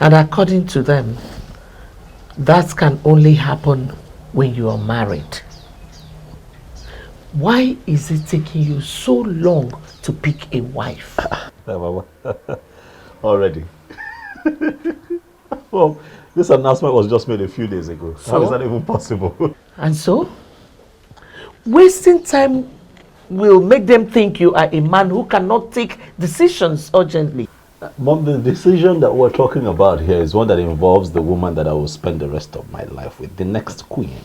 And according to them, that can only happen when you are married. Why is it taking you so long to pick a wife? Already. Well, this announcement was just made a few days ago. So? How is that even possible? And so? Wasting time will make them think you are a man who cannot take decisions urgently. Mom, the decision that we're talking about here is one that involves the woman that I will spend the rest of my life with, the next queen.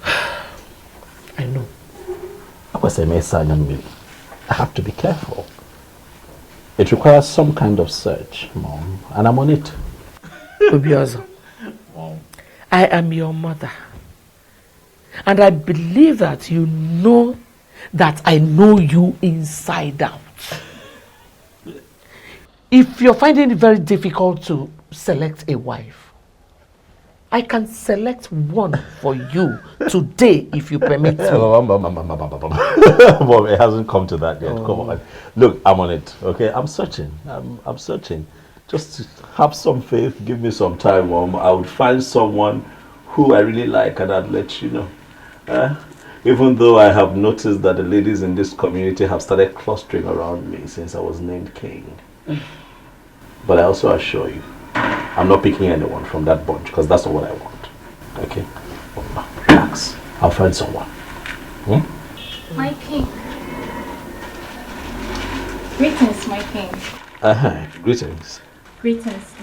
I know. I have to be careful. It requires some kind of search, Mom, and I'm on it. Obiozo, I am your mother. And I believe that you know that I know you inside out. If you're finding it very difficult to select a wife, I can select one for you today if you permit me. Mom, it hasn't come to that yet. Come on. Look, I'm on it. Okay, I'm searching. I'm searching. Just have some faith. Give me some time, Mom. I would find someone who I really like and I'd let you know. Even though I have noticed that the ladies in this community have started clustering around me since I was named king. But I also assure you, I'm not picking anyone from that bunch because that's not what I want. Okay? Relax. I'll find someone. My king. Greetings, my king. Greetings. Greetings,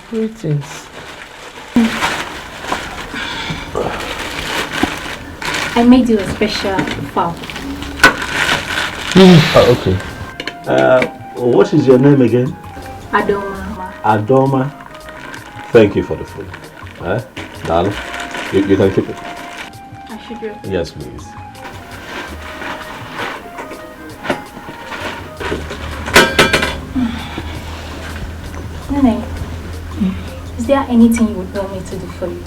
Greetings. I made you a special fowl. Oh, okay. What is your name again? Adoma. Adoma. Thank you for the food. Darling, you can keep it. I should do. Yes, please. Nene, is there anything you would want me to do for you?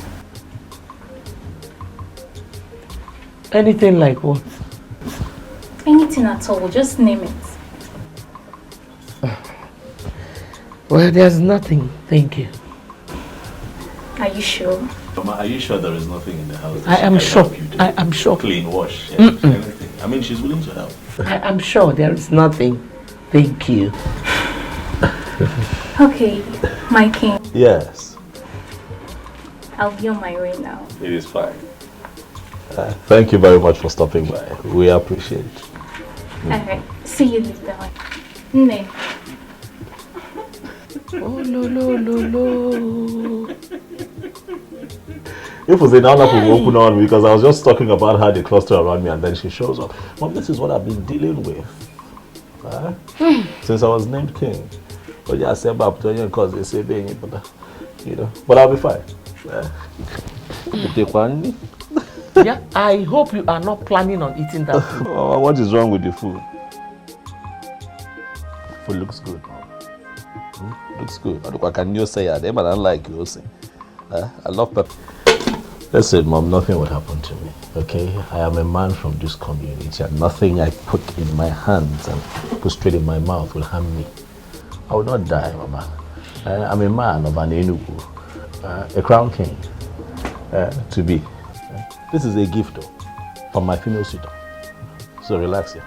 Anything like what? Anything at all, just name it. Well, there's nothing, thank you. Are you sure? Mama, are you sure there is nothing in the house? I am sure. I am sure. Clean, wash, anything. I mean, she's willing to help. I am sure there is nothing. Thank you. Okay, my king. Yes. I'll be on my way now. It is fine. Thank you very much for stopping by. We appreciate it. Alright, see you later. Nene. Oh, lo. If it was an hour to open on me because I was just talking about how they cluster around me and then she shows up. Mom, this is what I've been dealing with since I was named king. But yeah, I said about because they say being but but I'll be fine. Yeah, I hope you are not planning on eating that food. Oh, what is wrong with the food? Food looks good. Looks good. I can just say that, but I don't like you. I love pepper. Listen, Mom, nothing would happen to me, okay? I am a man from this community and nothing I put in my hands and put straight in my mouth will harm me. I will not die, Mama. I'm a man of an Enugu, a crown king, to be. This is a gift though, from my female suitor. So relax here.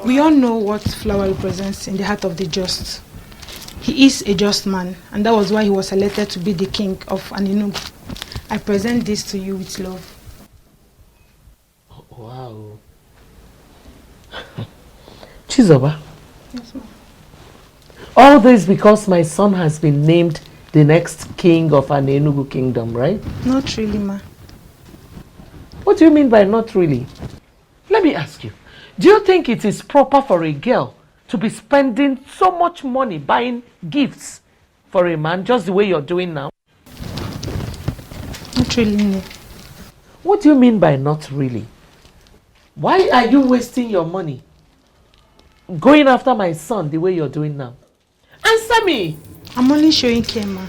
We all know what flower represents in the heart of the just. He is a just man, and that was why he was selected to be the king of Enugu. I present this to you with love. Wow. Chizoba. Yes, ma'am. All this because my son has been named the next king of an Enugu kingdom, right? Not really, ma. What do you mean by not really? Let me ask you. Do you think it is proper for a girl to be spending so much money buying gifts for a man just the way you're doing now? Not really, no. What do you mean by not really? Why are you wasting your money going after my son the way you're doing now? Answer me! I'm only showing care, ma.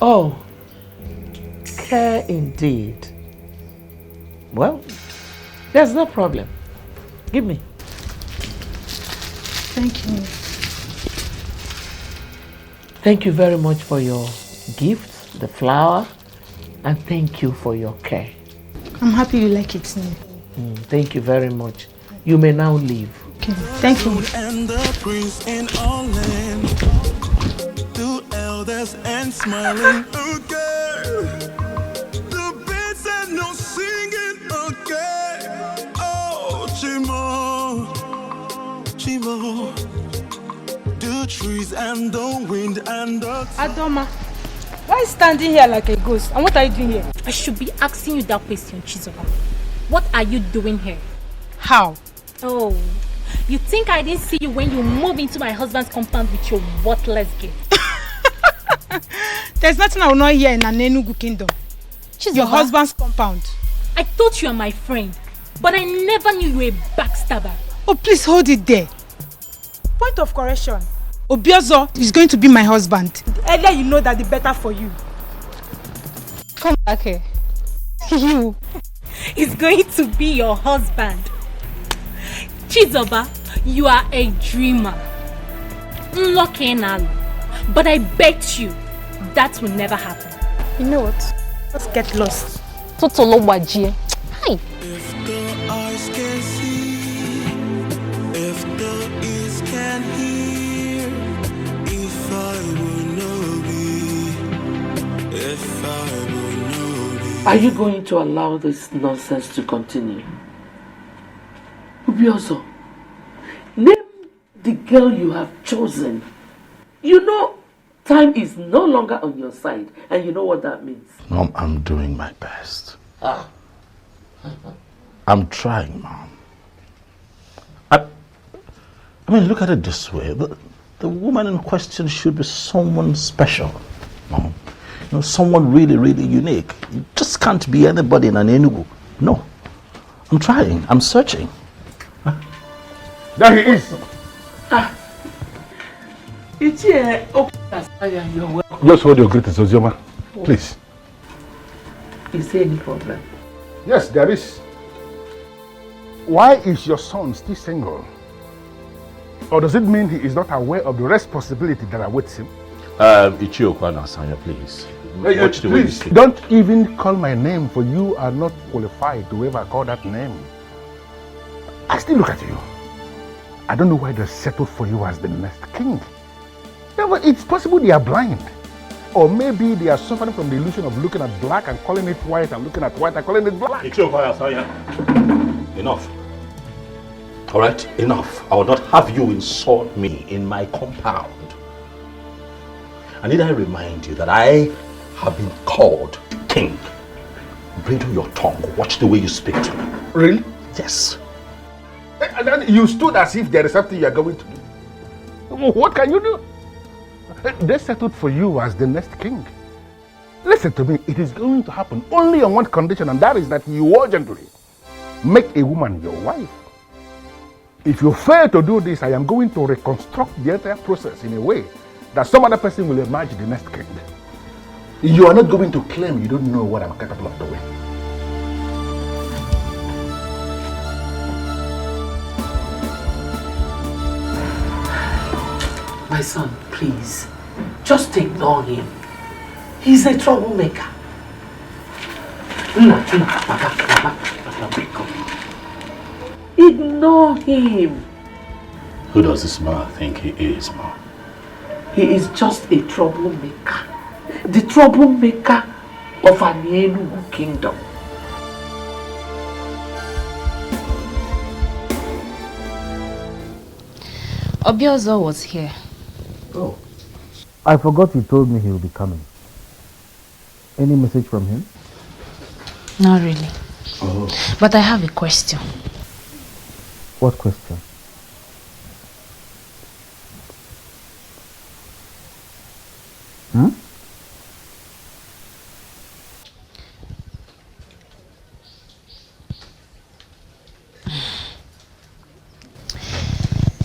Oh, care indeed. Well, there's no problem. Give me. Thank you. Thank you very much for your gift, the flower, and thank you for your care. I'm happy you like it, Nene. Thank you very much. You may now leave. Okay, thank you. And the prince in all land, two elders and smiling. Okay, the birds and no singing. Okay, oh Chimo, Chimo, the trees and the wind and the Adoma, why are you standing here like a ghost? And what are you doing here? I should be asking you that question, Chizoba. What are you doing here? How? Oh, you think I didn't see you when you moved into my husband's compound with your worthless gift? There's nothing I will not hear in an Enugu kingdom. Chizoba, Your husband's compound. I thought you were my friend, but I never knew you were a backstabber. Oh, please hold it there. Point of correction. Obiozo is going to be my husband. The earlier you know that, the better for you. Come back here. You. He's going to be your husband. Chizoba, you are a dreamer. Lucky Nalu. But I bet you that will never happen. You know what? Let's get lost. Totolo Wajie. Hi. If the eyes can see, if the ears can hear, if I will know be, if I will know be. Are you going to allow this nonsense to continue? Ubiozo, name the girl you have chosen. You know, time is no longer on your side, and you know what that means. Mom, I'm doing my best. I'm trying, Mom. I mean, look at it this way. The woman in question should be someone special, Mom. You know, someone really, really unique. You just can't be anybody in an Enugu. No. I'm trying. I'm searching. There he is. It's here. You're welcome. Just hold your greetings, Ozioma. Please. Is there any problem? Yes, there is. Why is your son still single? Or does it mean he is not aware of the responsibility that awaits him? Ichiokwa Nasanya, please. Watch the way you Please, speak. don't even call my name, for you are not qualified to ever call that name. I still look at you. I don't know why they settled for you as the next king. Yeah, but it's possible they are blind. Or maybe they are suffering from the illusion of looking at black and calling it white, and looking at white and calling it black. Ichiokwa Nasanya. Enough. All right, enough. I will not have you insult me in my compound. And need I remind you that I have been called king. Bridle your tongue. Watch the way you speak to me. Really? Yes. And then you stood as if there is something you are going to do. What can you do? They settled for you as the next king. Listen to me, it is going to happen only on one condition, and that is that you urgently make a woman your wife. If you fail to do this, I am going to reconstruct the entire process in a way that some other person will emerge the next king. You are not going to claim you don't know what I'm capable of doing. My son, please, just ignore him. He's a troublemaker. Ignore him. Who does this man think he is, Mom? He is just a troublemaker. The troublemaker of an Enugu kingdom. Obiozo was here. Oh. I forgot he told me he will be coming. Any message from him? Not really. Oh. But I have a question. What question? Hmm?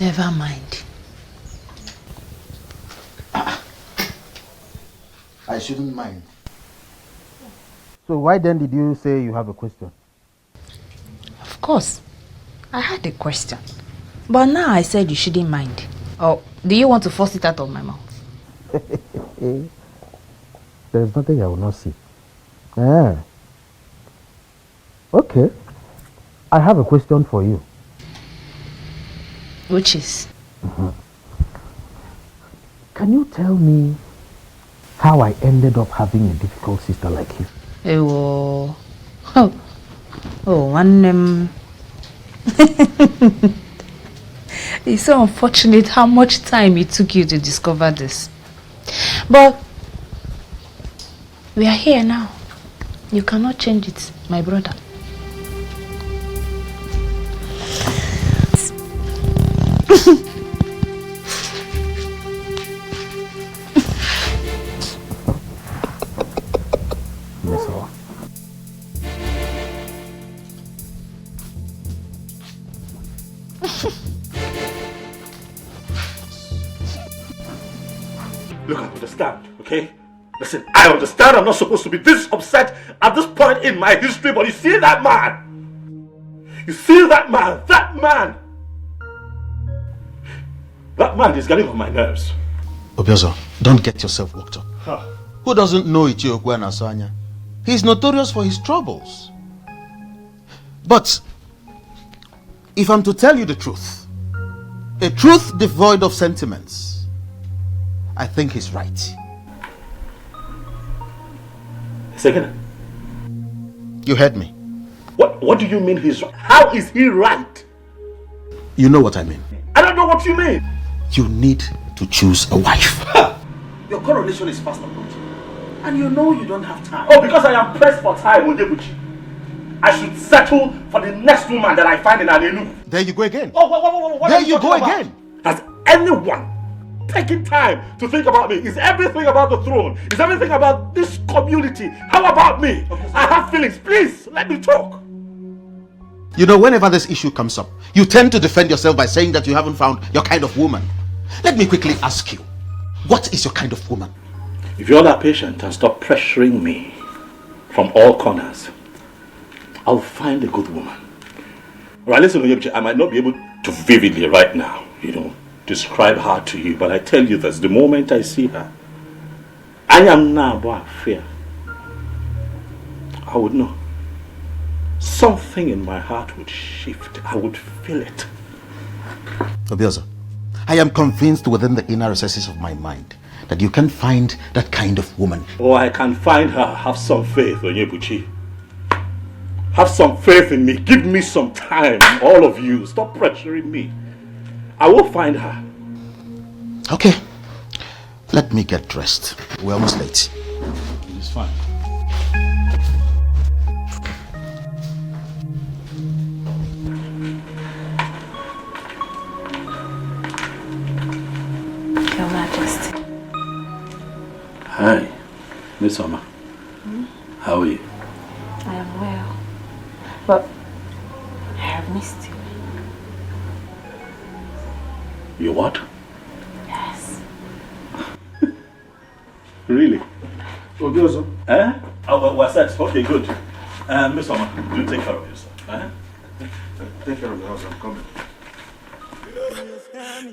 Never mind. I shouldn't mind. So why then did you say you have a question? Of course. I had a question. But now I said you shouldn't mind. Or do you want to force it out of my mouth? There's nothing I will not see. Ah. Okay. I have a question for you. Which is? Can you tell me how I ended up having a difficult sister like you? It's so unfortunate how much time it took you to discover this. But we are here now. You cannot change it, my brother. Look, I understand, okay? Listen, I understand I'm not supposed to be this upset at this point in my history, but you see that man? You see that man? That man is getting on my nerves. Obiozo, don't get yourself worked up. Huh. Who doesn't know Ichiokwu and Asanya? He's notorious for his troubles. But if I'm to tell you the truth, a truth devoid of sentiments, I think he's right. Second. You heard me. What do you mean he's right? How is he right? You know what I mean. I don't know what you mean. You need to choose a wife. Your coronation is fast approaching. And you know you don't have time. Oh, because I am pressed for time, Onyebuchi. I should settle for the next woman that I find in Anenu. There you go again. Oh, what there are you go about? again. Has anyone taken time to think about me? Is everything about the throne? Is everything about this community? How about me? I have feelings. Please, let me talk. You know, whenever this issue comes up, you tend to defend yourself by saying that you haven't found your kind of woman. Let me quickly ask you, what is your kind of woman? If you're that patient and stop pressuring me from all corners, I'll find a good woman. Alright, listen, I might not be able to vividly right now, describe her to you, but I tell you this, the moment I see her, I am now about fear. I would know. Something in my heart would shift. I would feel it. Obiozo, I am convinced within the inner recesses of my mind that you can find that kind of woman. Oh, I can find her. Have some faith, Onyebuchi. Have some faith in me. Give me some time, all of you. Stop pressuring me. I will find her. Okay. Let me get dressed. We're almost late. It's fine. Your Majesty. Hi, Miss Oma. How are you? I am well. But I have missed you. You what? Yes. Really? Obiozo? Eh? Oh, well, what's that? Okay, good. Miss Oma, do take care of yourself. Eh? Take care of the house. I'm coming.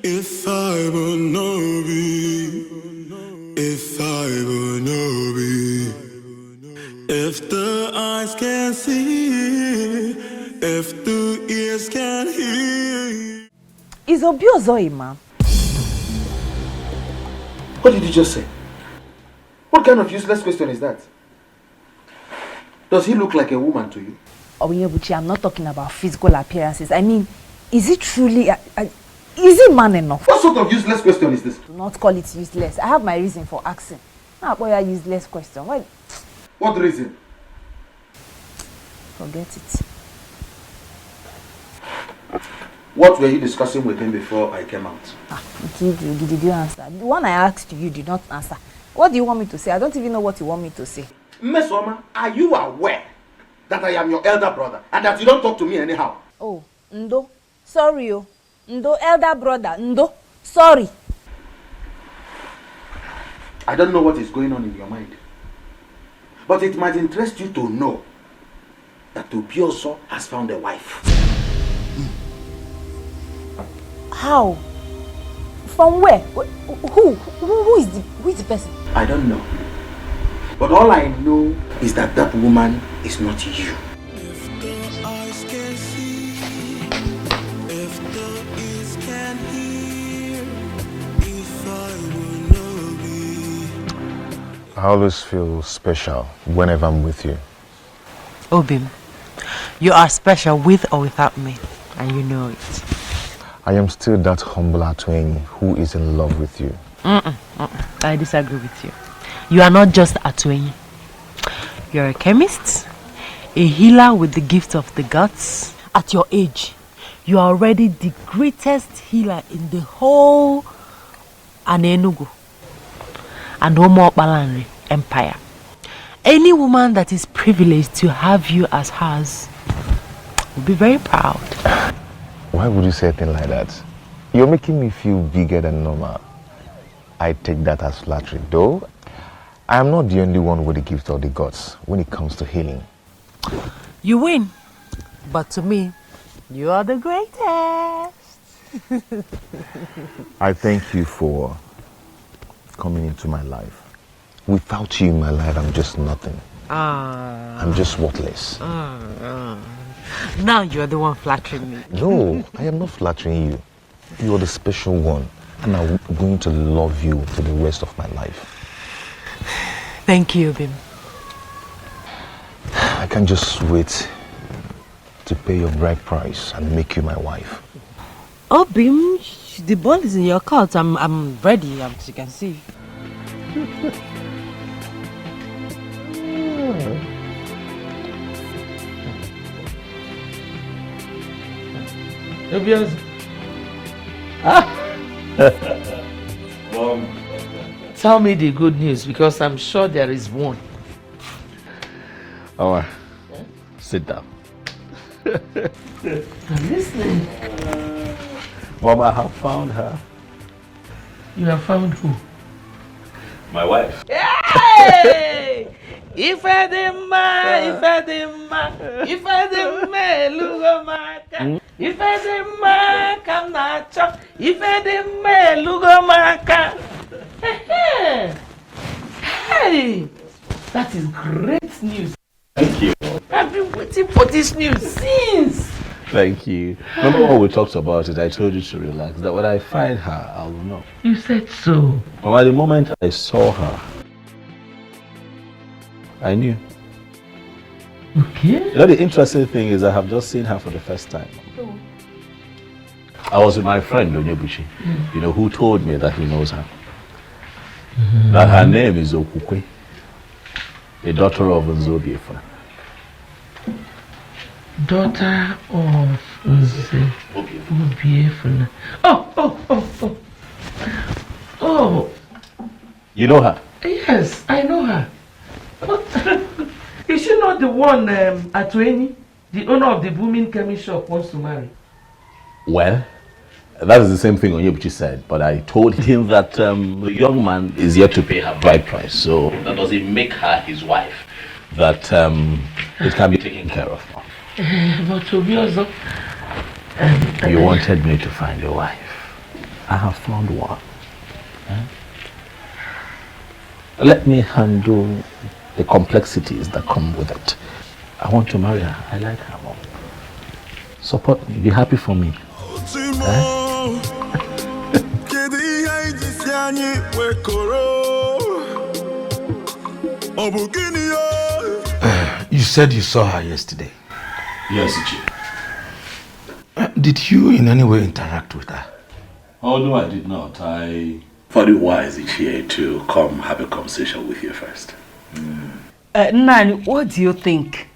If I will know be, if I will know be, if the eyes can see, if the ears can hear. Is Obiozo a man? What did you just say? What kind of useless question is that? Does he look like a woman to you? Onyebuchi, I'm not talking about physical appearances. I mean, is he truly is he man enough? What sort of useless question is this? Do not call it useless. I have my reason for asking. Now, boy, a useless question. Why? What reason? Forget it. What were you discussing with him before I came out? Did you answer? The one I asked you did not answer. What do you want me to say? I don't even know what you want me to say. Miss Oma, are you aware that I am your elder brother and that you don't talk to me anyhow? Oh, Ndo. Sorry, oh. Ndo, elder brother. Ndo. Sorry. I don't know what is going on in your mind. But it might interest you to know that Obiozo has found a wife. How? From where? Who is the person? I don't know. But all I know is that that woman is not you. If the eyes can see, if the ears can hear, if I will know be. I always feel special whenever I'm with you. Obim, you are special with or without me, and you know it. I am still that humble Atweni who is in love with you. I disagree with you. You are not just Atweni. You're a chemist, a healer with the gift of the gods. At your age, you are already the greatest healer in the whole Anenugu and Omo Balanri Empire. Any woman that is privileged to have you as hers will be very proud. Why would you say a thing like that? You're making me feel bigger than normal. I take that as flattery, though. I am not the only one with the gift of the gods when it comes to healing. You win, but to me, you are the greatest. I thank you for coming into my life. Without you in my life, I'm just nothing. I'm just worthless. Now you're the one flattering me. No, I am not flattering you. You're the special one, and I'm going to love you for the rest of my life. Thank you, Bim. I can't just wait to pay your bride price and make you my wife. Oh, Bim, the ball is in your court. I'm ready, as you can see. Mom. Tell me the good news, because I'm sure there is one. Alright, sit down. I'm listening. Mom, I have found her. You have found who? My wife. Hey! Ifedima, lugomaka. Ifedima, kamnacho. Ifedima, lugomaka. Hey! That is great news. Thank you. I've been waiting for this news since. Thank you. Remember when we talked about it, I told you to relax, that when I find her, I will know. You said so. But at the moment I saw her, I knew. Okay. You know, the interesting thing is I have just seen her for the first time. I was with my friend, Onyebuchi, you know, who told me that he knows her. That her name is Okukwe, the daughter of Nzobiefuna. Daughter of Nzobiefuna. Oh. You know her? Yes, I know her. But is she not the one Atweni, the owner of the booming chemist shop, wants to marry? Well, that is the same thing Onyebuchi said, but I told him that the young man is yet to pay her bride price, so that doesn't make her his wife, that it can be taken care of. But to be also, you wanted me to find a wife. I have found one. Let me handle the complexities that come with it. I want to marry her. I like her, Mom. Support me. Be happy for me. You said you saw her yesterday. Yes, Chief. Did you in any way interact with her? Oh, no, I did not. I thought it wise, Ichie, to come have a conversation with you first. Nani, what do you think?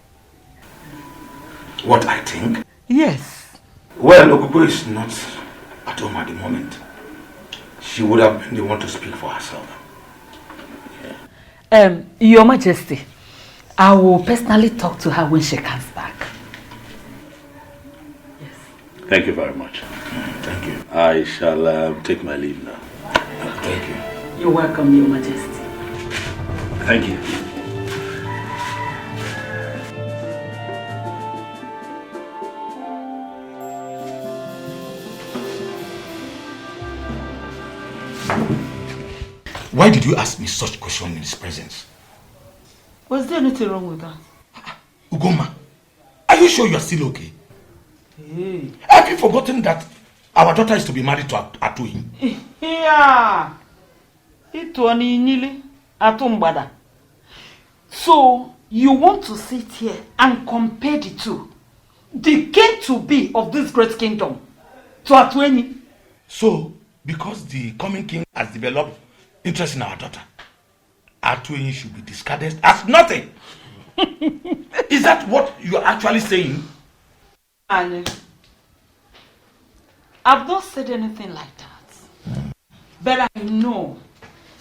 What I think? Yes. Well, Okubo is not at home at the moment. She would have been the one to speak for herself. Your Majesty, I will personally talk to her when she comes back. Yes. Thank you very much. Thank you. I shall take my leave now. Thank you. You're welcome, Your Majesty. Thank you. Why did you ask me such question in his presence? Was there anything wrong with that? Ugoma, are you sure you are still okay? Hey. Have you forgotten that our daughter is to be married to Atuin? Yeah. So, you want to sit here and compare the two? The king to be of this great kingdom to Atueni? So, because the coming king has developed interest in our daughter, Atueni should be discarded as nothing. Is that what you are actually saying? And I've not said anything like that. But I know.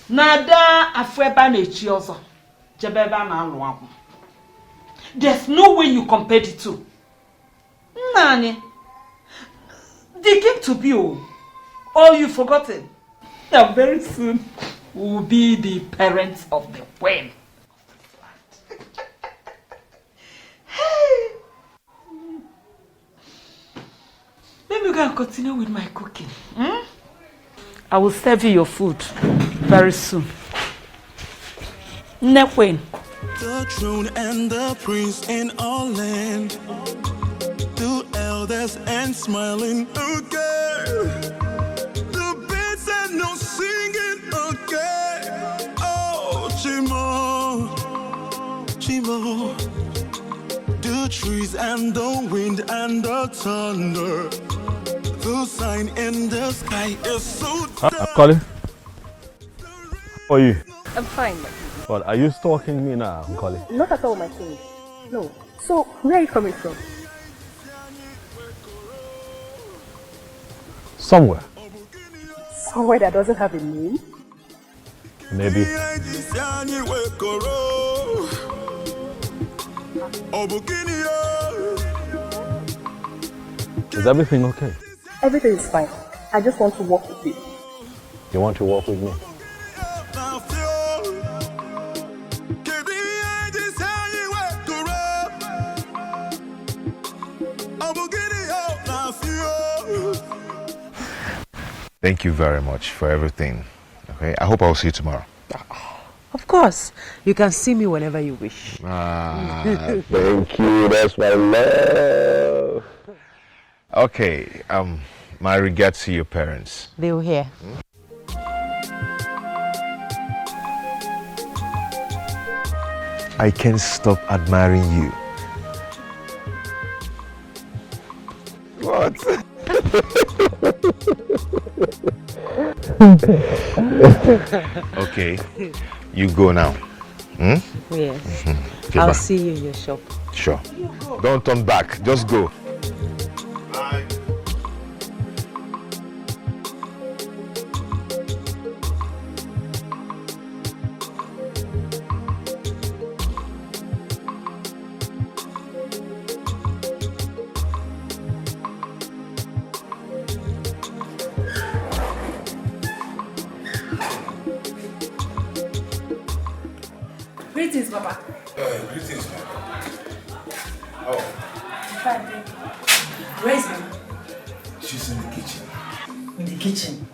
Nada afweba nechiozo. Jebeba na luamu. There's no way you compare the two. Nani. The king to be all you've forgotten. Now very soon will be the parents of the queen. Hey. Let me go and continue with my cooking. I will serve you your food very soon. Nekwen. The throne and the prince in all land, the elders and smiling again, the birds and no singing again. Oh, Chimo, Chimo, the trees and the wind and the thunder, the sign in the sky is so dark. I'm calling. How are you? I'm fine. Well, are you stalking me now, Nkoli? Not at all, my king. No. So, where are you coming from? Somewhere. Somewhere that doesn't have a name? Maybe. Is everything okay? Everything is fine. I just want to walk with you. You want to walk with me? Thank you very much for everything. Okay, I hope I'll see you tomorrow. Of course. You can see me whenever you wish. Thank you. That's my love. Okay, my regards to your parents. They will hear. I can't stop admiring you. What? Okay, you go now. Yes. Okay, I'll bye. see you in your shop. Sure. Don't turn back. Just go. Greetings, Papa. Greetings, man. Fine, thank you. Where is Mama? She's in the kitchen. In the kitchen?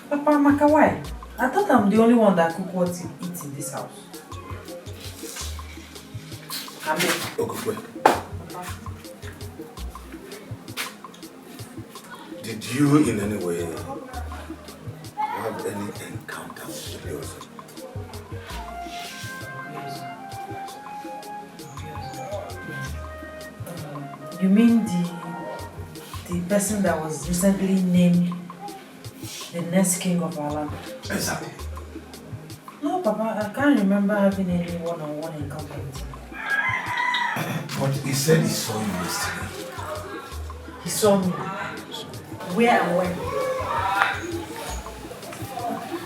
Papa, Maka, why? I thought I'm the only one that cook what you eat in this house. Amen. Okay, wait. Did you in any way have any encounters with yourself? You mean the person that was recently named the next king of our land? Exactly. No, Papa, I can't remember having any one-on-one encounter with him. But he said he saw you yesterday. He saw me. Where and when?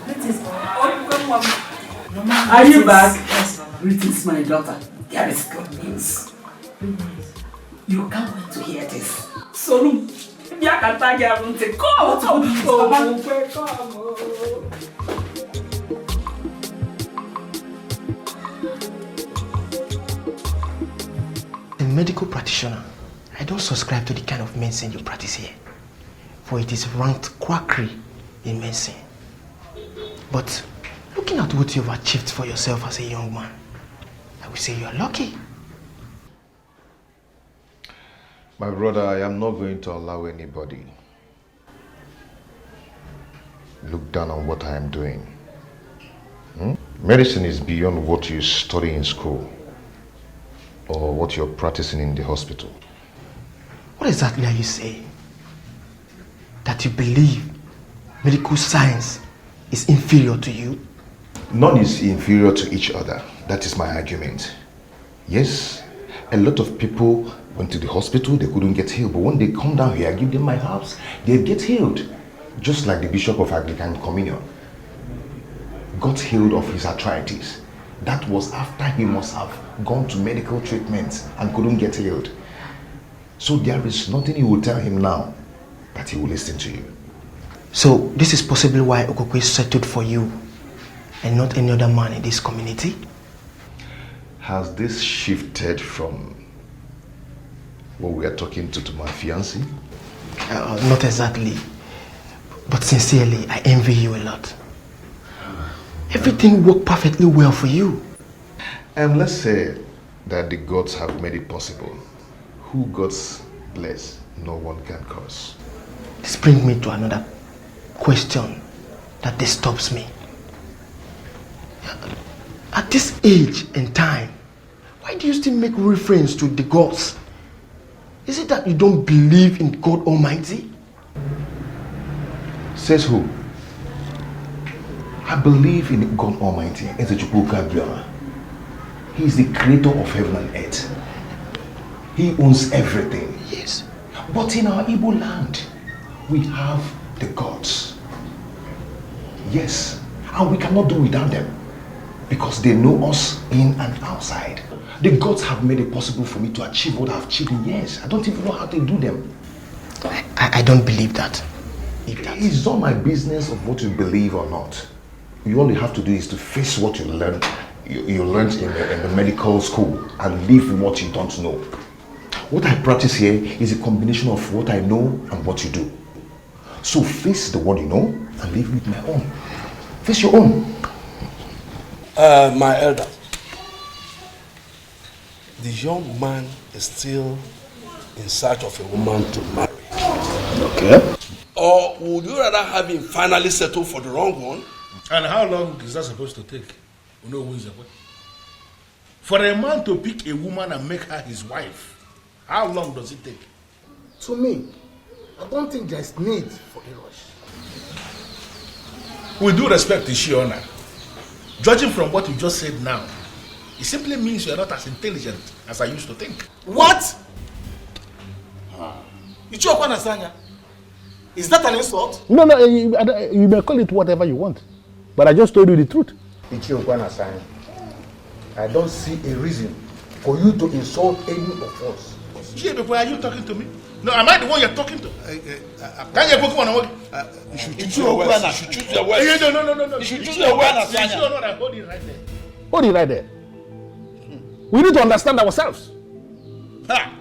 Greetings, Mama. Mama, Are you greetings. back? Yes, Mama. Greetings, my daughter. There is good news. You can't wait to hear this. So, come. A medical practitioner, I don't subscribe to the kind of medicine you practice here, for it is ranked quackery in medicine. But looking at what you've achieved for yourself as a young man, I would say you are lucky. My brother, I am not going to allow anybody look down on what I am doing. Medicine is beyond what you study in school or what you're practicing in the hospital. What exactly are you saying? That you believe medical science is inferior to you? None is inferior to each other. That is my argument. Yes, a lot of people went to the hospital, they couldn't get healed. But when they come down here, I give them my herbs, they get healed. Just like the Bishop of Anglican Communion got healed of his arthritis. That was after he must have gone to medical treatments and couldn't get healed. So there is nothing you will tell him now that he will listen to you. So this is possibly why Okokwe settled for you and not any other man in this community? Has this shifted from what we are talking to my fiancé? Not exactly. But sincerely, I envy you a lot. Everything worked perfectly well for you. And let's say that the gods have made it possible. Who gods bless, no one can curse. This brings me to another question that disturbs me. At this age and time, why do you still make reference to the gods? Is it that you don't believe in God Almighty? Says who? I believe in God Almighty. He is the creator of heaven and earth. He owns everything. Yes. But in our Igbo land, we have the gods. Yes. And we cannot do without them. Because they know us in and outside. The gods have made it possible for me to achieve what I've achieved in years. I don't even know how they do them. I don't believe that. It's not my business of what you believe or not. You all you have to do is to face what you learned. You learned in the medical school and live what you don't know. What I practice here is a combination of what I know and what you do. So face the one you know and live with my own. Face your own. My elder, the young man is still in search of a woman to marry. Okay. Or would you rather have him finally settle for the wrong one? And how long is that supposed to take? You know who is away? For a man to pick a woman and make her his wife, how long does it take? To me, I don't think there's need for a rush. With due respect to Shiona, judging from what you just said now, it simply means you are not as intelligent as I used to think. What? Is that an insult? No, you may call it whatever you want. But I just told you the truth. I don't see a reason for you to insult any of us. Before are you talking to me? No, am I the one you're talking to? Can you go on? You should choose your words. You should choose your words. No. You should choose your words. Hold it right there. Hold it right there. We need to understand ourselves. That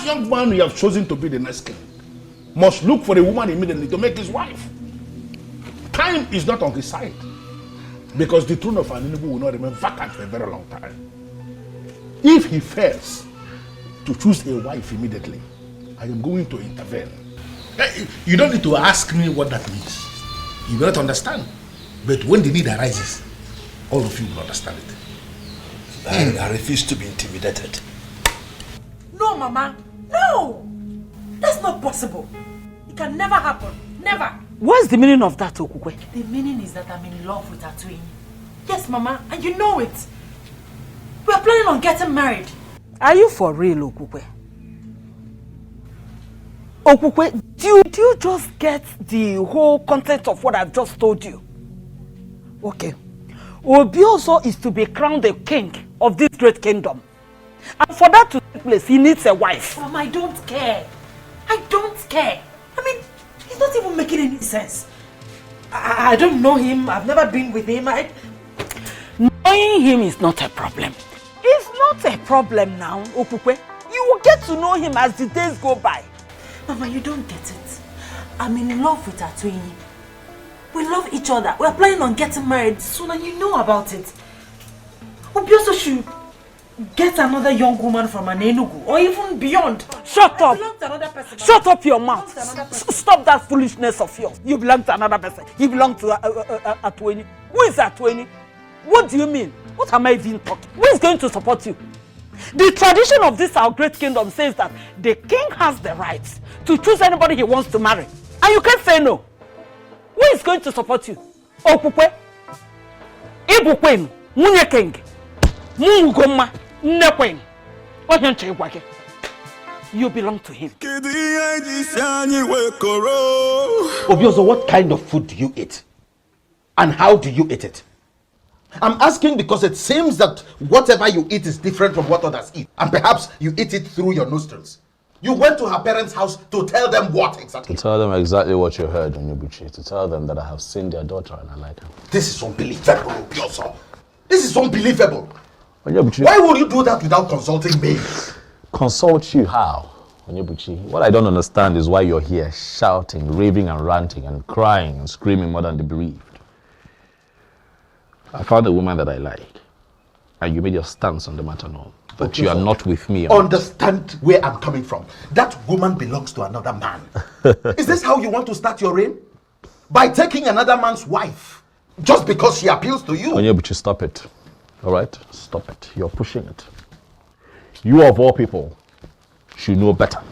young man you have chosen to be the next king must look for a woman immediately to make his wife. Time is not on his side. Because the throne of Aninubu will not remain vacant for a very long time. If he fails to choose a wife immediately, I am going to intervene. You don't need to ask me what that means. You will not understand. But when the need arises, all of you will understand it. I refuse to be intimidated. No, Mama. No! That's not possible. It can never happen. Never. What's the meaning of that, Okukwe? The meaning is that I'm in love with Atuini. Yes, Mama, and you know it. We're planning on getting married. Are you for real, Okukwe? Okukwe, do you just get the whole content of what I've just told you? Okay. Obioso is to be crowned the king of this great kingdom. And for that to take place, he needs a wife. Mama, I don't care. I don't care. I mean, it's not even making any sense. I don't know him. I've never been with him. Knowing him is not a problem. It's not a problem now, Okukwe. You will get to know him as the days go by. Mama, you don't get it. I'm in love with Atuini. We love each other. We're planning on getting married soon and you know about it. Obi also should get another young woman from an Enugu or even beyond. Shut up! Shut up your mouth! Stop that foolishness of yours. You belong to another person. You belong to Atweni. Who is Atweni? What do you mean? What am I even talking? Who is going to support you? The tradition of this our great kingdom says that the king has the right to choose anybody he wants to marry. And you can't say no. Who is going to support you? Okupwe? Ibukwen? Munye king? Mungoma? Nekwen? Ohenche Igwake? You belong to him. Obiozo, what kind of food do you eat? And how do you eat it? I'm asking because it seems that whatever you eat is different from what others eat. And perhaps you eat it through your nostrils. You went to her parents' house to tell them what exactly? To tell them exactly what you heard, Onyebuchi. To tell them that I have seen their daughter and I like her. This is unbelievable, Obiozo. This is unbelievable. Onyebuchi. Why would you do that without consulting me? Consult you how? Onyebuchi, what I don't understand is why you're here shouting, raving and ranting and crying and screaming more than the bereaved. I found a woman that I like, and you made your stance on the matter known. But okay, you are not with me. Understand where I'm coming from. That woman belongs to another man. Is this how you want to start your reign? By taking another man's wife, just because she appeals to you? Onyebuchi, stop it. All right? Stop it. You're pushing it. You of all people should know better.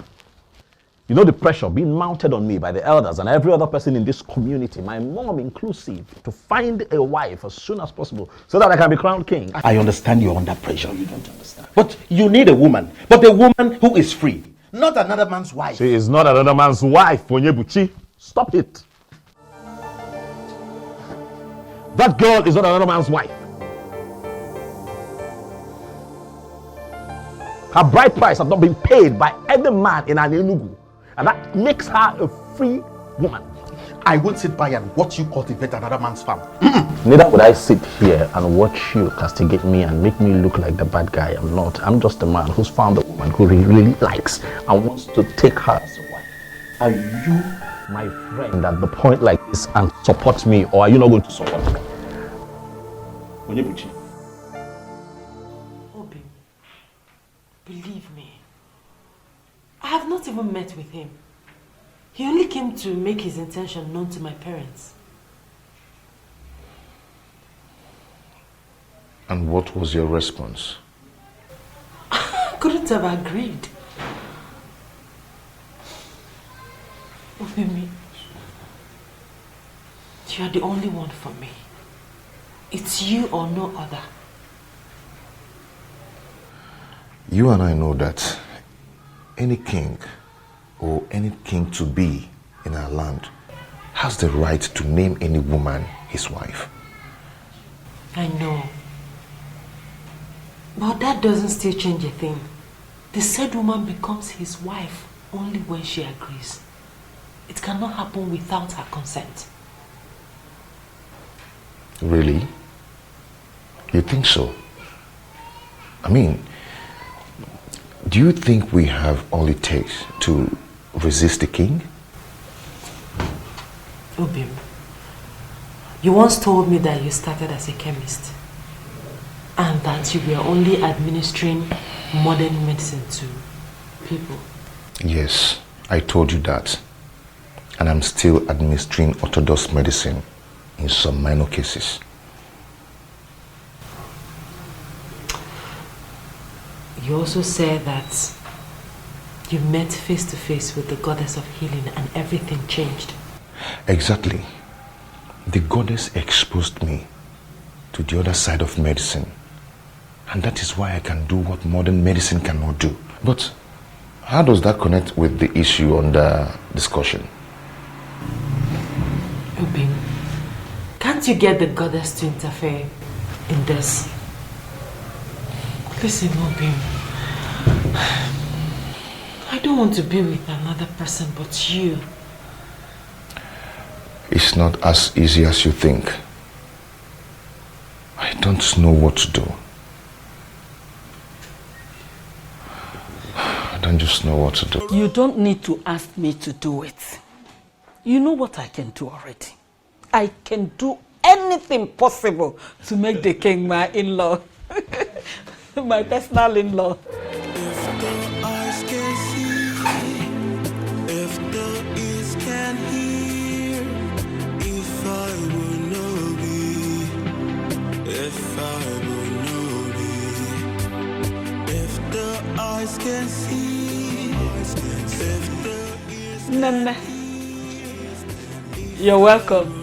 You know the pressure being mounted on me by the elders and every other person in this community, my mom inclusive, to find a wife as soon as possible so that I can be crowned king. I understand you're under pressure. You don't understand. But you need a woman. But a woman who is free. Not another man's wife. She is not another man's wife, Onyebuchi. Stop it. That girl is not another man's wife. Her bride price has not been paid by any man in an Enugu. And that makes her a free woman. I won't sit by and watch you cultivate another man's farm. Neither would I sit here and watch you castigate me and make me look like the bad guy. I'm not. I'm just a man who's found a woman who he really likes and wants to take her as a wife. Are you my friend at the point like this and support me, or are you not going to support me? Onyebuchi. Obi, believe me. I have not even met with him. He only came to make his intention known to my parents. And what was your response? I couldn't have agreed. Obimi, you are the only one for me. It's you or no other. You and I know that any king or any king to be in our land has the right to name any woman his wife. I know. But that doesn't still change a thing. The said woman becomes his wife only when she agrees. It cannot happen without her consent. Really? You think so? I mean, do you think we have all it takes to resist the king? Obim, you once told me that you started as a chemist and that you were only administering modern medicine to people. Yes, I told you that. And I'm still administering orthodox medicine in some minor cases. You also said that you met face to face with the goddess of healing and everything changed. Exactly. The goddess exposed me to the other side of medicine. And that is why I can do what modern medicine cannot do. But how does that connect with the issue under discussion? Obin, can't you get the goddess to interfere in this? Listen, Obin, I don't want to be with another person but you. It's not as easy as you think. I don't know what to do. I don't just know what to do. You don't need to ask me to do it. You know what I can do already. I can do anything possible to make the king my in-law. My personal in-law. Eyes can see, if the ears can hear, if I will know be, if I will know be, if the eyes can see, if the ears Nana, you're welcome.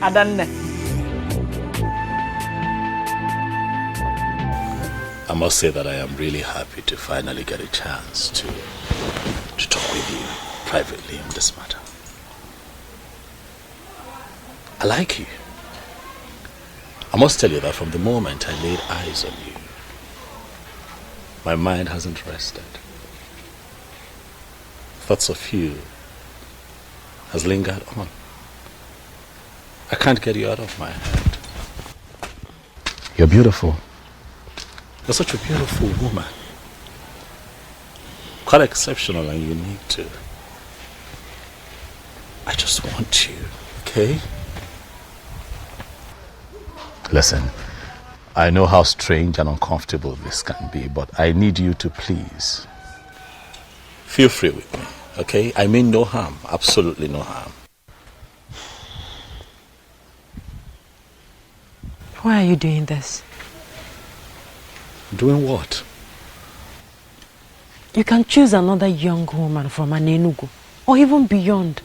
Adanne. I must say that I am really happy to finally get a chance to talk with you privately on this matter. I like you. I must tell you that from the moment I laid eyes on you, my mind hasn't rested. Thoughts of you has lingered on. I can't get you out of my head. You're beautiful. You're such a beautiful woman. Quite exceptional and unique too. I just want you, okay? Listen, I know how strange and uncomfortable this can be, but I need you to please feel free with me, okay? I mean no harm, absolutely no harm. Why are you doing this? Doing what? You can choose another young woman from an Enugu, or even beyond.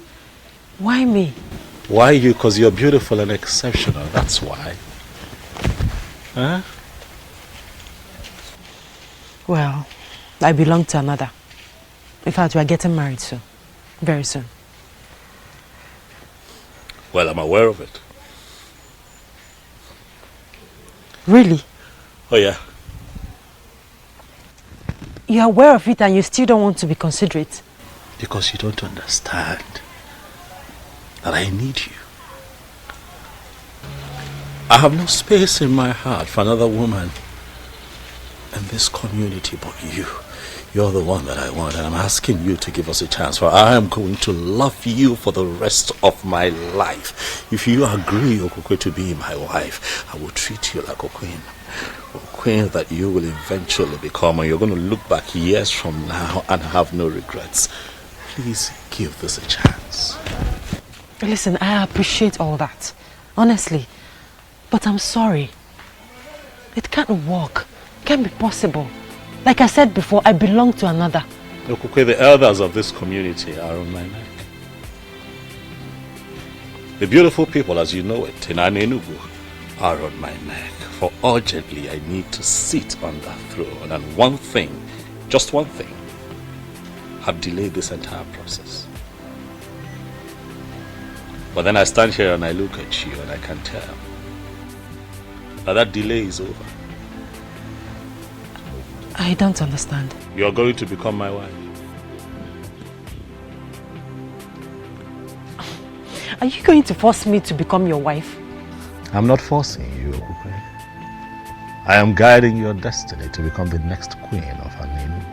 Why me? Why you? Because you're beautiful and exceptional, that's why. Huh? Well, I belong to another. In fact, we are getting married soon. Very soon. Well, I'm aware of it. Really? Oh yeah. You're aware of it and you still don't want to be considerate? Because you don't understand that I need you. I have no space in my heart for another woman in this community but you. You're the one that I want, and I'm asking you to give us a chance, for I am going to love you for the rest of my life. If you agree, Okokwe, to be my wife, I will treat you like a queen. A queen that you will eventually become, and you're going to look back years from now and have no regrets. Please give this a chance. Listen, I appreciate all that, honestly, but I'm sorry. It can't work. It can't be possible. Like I said before, I belong to another. Okokwe, the elders of this community are on my neck. The beautiful people, as you know it, in Enugu, are on my neck. For urgently, I need to sit on that throne. And one thing, just one thing, have delayed this entire process. But then I stand here and I look at you and I can tell that delay is over. I don't understand. You're going to become my wife. Are you going to force me to become your wife? I'm not forcing you, Okokwe. I am guiding your destiny to become the next queen of Enugu.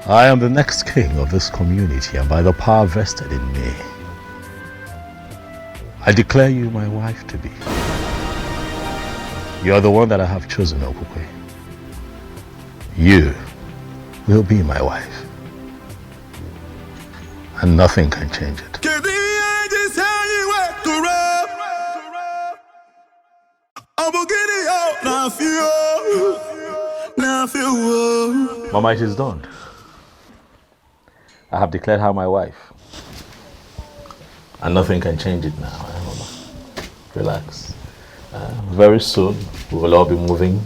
I am the next king of this community, and by the power vested in me, I declare you my wife to be. You are the one that I have chosen, Okokwe. You will be my wife. And nothing can change it. Mama, it is done. I have declared her my wife. And nothing can change it now, Mama. Relax. Very soon, we will all be moving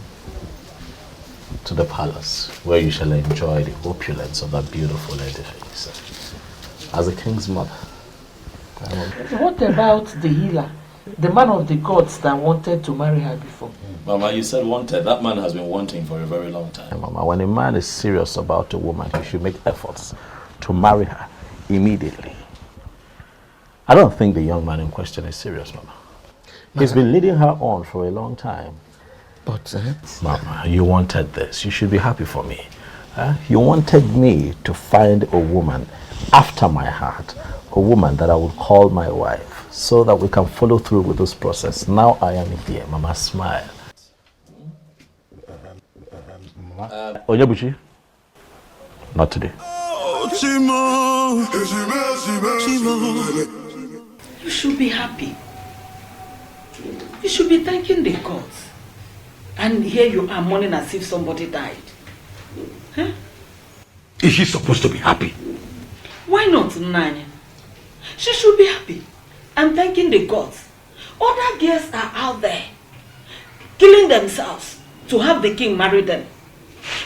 to the palace, where you shall enjoy the opulence of that beautiful edifice as a king's mother. What about the healer, the man of the gods that wanted to marry her before? Mama, you said wanted. That man has been wanting for a very long time. Mama, when a man is serious about a woman, he should make efforts to marry her immediately. I don't think the young man in question is serious, Mama. He's been leading her on for a long time. But, Mama, you wanted this. You should be happy for me. You wanted me to find a woman after my heart, a woman that I would call my wife, so that we can follow through with this process. Now I am here. Mama, smile. Onyebuchi? Not today. You should be happy. You should be thanking the gods. And here you are mourning as if somebody died. Huh? Is she supposed to be happy? Why not, Nani? She should be happy and thanking the gods. Other girls are out there killing themselves to have the king marry them.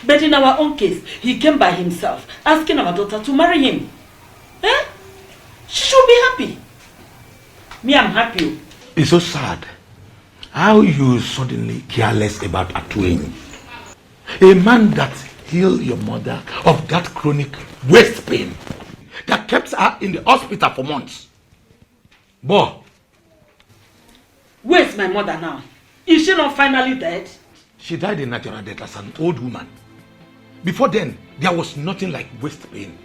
But in our own case, he came by himself, asking our daughter to marry him. Eh? She should be happy. Me, I'm happy. It's so sad how you suddenly care less about Atueni. A man that healed your mother of that chronic waist pain that kept her in the hospital for months. Boy. Where's my mother now? Is she not finally dead? She died a natural death as an old woman. Before then, there was nothing like waist pain.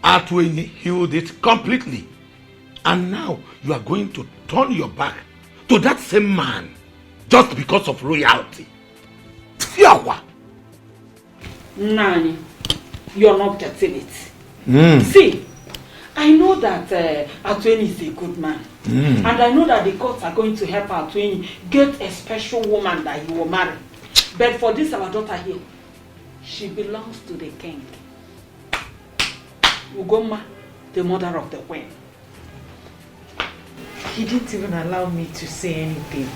Atueni healed it completely. And now you are going to turn your back to that same man just because of royalty. Fiawa! Nani, you're not getting it. See, I know that Atueni is a good man. And I know that the courts are going to help Atueni get a special woman that he will marry. But for this, our daughter here, she belongs to the king. Ugoma, the mother of the queen. He didn't even allow me to say anything.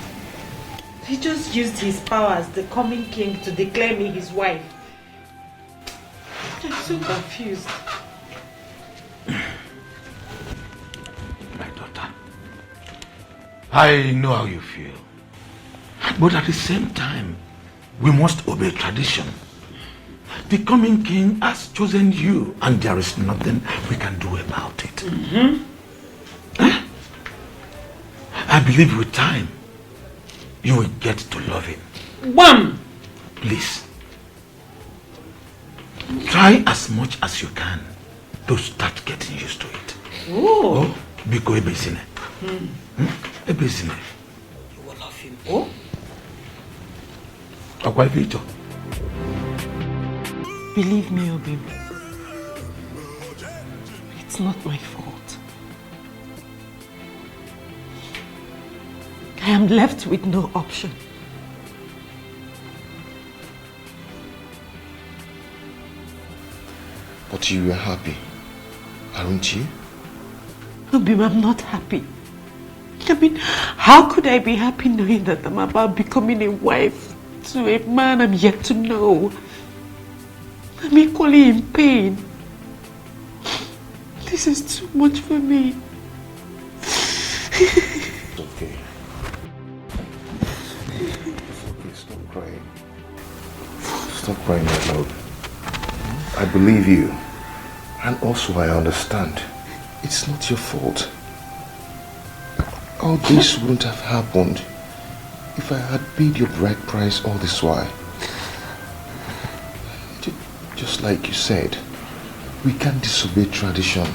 He just used his power as the coming king to declare me his wife. I'm so confused. My daughter, I know how you feel. But at the same time, we must obey tradition. The coming king has chosen you, and there is nothing we can do about it. I believe with time, you will get to love him. Bam! Please, try as much as you can to start getting used to it. Oh, Biko ebesine. Ebesine. You will love him. Oh? Akwa Victor. Believe me, Obim. It's not my fault. I am left with no option. But you were happy, aren't you? Obim, I'm not happy. I mean, how could I be happy knowing that I'm about becoming a wife to a man I'm yet to know? I'm equally in pain. This is too much for me. It's okay. It's okay, stop crying. Stop crying, my love. I believe you. And also I understand. It's not your fault. All this wouldn't have happened if I had paid your bride price all this while. Just like you said, we can't disobey tradition.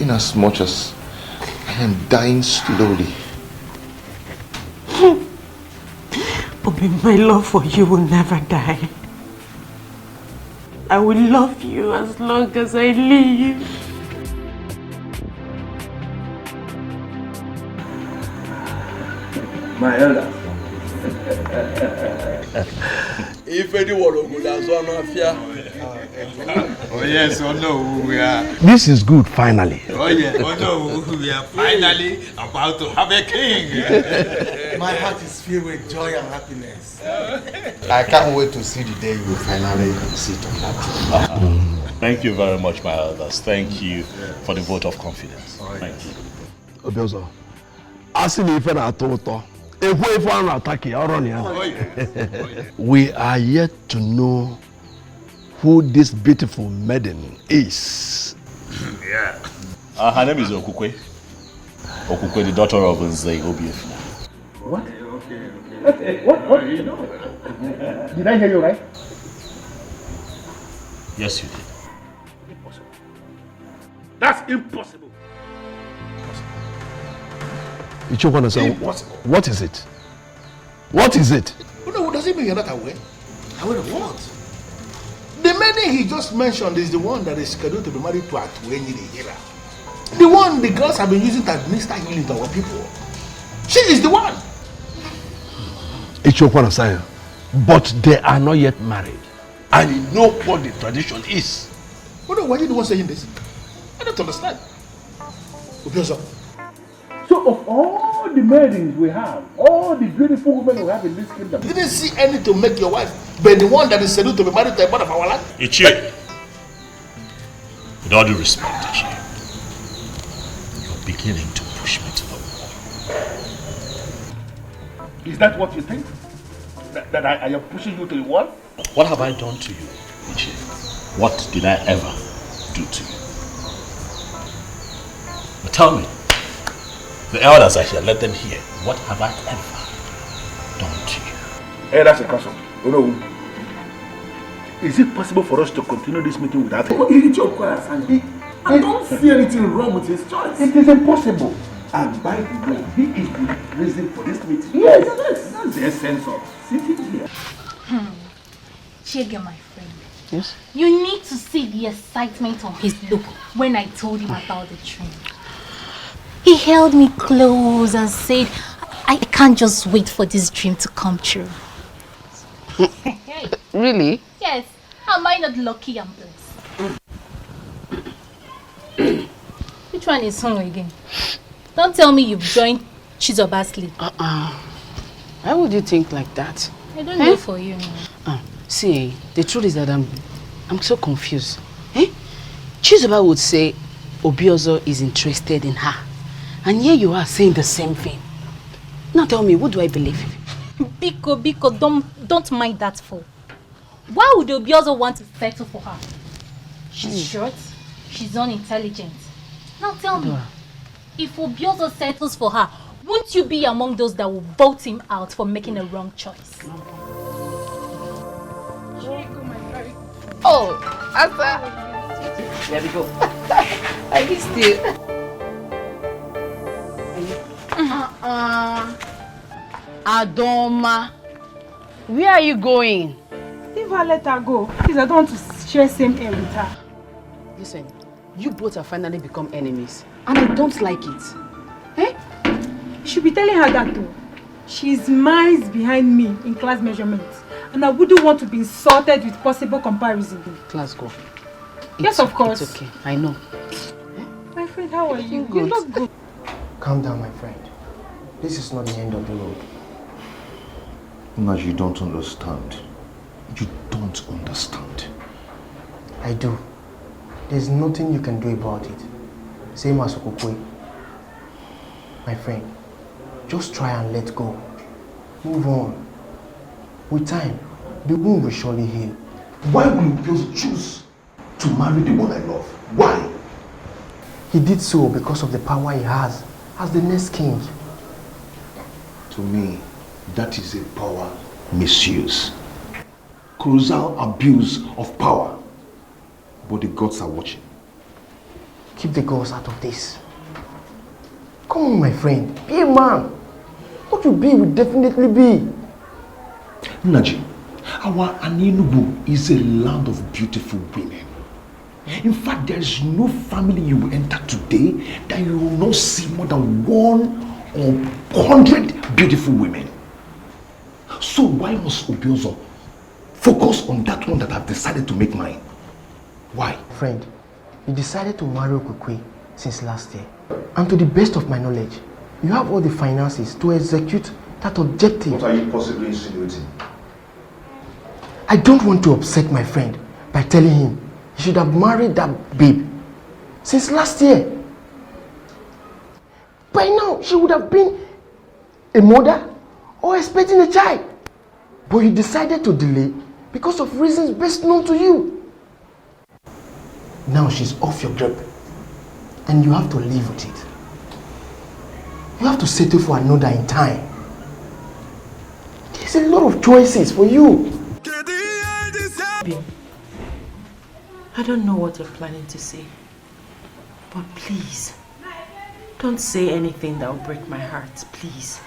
In as much as I am dying slowly. Bobby, my love for you will never die. I will love you as long as I live. My elder. If anyone would have done mafia. Oh yes, oh no, we are. This is good, finally. Oh yeah, oh no, we are finally about to have a king. My heart is filled with joy and happiness. I can't wait to see the day you finally sit on that throne. Thank you very much, my elders. Thank you for the vote of confidence. Thank you. Obiozo, asking if I are total. We are yet to know who this beautiful maiden is. Yeah. Her name is Okukwe. Okukwe, the daughter of Nzei Obiefina. What? What? Did I hear you right? Yes, you did. Impossible. That's impossible. Impossible. What is it? What is it? No, does it mean you're not aware? Aware of what? The maiden he just mentioned is the one that is scheduled to be married to Atuenyi the Hira. The one the girls have been using to administer healing to our people. She is the one. But they are not yet married. And you know what the tradition is. Oh no, why are you the one saying this? I don't understand. So of all the maidens we have, all the beautiful women we have in this kingdom, You didn't see any to make your wife, but the one that is scheduled to be married to a man of our land? Ichie, with all due respect, Ichie, you're beginning to push me to the wall. Is that what you think? That I am pushing you to the wall? What have I done to you, Ichie? What did I ever do to you? But tell me, the elders are here, let them hear. What have I ever done to you? Hey, that's a question. Oh no. Is it possible for us to continue this meeting without him? I don't see anything wrong with his choice. It is impossible. And by the way, he is the reason for this meeting. Yes, that's the essence of sitting here. Chege, my friend. Yes? You need to see the excitement on his look when I told him about the dream. He held me close and said, I can't just wait for this dream to come true. Really? Yes, am I not lucky and blessed? Which one is home again? Don't tell me you've joined Chizoba's league. Why would you think like that? I don't know for you. See, the truth is that I'm so confused. Chizoba would say Obiozo is interested in her. And here you are saying the same thing. Now tell me, what do I believe? Biko, don't mind that fool. Why would Obiozo want to settle for her? She's short, she's unintelligent. Now tell me, if Obiozo settles for her, won't you be among those that will vote him out for making a wrong choice? Oh, Asa. There we go. I missed you. Adoma, where are you going? Leave her, let her go. Please, I don't want to share same air with her. Listen, you both have finally become enemies, and I don't like it. You should be telling her that too. She's miles behind me in class measurements, and I wouldn't want to be insulted with possible comparison. Class go. Yes, of course. It's okay, I know. My friend, how are you? Good. You look good. Calm down, my friend. This is not the end of the road. Naj, you don't understand. You don't understand. I do. There's nothing you can do about it. Same as Okokwe. My friend, just try and let go. Move on. With time, the wound will surely heal. Why will you just choose to marry the one I love? Why? He did so because of the power he has as the next king. To me, that is a power misuse. Colossal abuse of power. But the gods are watching. Keep the gods out of this. Come on, my friend. Be a man. What you be will definitely be. Naji, our Aninubu is a land of beautiful women. In fact, there is no family you will enter today that you will not see more than 100 beautiful women. So why must Obiozo focus on that one that I've decided to make mine? Why? Friend, you decided to marry Okokwe since last year. And to the best of my knowledge, you have all the finances to execute that objective. What are you possibly insinuating? I don't want to upset my friend by telling him he should have married that babe since last year. By now, she would have been a mother or expecting a child. But you decided to delay because of reasons best known to you. Now she's off your grip and you have to live with it. You have to settle for another in time. There's a lot of choices for you. I don't know what you're planning to say. But please, don't say anything that will break my heart, please.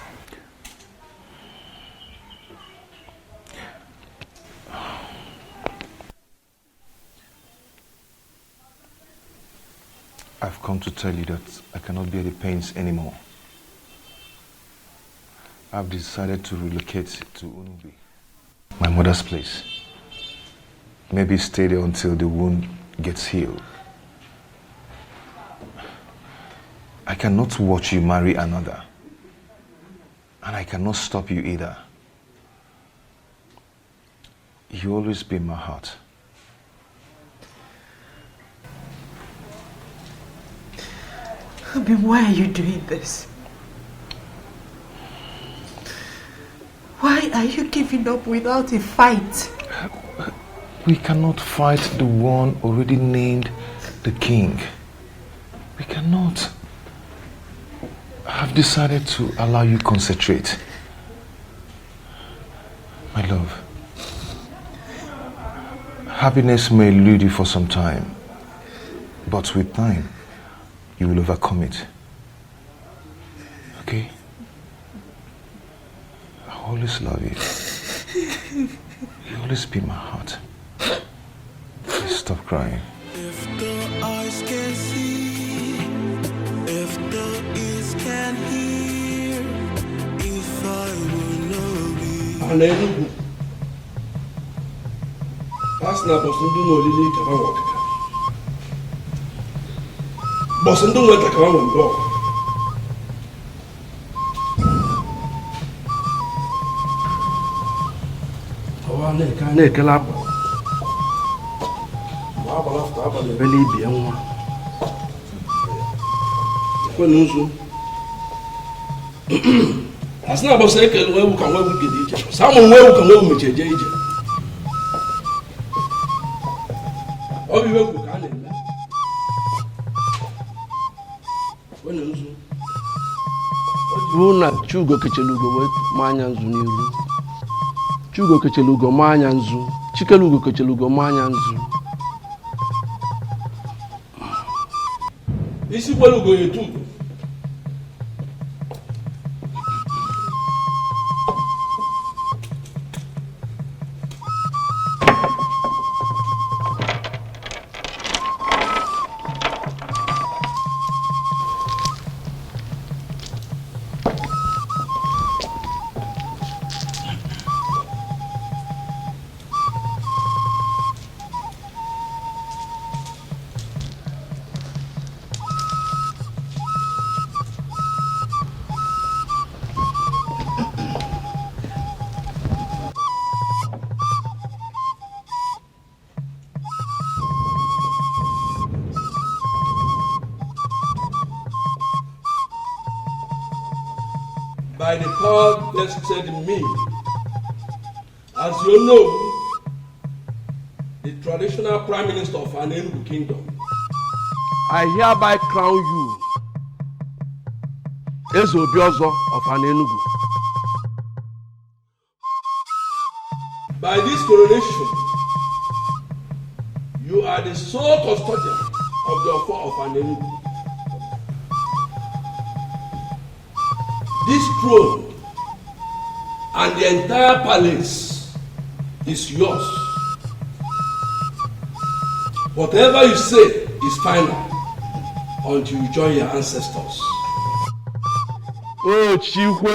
I've come to tell you that I cannot bear the pains anymore. I've decided to relocate to Unubi, my mother's place. Maybe stay there until the wound gets healed. I cannot watch you marry another. And I cannot stop you either. You always be in my heart. Obi, why are you doing this? Why are you giving up without a fight? We cannot fight the one already named the king. We cannot. I've decided to allow you concentrate. My love, happiness may elude you for some time, but with time, you will overcome it. Okay? I always love you. You always be my heart. Please stop crying. If the eyes can see, if the ears can hear, if I will know be. Hallelujah. Pasna bosundu no lili kama wakaka. Bosundu weta kama wembo. Awane kane kelapa. Abala sta abala beli bi enwa. Ko nusu. Asna bosa ekelu ewu kan wewu gidi ije. Samu wewu kan wewu mecheje ije. Obi wewu kan le. Ko nusu. Ojibu na chugo kechelugo we manya nzu n'iru. Chugo kechelugo manya nzu. Chikelugo kechelugo manya nzu. Isi kwelugo yetu. By the power vested in me, as you know, the traditional Prime Minister of Anenugu Kingdom, I hereby crown you as Obiozo of Anenugu. By this coronation, you are the sole custodian of the Ofo of Anenugu. This throne and the entire palace is yours. Whatever you say is final until you join your ancestors. Oh, Chikwe!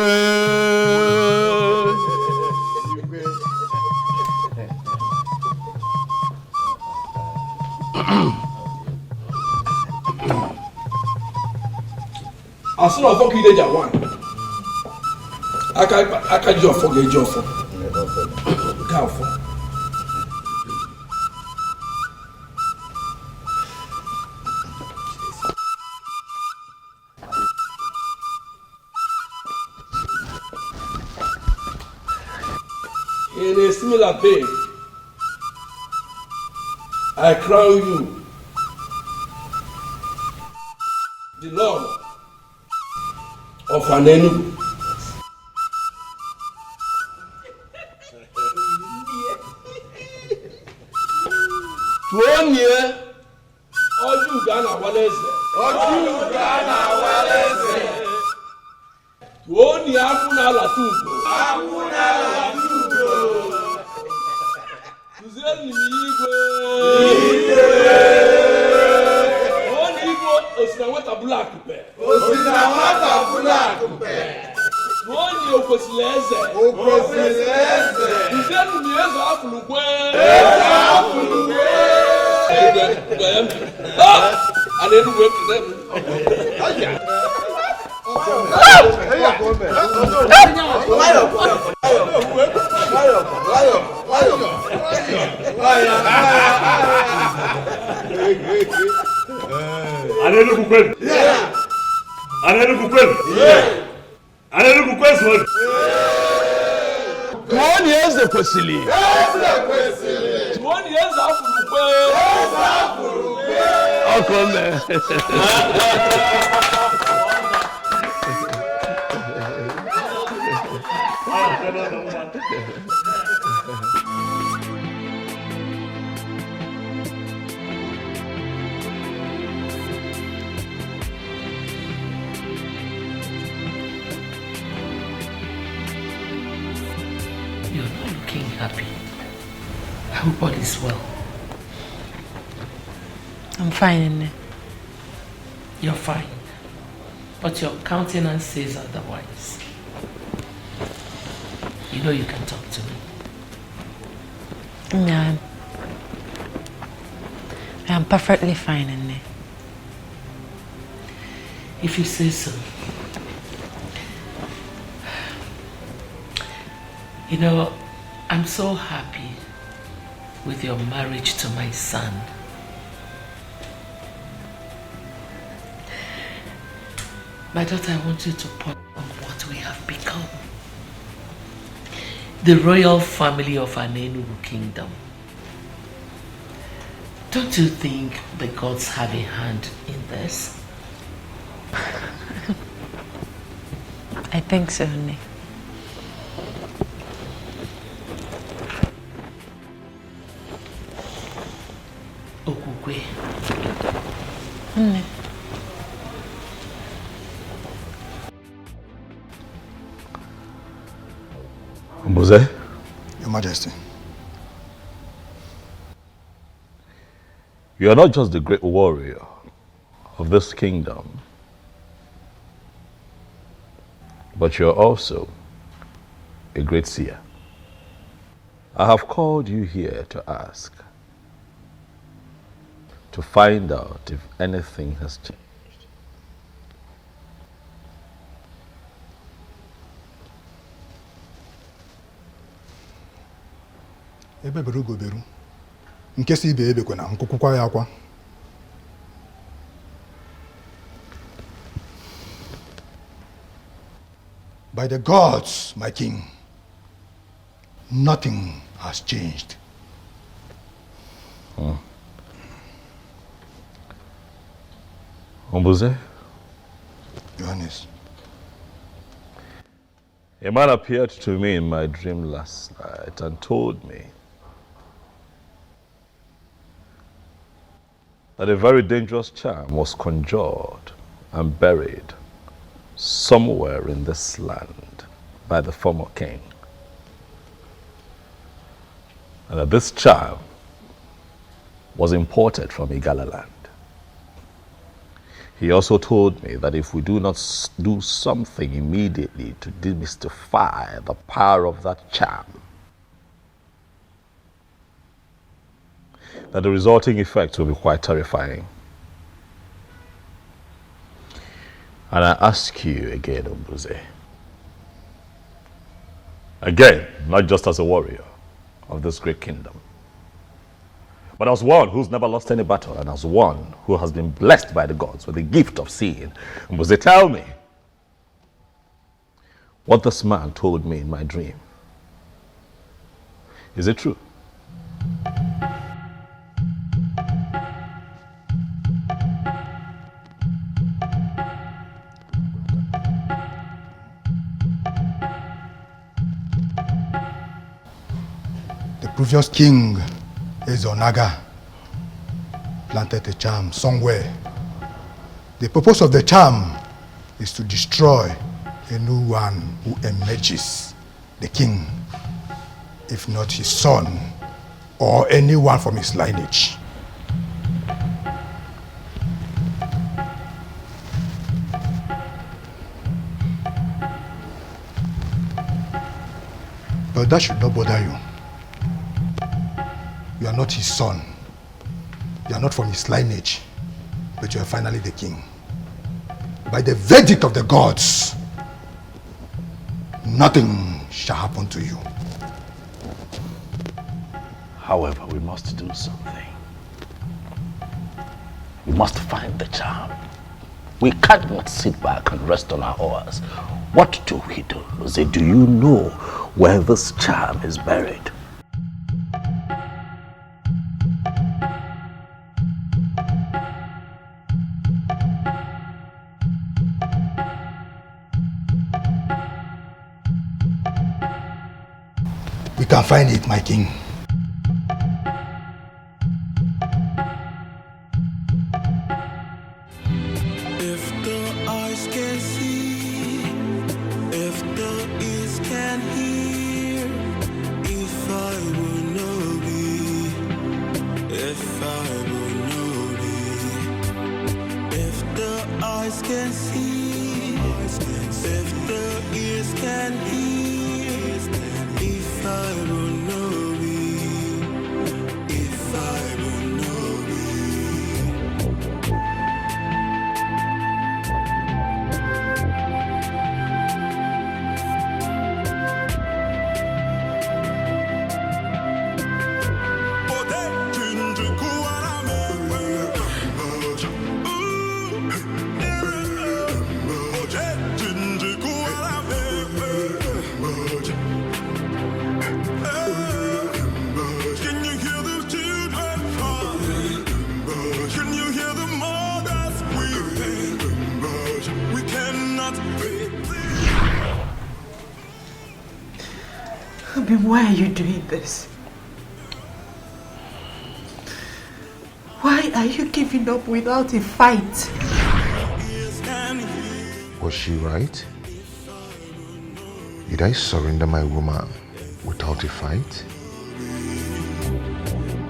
As soon as you get one. Aka jọfọ ga ejọfọ ka afọ. In a similar vein, I crown you the Lord of Anenugu. Tuonye Ojugana Walese. Ojugana Walese. Tuonye Akuna Latugo. Akuna Latugo. Tuzeni Igwe. Tuonye Igwe Osinawata Black Bear. Osinawata Black Bear. Tuonye Okosileze. Okosileze. Tuzeni Mieza Afulukwe. Afulukwe. I didn't work to them. One years the Kwesili. 1 years after You're not looking happy. I hope all is well. I'm fine. You're fine. But your countenance says otherwise. You know you can talk to me. Yeah, I'm perfectly fine, Nne. If you say so. You know, I'm so happy with your marriage to my son. My daughter, I want you to ponder on what we have become. The royal family of an Enugu kingdom. Don't you think the gods have a hand in this? I think so, Nne. Okukwe. Nne. Mose? Your Majesty. You are not just the great warrior of this kingdom, but you are also a great seer. I have called you here to ask, to find out if anything has changed. Ebe beru go beru. Nke si ibe ebe kwena nkukwukwa ya akwa. By the gods, my king, nothing has changed. Ombuze? Johannes. A man appeared to me in my dream last night and told me that a very dangerous charm was conjured and buried somewhere in this land by the former king. And that this charm was imported from Igala land. He also told me that if we do not do something immediately to demystify the power of that charm, that the resulting effects will be quite terrifying. And I ask you again, Ombuze, again, not just as a warrior of this great kingdom, but as one who's never lost any battle and as one who has been blessed by the gods with the gift of seeing. Ombuze, tell me what this man told me in my dream. Is it true? The previous king is Onaga planted a charm somewhere. The purpose of the charm is to destroy a new one who emerges, the king, if not his son or anyone from his lineage. But that should not bother you. You are not his son. You are not from his lineage, but you are finally the king. By the verdict of the gods, nothing shall happen to you. However, we must do something. We must find the charm. We cannot sit back and rest on our oars. What do we do? Say, do you know where this charm is buried? We can find it, my king. If the eyes can see, if the ears can hear, if I will know be, if I will know be, if the eyes can see, if the ears can hear, if I will know be, if I will know be. Why are you doing this? Why are you giving up without a fight? Was she right? Did I surrender my woman without a fight?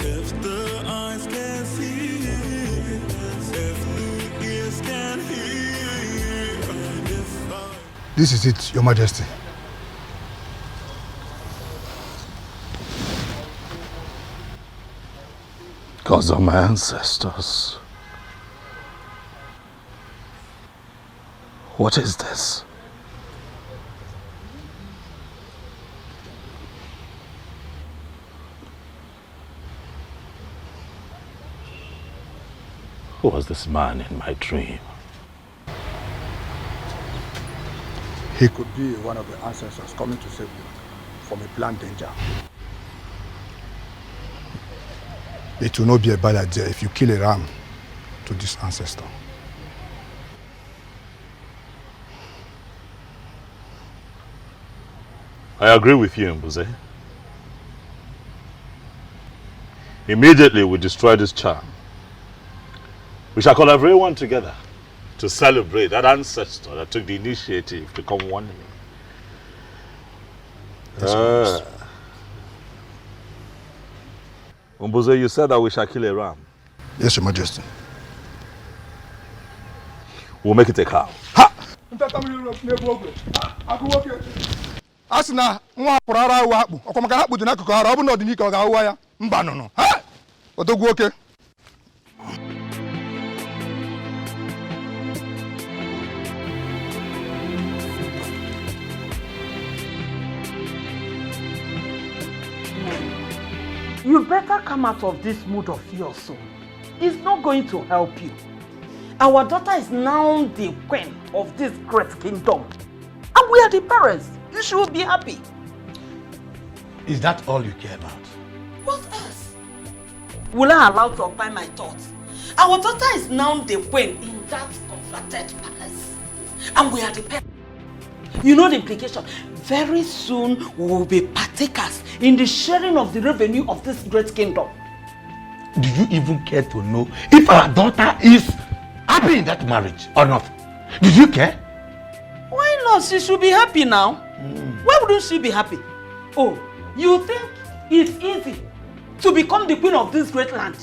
If the eyes can see, if the ears can hear, if I... This is it, Your Majesty. Gods are my ancestors. What is this? Who was this man in my dream? He could be one of the ancestors coming to save you from a planned danger. It will not be a bad idea if you kill a ram to this ancestor. I agree with you, Mbuze. Immediately we destroy this charm. We shall call everyone together to celebrate that ancestor that took the initiative to come warn me. Mbuze, you said that we shall kill a ram. Yes, Your Majesty. We'll make it a cow. Asina nwa pụrụ ara ahụ akpụ ọkwa maka na akpụ dị n'akụkụ ara ọ bụ na ọdịnike ọ ga-ahụwa ya mba nụnụ ha odogwu oke. You better come out of this mood of yours soon. It's not going to help you. Our daughter is now the queen of this great kingdom. And we are the parents. You should be happy. Is that all you care about? What else? Will I allow to occupy my thoughts? Our daughter is now the queen in that converted palace. And we are the parents. You know the implication. Very soon we will be partakers in the sharing of the revenue of this great kingdom. do you even care to know if our daughter is happy in that marriage or not? Did you care? Why not? She should be happy now. Why wouldn't she be happy? Oh, you think it's easy to become the queen of this great land?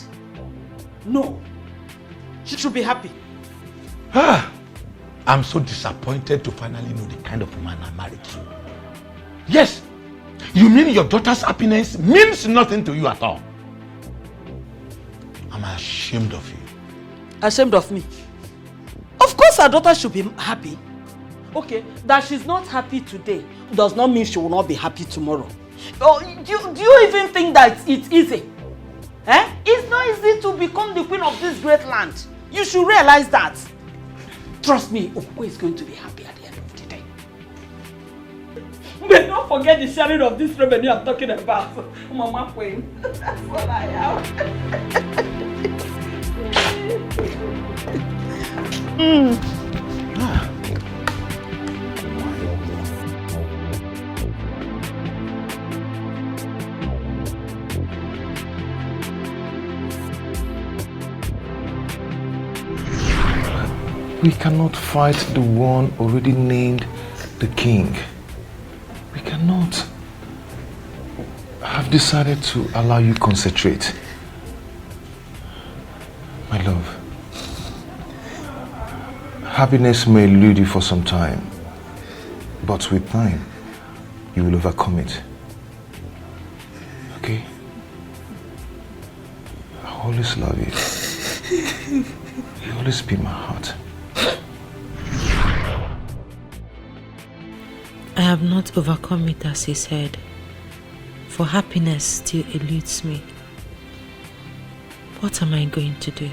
No. She should be happy. I'm so disappointed to finally know the kind of man I married to. Yes, you mean your daughter's happiness means nothing to you at all? I'm ashamed of you. Ashamed of me? Of course our daughter should be happy. Okay, that she's not happy today does not mean she will not be happy tomorrow. Oh, do you even think that it's easy? It's not easy to become the queen of this great land. You should realize that. Trust me, Okwe is going to be happy at the end of the day. But don't forget the sharing of this revenue I'm talking about. Mama Queen. That's what I am. We cannot fight the one already named the king. We cannot. I've decided to allow you concentrate. My love, happiness may elude you for some time, but with time, you will overcome it. Okay? I always love you. You always be my heart. I have not overcome it, as he said, for happiness still eludes me. What am I going to do?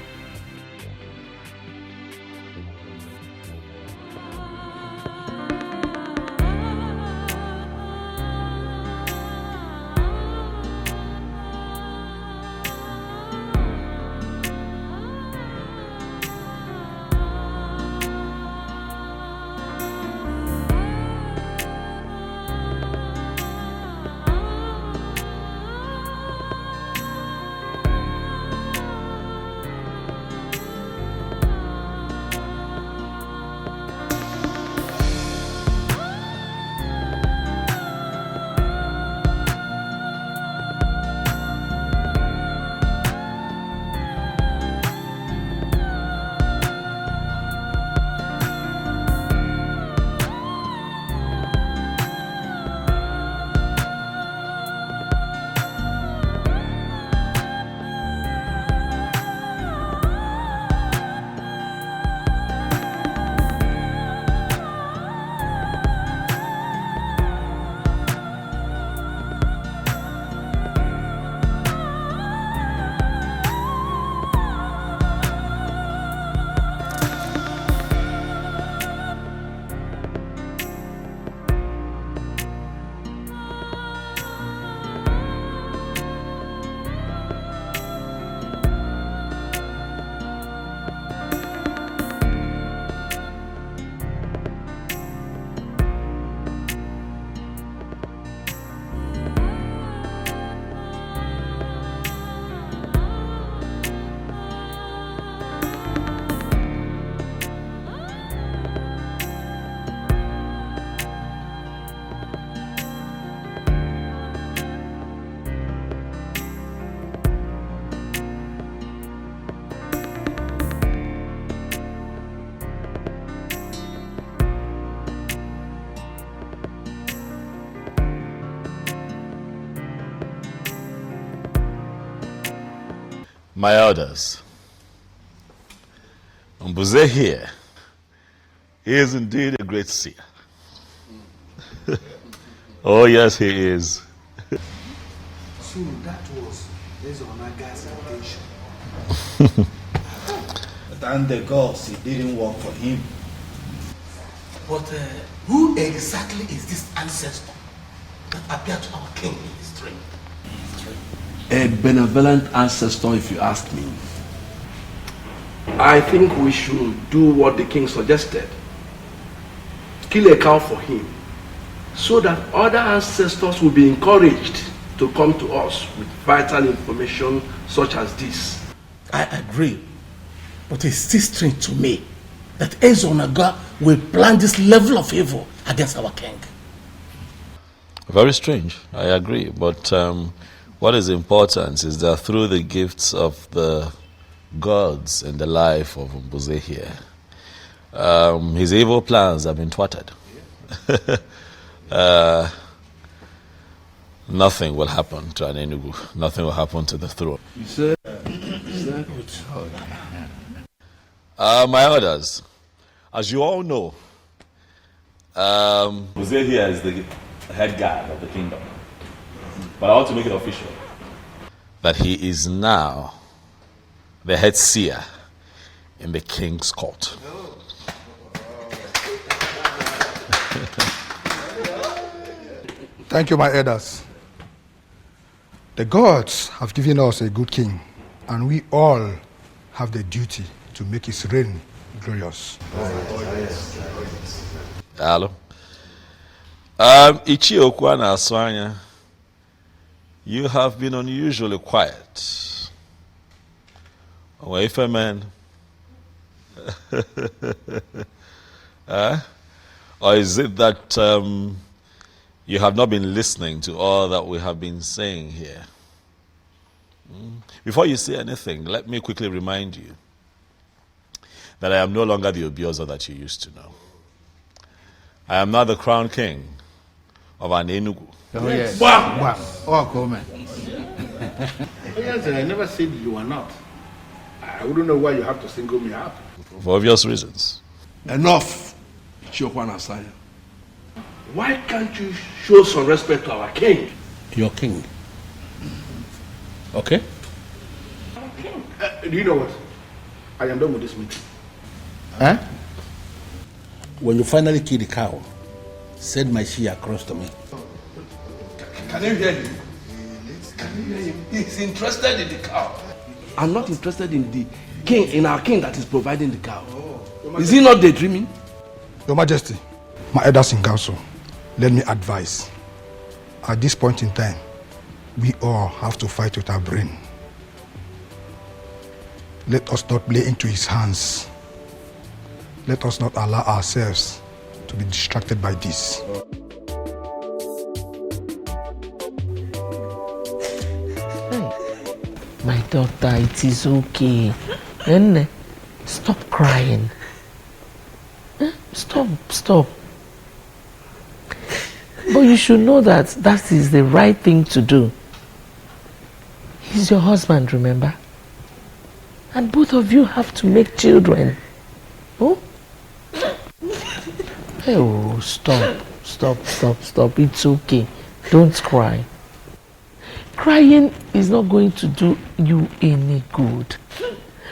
My elders, Mbuze here, he is indeed a great seer. Oh yes, he is. So that was based on our guy's intention. Thank the gods it didn't work for him. But who exactly is this ancestor that appeared to our king in his dream? A benevolent ancestor, if you ask me. I think we should do what the king suggested. Kill a cow for him, so that other ancestors will be encouraged to come to us with vital information such as this. I agree. But it's still strange to me that Ezonaga will plan this level of evil against our king. Very strange, I agree. But what is important is that through the gifts of the gods in the life of Mbuze here, his evil plans have been thwarted. Nothing will happen to an Enugu. Nothing will happen to the throne. You said my orders, as you all know, Mbuze here is the head guard of the kingdom. But I want to make it official that he is now the head seer in the king's court. Thank you, my elders. The gods have given us a good king, and we all have the duty to make his reign glorious. Hello. Ichi Okwana Aswanya, you have been unusually quiet. Away man. Or is it that you have not been listening to all that we have been saying here? Before you say anything, let me quickly remind you that I am no longer the Obiozo that you used to know. I am now the crown king of an Enugu. Oh, yes. Wow. Wow. Oh, cool, man. Yes, I never said you are not. I wouldn't know why you have to single me out. For obvious reasons. Enough, Chiokwana Asanya. Why can't you show some respect to our king? Your king. Okay? Do you know what? I am done with this meeting. Huh? When you finally kill the cow, send my she across to me. Can you hear him? Can you hear him? He's interested in the cow. I'm not interested in the king, in our king that is providing the cow. Is he not daydreaming? Your Majesty, my elders in council, let me advise. At this point in time, we all have to fight with our brain. Let us not play into his hands. Let us not allow ourselves to be distracted by this. My daughter, it is okay. Nene, stop crying. Stop. But you should know that that is the right thing to do. He's your husband, remember? And both of you have to make children. Oh? Oh, stop. It's okay. Don't cry. Crying is not going to do you any good.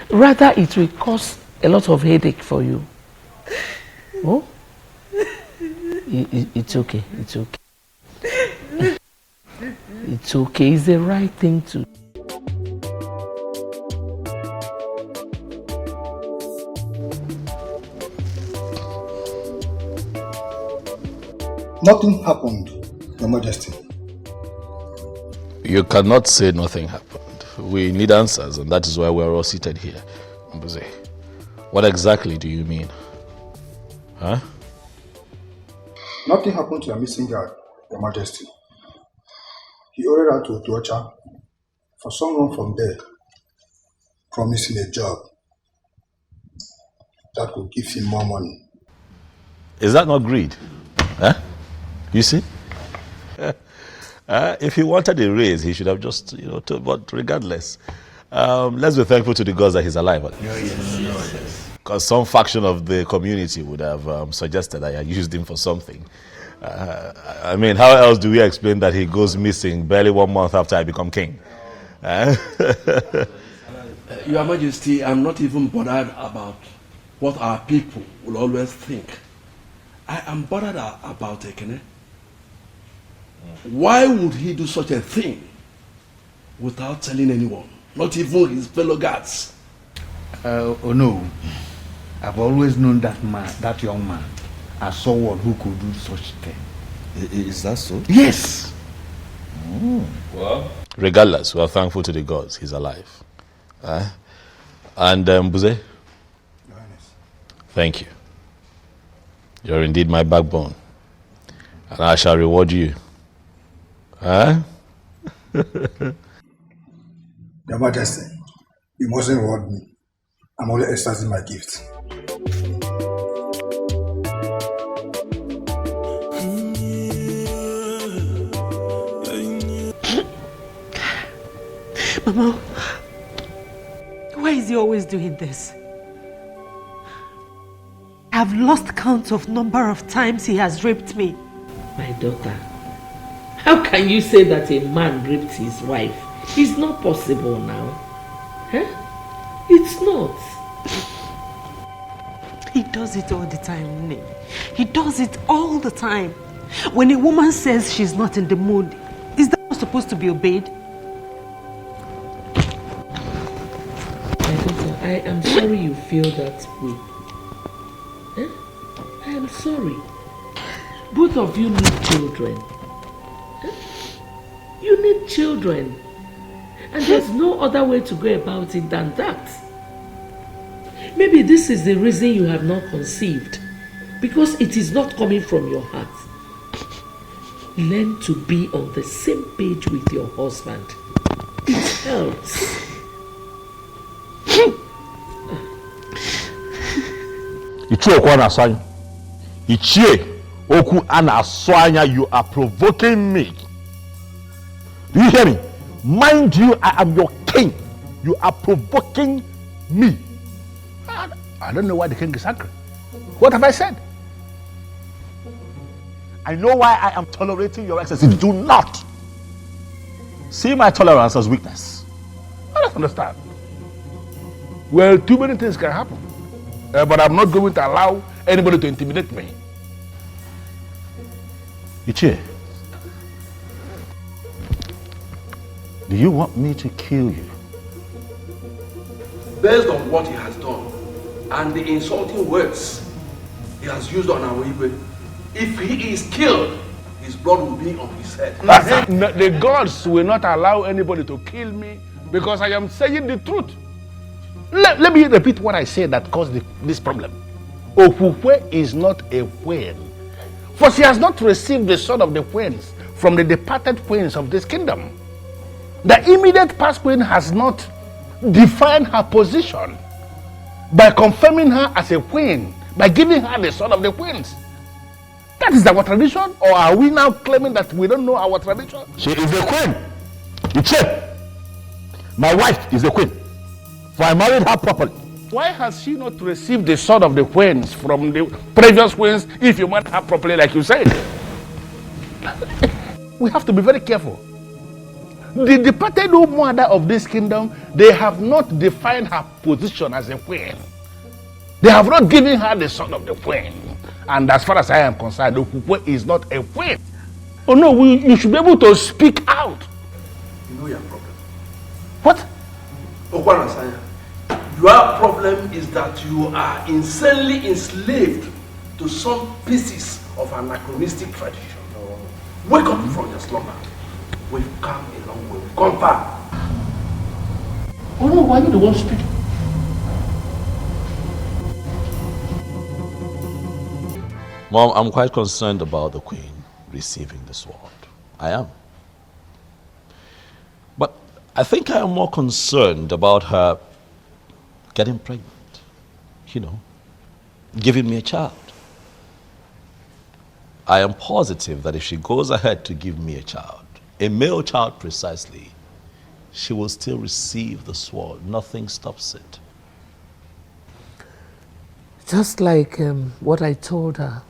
Rather, it will cause a lot of headache for you. Oh? It's okay. It's okay. It's the right thing to do. Nothing happened, Your Majesty. You cannot say nothing happened. We need answers, and that is why we are all seated here. Mbuze, what exactly do you mean? Huh? Nothing happened to your missing guard, Your Majesty. He ordered out to Otuocha for someone from there promising a job that could give him more money. Is that not greed? Huh? You see? If he wanted a raise, he should have just, but regardless, let's be thankful to the gods that he's alive. Yes. Because some faction of the community would have suggested that I used him for something. I mean, how else do we explain that he goes missing barely 1 month after I become king? Your Majesty, I'm not even bothered about what our people will always think. I am bothered about Ekene. Why would he do such a thing without telling anyone, not even his fellow guards? Oh no, I've always known that young man as someone who could do such thing. Is that so? Yes. Well, Regardless, we are thankful to the gods he's alive. And Buze, thank you. You're indeed my backbone. And I shall reward you. Your Majesty, you mustn't reward me. I'm only exercising my gift. Mama, why is he always doing this? I've lost count of number of times he has raped me. My daughter, how can you say that a man raped his wife? It's not possible now. Huh? It's not. He does it all the time, Nne. He does it all the time. When a woman says she's not in the mood, is that not supposed to be obeyed? My daughter, I am sorry you feel that way. Huh? I am sorry. Both of you need children. Huh? You need children. And there's no other way to go about it than that. Maybe this is the reason you have not conceived. Because it is not coming from your heart. Learn to be on the same page with your husband. It helps. You are provoking me. Do you hear me? Mind you, I am your king. You are provoking me. I don't know why the king is angry. What have I said? I know why I am tolerating your excesses. Do not see my tolerance as weakness. I don't understand. Well, too many things can happen. But I'm not going to allow anybody to intimidate me. Ichie, do you want me to kill you? Based on what he has done and the insulting words he has used on our Igwe, if he is killed, his blood will be on his head. The gods will not allow anybody to kill me because I am saying the truth. Let me repeat what I said that caused this problem. Ofukwe is not a queen, for she has not received the sword of the queens from the departed queens of this kingdom. The immediate past queen has not defined her position by confirming her as a queen, by giving her the sword of the queens. That is our tradition, or are we now claiming that we don't know our tradition? She is a queen. Ichie, my wife is a queen. For I married her properly. Why has she not received the sword of the queens from the previous queens if you married her properly like you said? We have to be very careful. The departed mother of this kingdom, they have not defined her position as a queen. They have not given her the sword of the queen. And as far as I am concerned, Okukwe is not a queen. Oh no, you should be able to speak out. You know your problem. What? Okwanasanya, your problem is that you are insanely enslaved to some pieces of anachronistic tradition. Wake up from your slumber. We've come a long way. We've gone far. Oh no, why are you the one speaking? Mom, I'm quite concerned about the queen receiving the sword. I am. But I think I am more concerned about her getting pregnant. You know, giving me a child. I am positive that if she goes ahead to give me a child, a male child precisely, she will still receive the sword. Nothing stops it. Just like what I told her.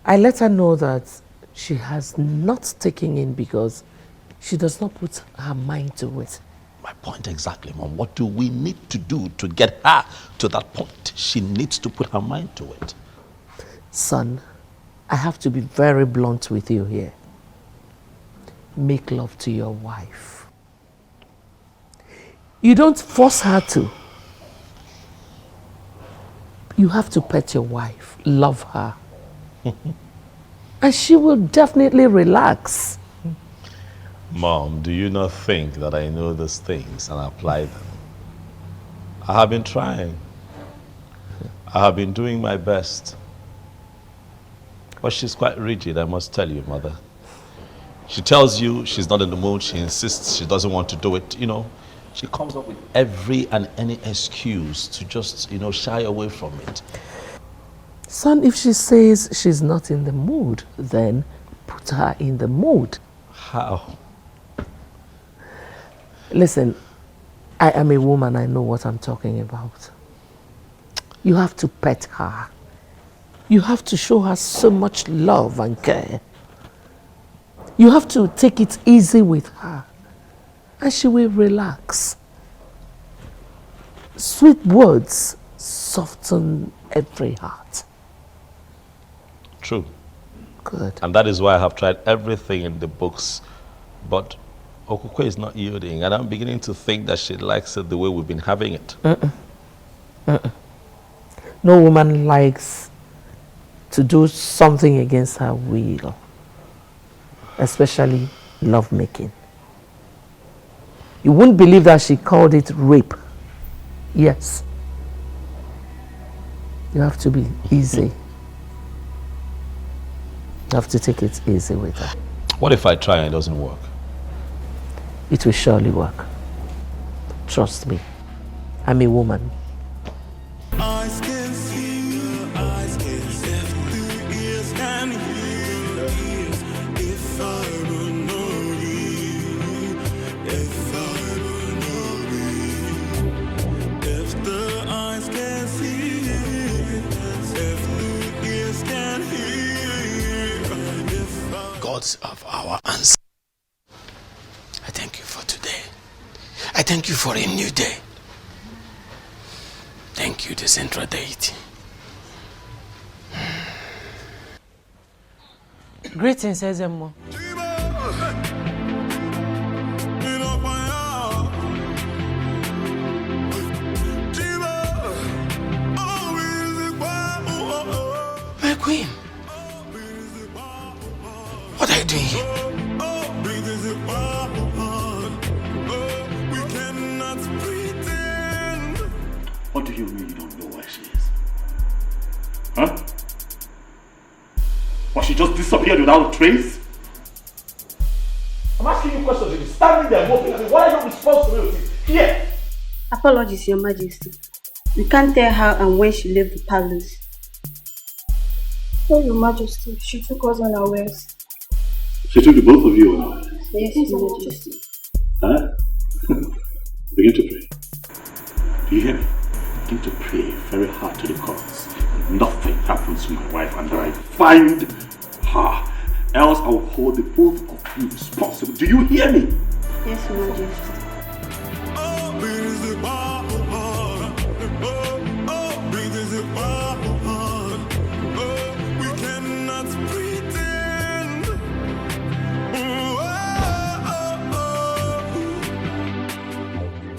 I let her know that she has not taken in because she does not put her mind to it. My point exactly, Mom. What do we need to do to get her to that point? She needs to put her mind to it. Son, I have to be very blunt with you here. Make love to your wife. You don't force her to. You have to pet your wife, love her. And she will definitely relax. Mom, do you not think that I know these things and apply them? I have been trying. I have been doing my best. But she's quite rigid, I must tell you, Mother. She tells you she's not in the mood, she insists she doesn't want to do it, you know. She comes up with every and any excuse to just, you know, shy away from it. Son, if she says she's not in the mood, then put her in the mood. How? Listen, I am a woman, I know what I'm talking about. You have to pet her. You have to show her so much love and care. You have to take it easy with her, and she will relax. Sweet words soften every heart. True. Good. And that is why I have tried everything in the books, but Okukwe is not yielding, and I'm beginning to think that she likes it the way we've been having it. No woman likes to do something against her will, especially lovemaking. You wouldn't believe that she called it rape. Yes. You have to be easy. You have to take it easy with her. What if I try and it doesn't work? It will surely work. Trust me. I'm a woman. Eyes can see, eyes can see, the ears can hear. If I were not you, if I were not you, if the eyes can see, if the ears can hear, if I... Gods of our answer, I thank you for today. I thank you for a new day. Thank you, the central deity. Greetings, Ezemo. My queen, what are you doing here? What do you mean you don't know where she is? Huh? Or she just disappeared without a trace? I'm asking you questions. You're standing there moping at me. What are your responsibilities here? Apologies, Your Majesty. We can't tell how and when she left the palace. Oh, Your Majesty, she took us unawares. She took the both of you unawares? Yes, Your Majesty. Huh? Begin to pray. Do you hear me? Begin to pray very hard to the gods. Nothing happens to my wife and I find her. Else I will hold the both of you responsible. Do you hear me? Yes, Your Majesty. We cannot pretend.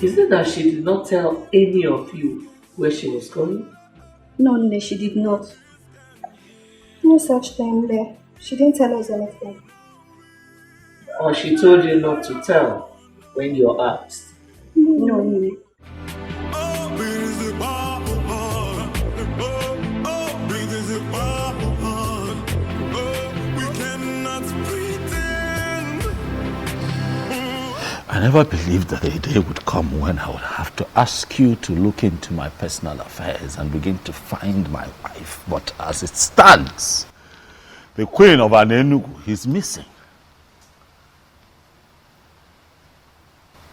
Is it that she did not tell any of you where she was going? No, she did not. No such thing there. She didn't tell us anything. Or she told you not to tell when you're asked? No. I never believed that a day would come when I would have to ask you to look into my personal affairs and begin to find my wife. But as it stands, the queen of Anenugu is missing.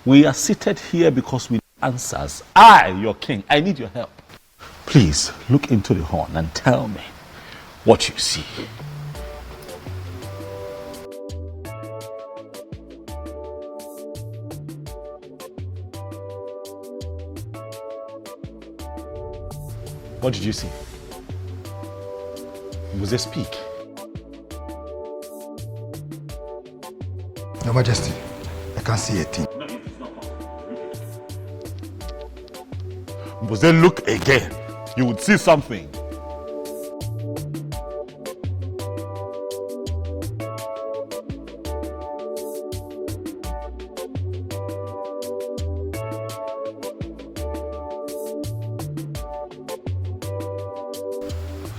We are seated here because we need answers. I, your king, I need your help. Please look into the horn and tell me what you see. What did you see? Moses, speak. Your Majesty, I can't see a thing. Moses, look again. You would see something.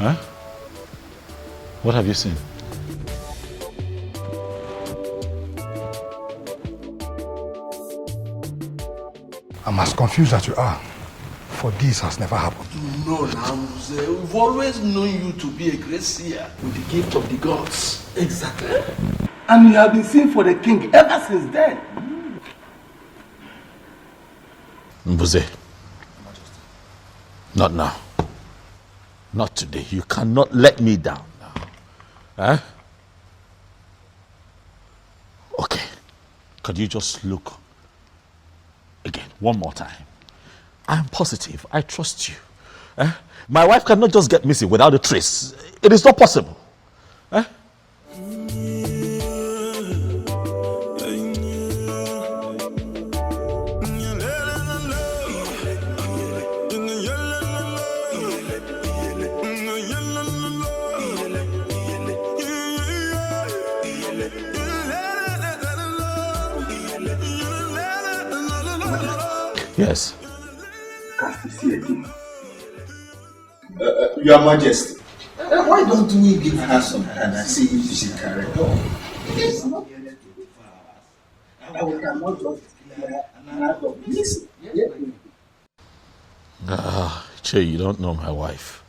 Huh? What have you seen? I'm as confused as you are, for this has never happened. No, Namze, we've always known you to be a great seer with the gift of the gods. Exactly. And you have been seeing for the king ever since then. Mbuze, not now. Not today. You cannot let me down now. Huh? Okay. Could you just look again, one more time? I'm positive. I trust you. My wife cannot just get missing without a trace. It is not possible. Yes. Can see again? Your Majesty, why don't we give her some hand and see if she can recover? Yes. I will cannot just another place. Che, you don't know my wife.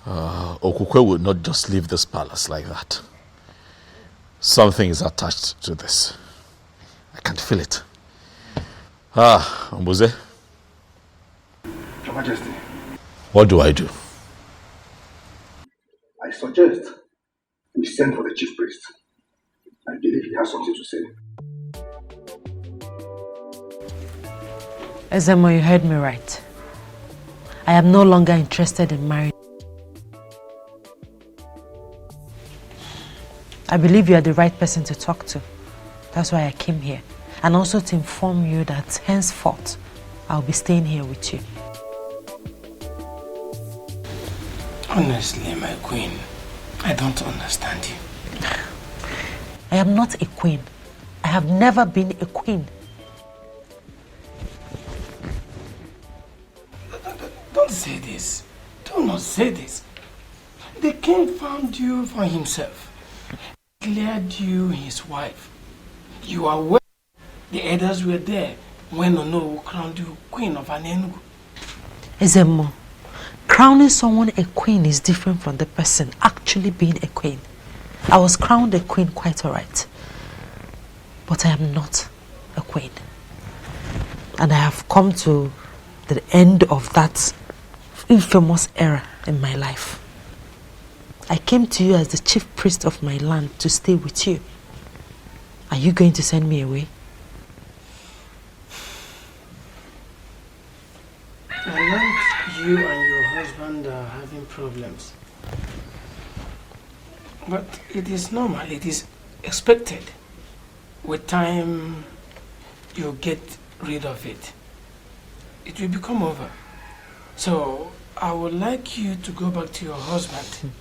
Okukwe would not just leave this palace like that. Something is attached to this. I can feel it. Mbuze. Your Majesty. What do I do? I suggest we send for the chief priest. I believe he has something to say. Ezemo, you heard me right. I am no longer interested in marrying. I believe you are the right person to talk to. That's why I came here. And also to inform you that henceforth, I'll be staying here with you. Honestly, my queen, I don't understand you. I am not a queen. I have never been a queen. Don't say this. Do not say this. The king found you for himself. Declared you his wife. You are well. The elders were there when Ono crowned you queen of Anengu. Ezemo, crowning someone a queen is different from the person actually being a queen. I was crowned a queen quite alright. But I am not a queen. And I have come to the end of that infamous era in my life. I came to you as the chief priest of my land to stay with you. Are you going to send me away? I know you and your husband are having problems. But it is normal, it is expected. With time, you get rid of it. It will become over. So, I would like you to go back to your husband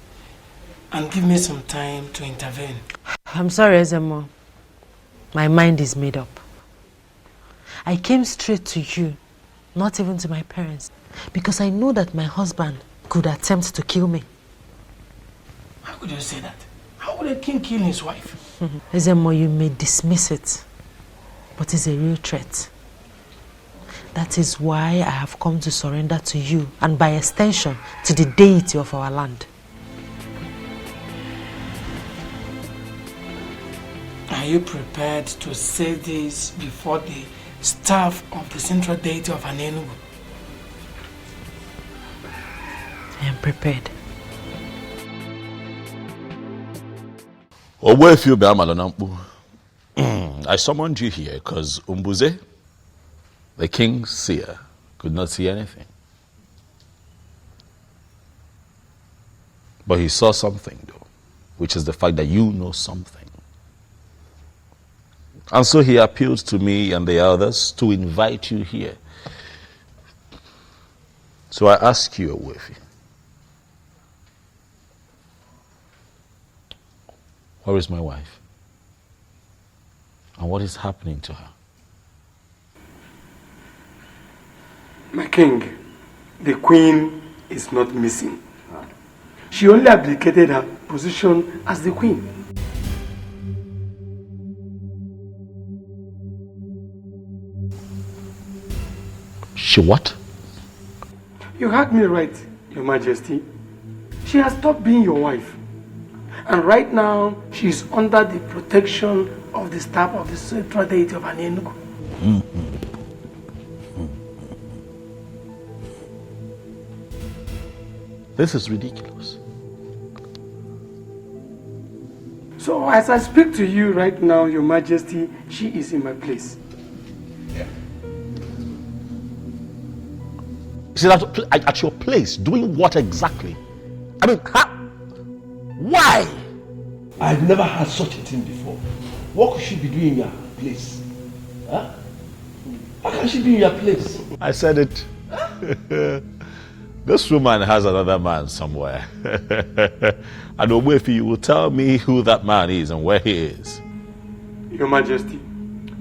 and give me some time to intervene. I'm sorry, Ezemo. My mind is made up. I came straight to you, not even to my parents, because I know that my husband could attempt to kill me. How could you say that? How would a king kill his wife? Ezemo, you may dismiss it, but it's a real threat. That is why I have come to surrender to you, and by extension, to the deity of our land. Are you prepared to say this before the staff of the central deity of Anenugu? I am prepared. I summoned you here because Mbuze, the king's seer, could not see anything. But he saw something, though, which is the fact that you know something. And so he appealed to me and the others to invite you here. So I ask you, Owefi, where is my wife? And what is happening to her? My king, the queen is not missing. She only abdicated her position as the queen. She what? You heard me right, Your Majesty. She has stopped being your wife. And right now, she is under the protection of the staff of the central deity of Anenugu. This is ridiculous. So as I speak to you right now, Your Majesty, she is in my place. She's at your place, doing what exactly? I mean, why? I've never had such a thing before. What could she be doing in your place? Huh? How can she be in your place? I said it. This woman has another man somewhere. And Owefi, you will tell me who that man is and where he is. Your Majesty,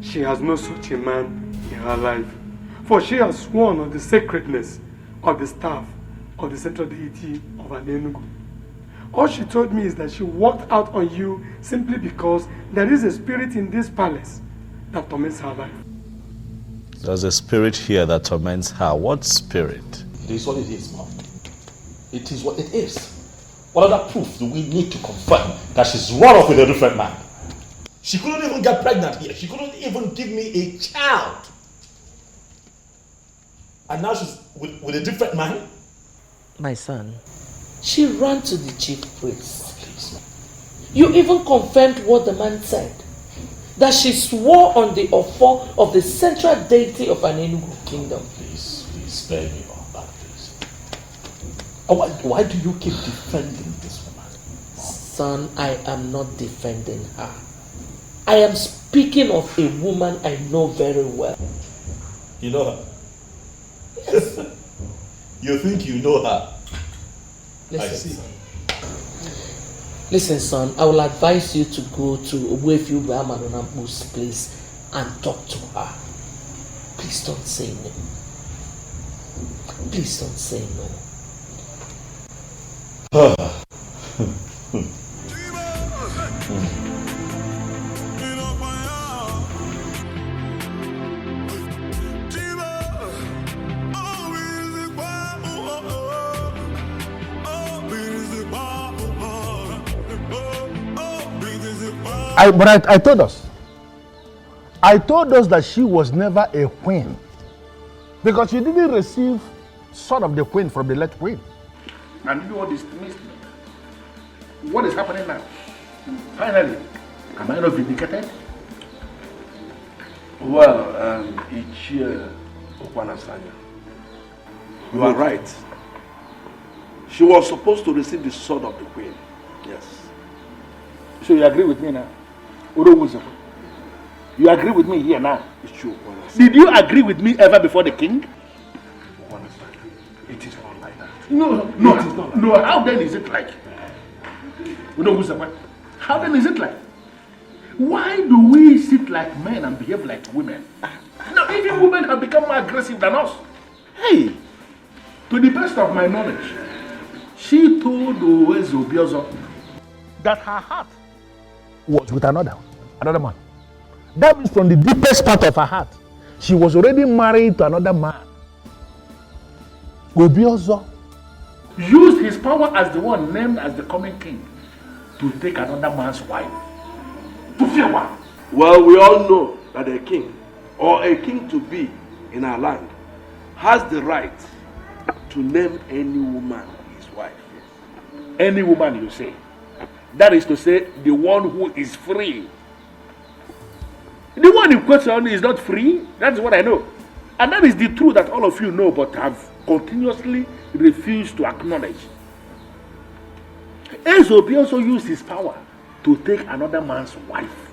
she has no such a man in her life. For she has sworn on the sacredness of the staff of the central deity of Anenugu. All she told me is that she walked out on you simply because there is a spirit in this palace that torments her life. There's a spirit here that torments her. What spirit? It is what it is, Mom. It is what it is. What other proof do we need to confirm that she's run off with a different man? She couldn't even get pregnant here. She couldn't even give me a child. And now she's with a different man? My son, she ran to the chief priest. Please. You even confirmed what the man said. That she swore on the offer of the central deity of an Enugu kingdom. Please spare me all that, please. Why do you keep defending this woman? Son, I am not defending her. I am speaking of a woman I know very well. You know her? Yes. You think you know her? Listen, Listen, son, I will advise you to go to Owefi Maronampu's place and talk to her. Please don't say no. Please don't say no. But I told us. I told us that she was never a queen. Because she didn't receive sword of the queen from the late queen. And you know what is happening now? Finally, am I not vindicated? Well, Okwanasanya, you are right. She was supposed to receive the sword of the queen. Yes. So you agree with me now? You agree with me here now? It's true. Did you agree with me ever before the king? It is not like that. No, it is not. No, how then is it like? How then is it like? Why do we sit like men and behave like women? No, even women have become more aggressive than us. Hey, to the best of my knowledge, she told Obiozo that her heart was with another man. That means from the deepest part of her heart, she was already married to another man. Obiozo used his power as the one named as the coming king to take another man's wife. To fear what? Well, we all know that a king or a king to be in our land has the right to name any woman his wife. Any woman, you say? That is to say, the one who is free. The one in question is not free. That's what I know. And that is the truth that all of you know but have continuously refused to acknowledge. Ezobi also used his power to take another man's wife.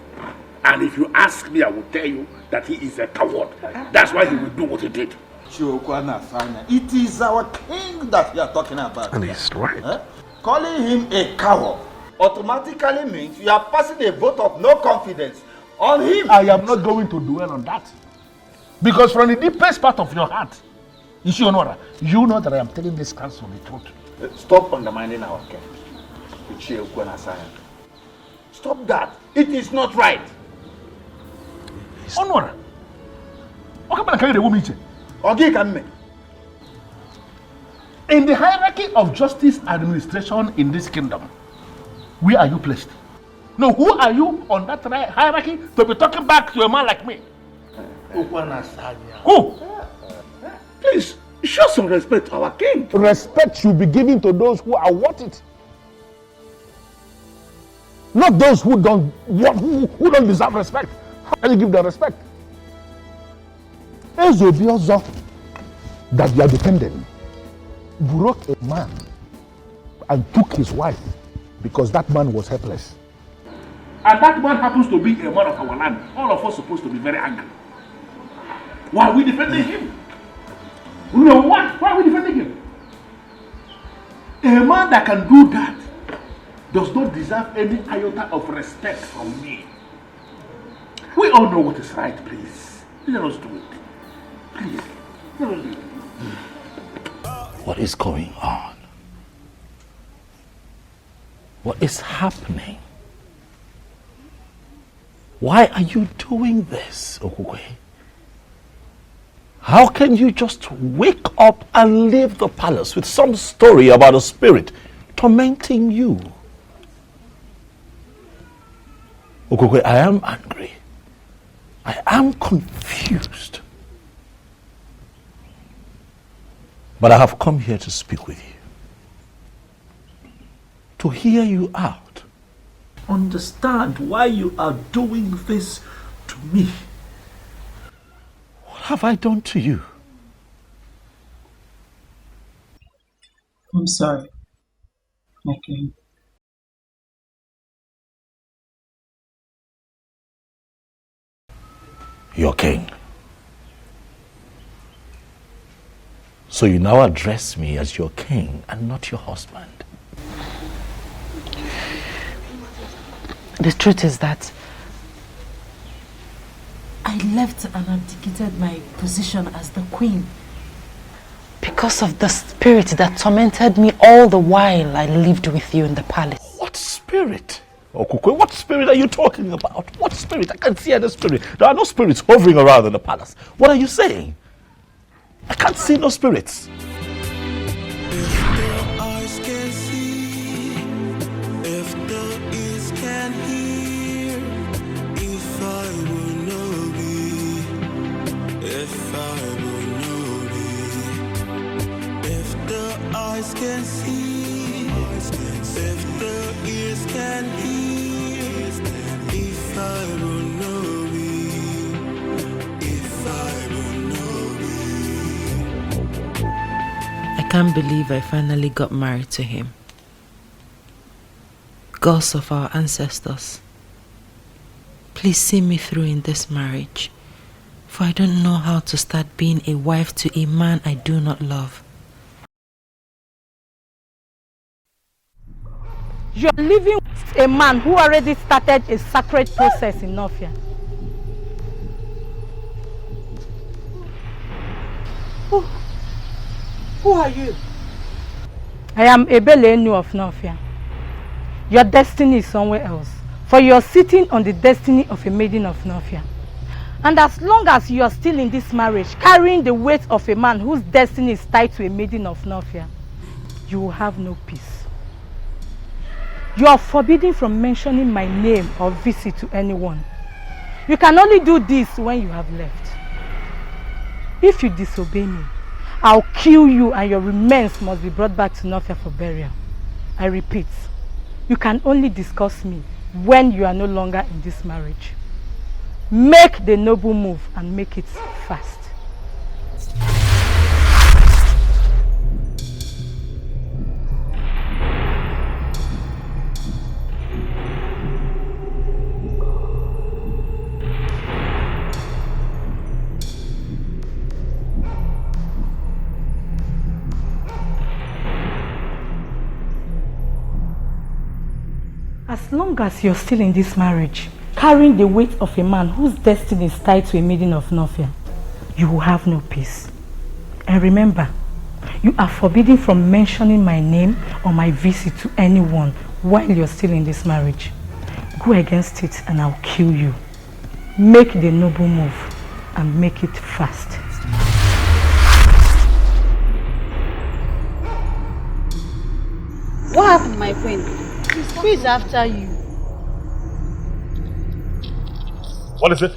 And if you ask me, I will tell you that he is a coward. That's why he will do what he did. It is our king that we are talking about. And he's right. Calling him a coward automatically means you are passing a vote of no confidence on him. I am not going to dwell on that. Because from the deepest part of your heart, you know that I am telling this council the truth. Stop undermining our king. Stop that. It is not right. Honor. In the hierarchy of justice administration in this kingdom, where are you placed? No, who are you on that hierarchy to be talking back to a man like me? Who? Please, show some respect to our king. Respect should be given to those who are worth it. Not those who don't deserve respect. How can you give them respect? Ezobiozo that you are defending broke a man and took his wife because that man was helpless. And that man happens to be a man of our land. All of us are supposed to be very angry. Why are we defending him? No, what? Why are we defending him? A man that can do that does not deserve any iota of respect from me. We all know what is right, please. Let us do it. Please. Let us do it. What is going on? What is happening? Why are you doing this, Okukwe? How can you just wake up and leave the palace with some story about a spirit tormenting you? Okukwe, I am angry. I am confused. But I have come here to speak with you. To hear you out. Understand why you are doing this to me. What have I done to you? I'm sorry. Okay. Your king. So you now address me as your king and not your husband. The truth is that I left and abdicated my position as the queen because of the spirit that tormented me all the while I lived with you in the palace. What spirit? Okukwe, what spirit are you talking about? What spirit? I can't see any spirit. There are no spirits hovering around in the palace. What are you saying? I can't see no spirits. Eyes can see, if the ears can hear, if I will know me, if I will know me. I can't believe I finally got married to him. Gods of our ancestors, please see me through in this marriage, for I don't know how to start being a wife to a man I do not love. You're living with a man who already started a sacred process in Nofia. Who are you? I am Ebelenu of Nofia. Your destiny is somewhere else, for you're sitting on the destiny of a maiden of Nofia. And as long as you are still in this marriage, carrying the weight of a man whose destiny is tied to a maiden of Nofia, you will have no peace. You are forbidden from mentioning my name or visit to anyone. You can only do this when you have left. If you disobey me, I'll kill you and your remains must be brought back to Nofia for burial. I repeat, you can only discuss me when you are no longer in this marriage. Make the noble move and make it fast. As long as you're still in this marriage, carrying the weight of a man whose destiny is tied to a maiden of Nofia, you will have no peace. And remember, You are forbidden from mentioning my name or my visit to anyone while you're still in this marriage. Go against it and I'll kill you. Make the noble move and make it fast. What happened, my friend? Who is after you? What is it?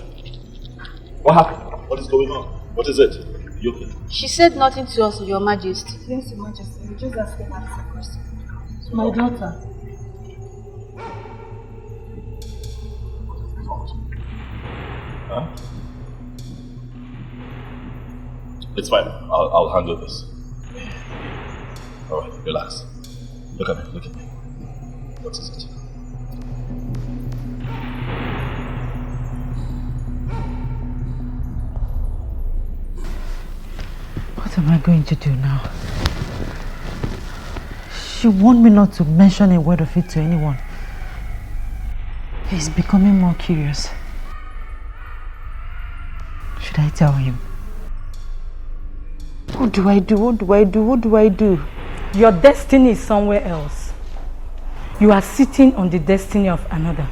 What happened? What is going on? What is it? You okay? She said nothing to us, Your Majesty. Yes, Your Majesty. We just asked her a question. My daughter. Huh? It's fine. I'll handle this. Alright, relax. Look at me, look at me. What is it? What am I going to do now? She warned me not to mention a word of it to anyone. He's becoming more curious. Should I tell him? What do I do? What do I do? What do I do? Your destiny is somewhere else. You are sitting on the destiny of another.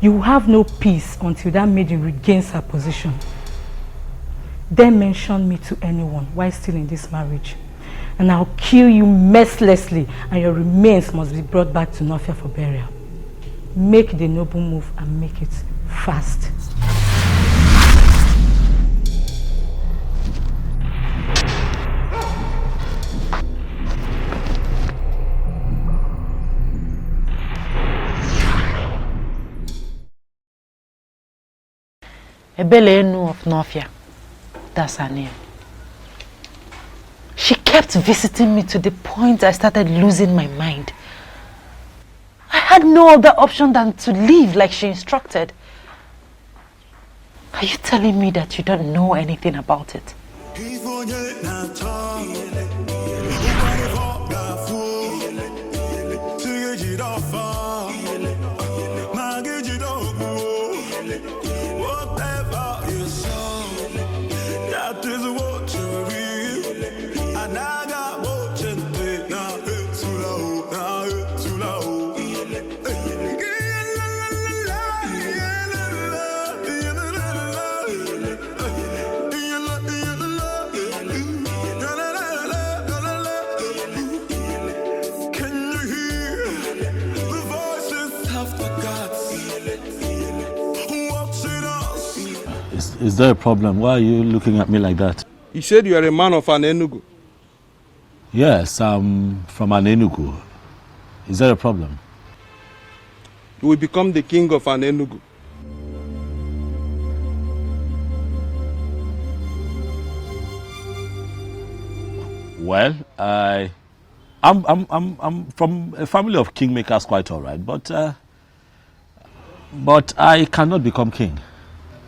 You will have no peace until that maiden regains her position. Then mention me to anyone while still in this marriage. And I'll kill you mercilessly and your remains must be brought back to Nofia for burial. Make the noble move and make it fast. Ebelenu of Nofia. That's her name. She kept visiting me to the point I started losing my mind. I had no other option than to leave like she instructed. Are you telling me that you don't know anything about it? Is there a problem? Why are you looking at me like that? You said you are a man of an Enugu. Yes, I'm from an Enugu. Is there a problem? You will become the king of an Enugu. Well, I'm from a family of kingmakers, quite all right, but I cannot become king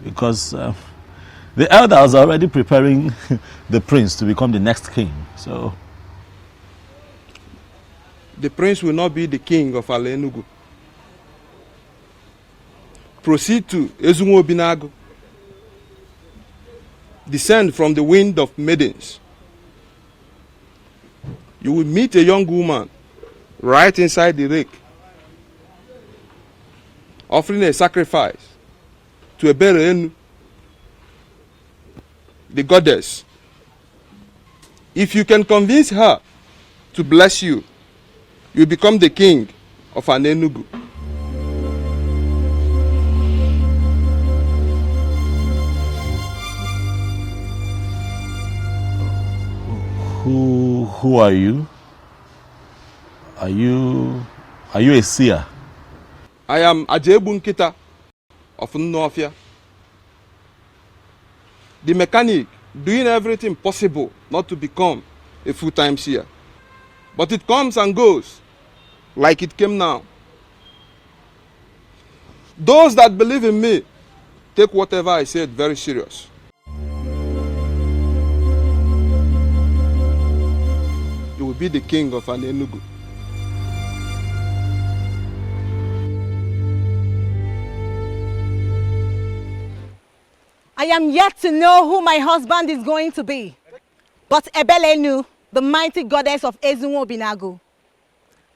because the elders are already preparing the prince to become the next king. So the prince will not be the king of Ala Enugu. Proceed to Ezunwo Binago. Descend from the wind of maidens. You will meet a young woman right inside the lake, offering a sacrifice to Ebere, the goddess. If you can convince her to bless you, you become the king of an Enugu. Who are you? Are you a seer? I am Ajebu Nkita of Nofia. The mechanic doing everything possible not to become a full-time seer. But it comes and goes like it came now. Those that believe in me take whatever I said very serious. You will be the king of an Enugu. I am yet to know who my husband is going to be. But Ebele knew the mighty goddess of Ezunwo Binagu,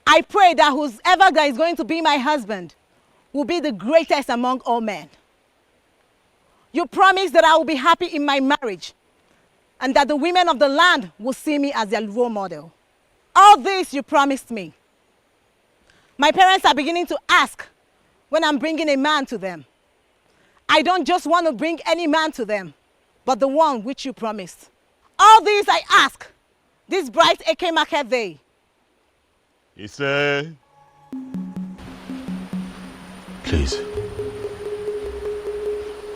I pray that whoever that is going to be my husband will be the greatest among all men. You promise that I will be happy in my marriage and that the women of the land will see me as their role model. All this you promised me. My parents are beginning to ask when I'm bringing a man to them. I don't just want to bring any man to them, but the one which you promised. All these I ask, this bright Eke market day. He said, please,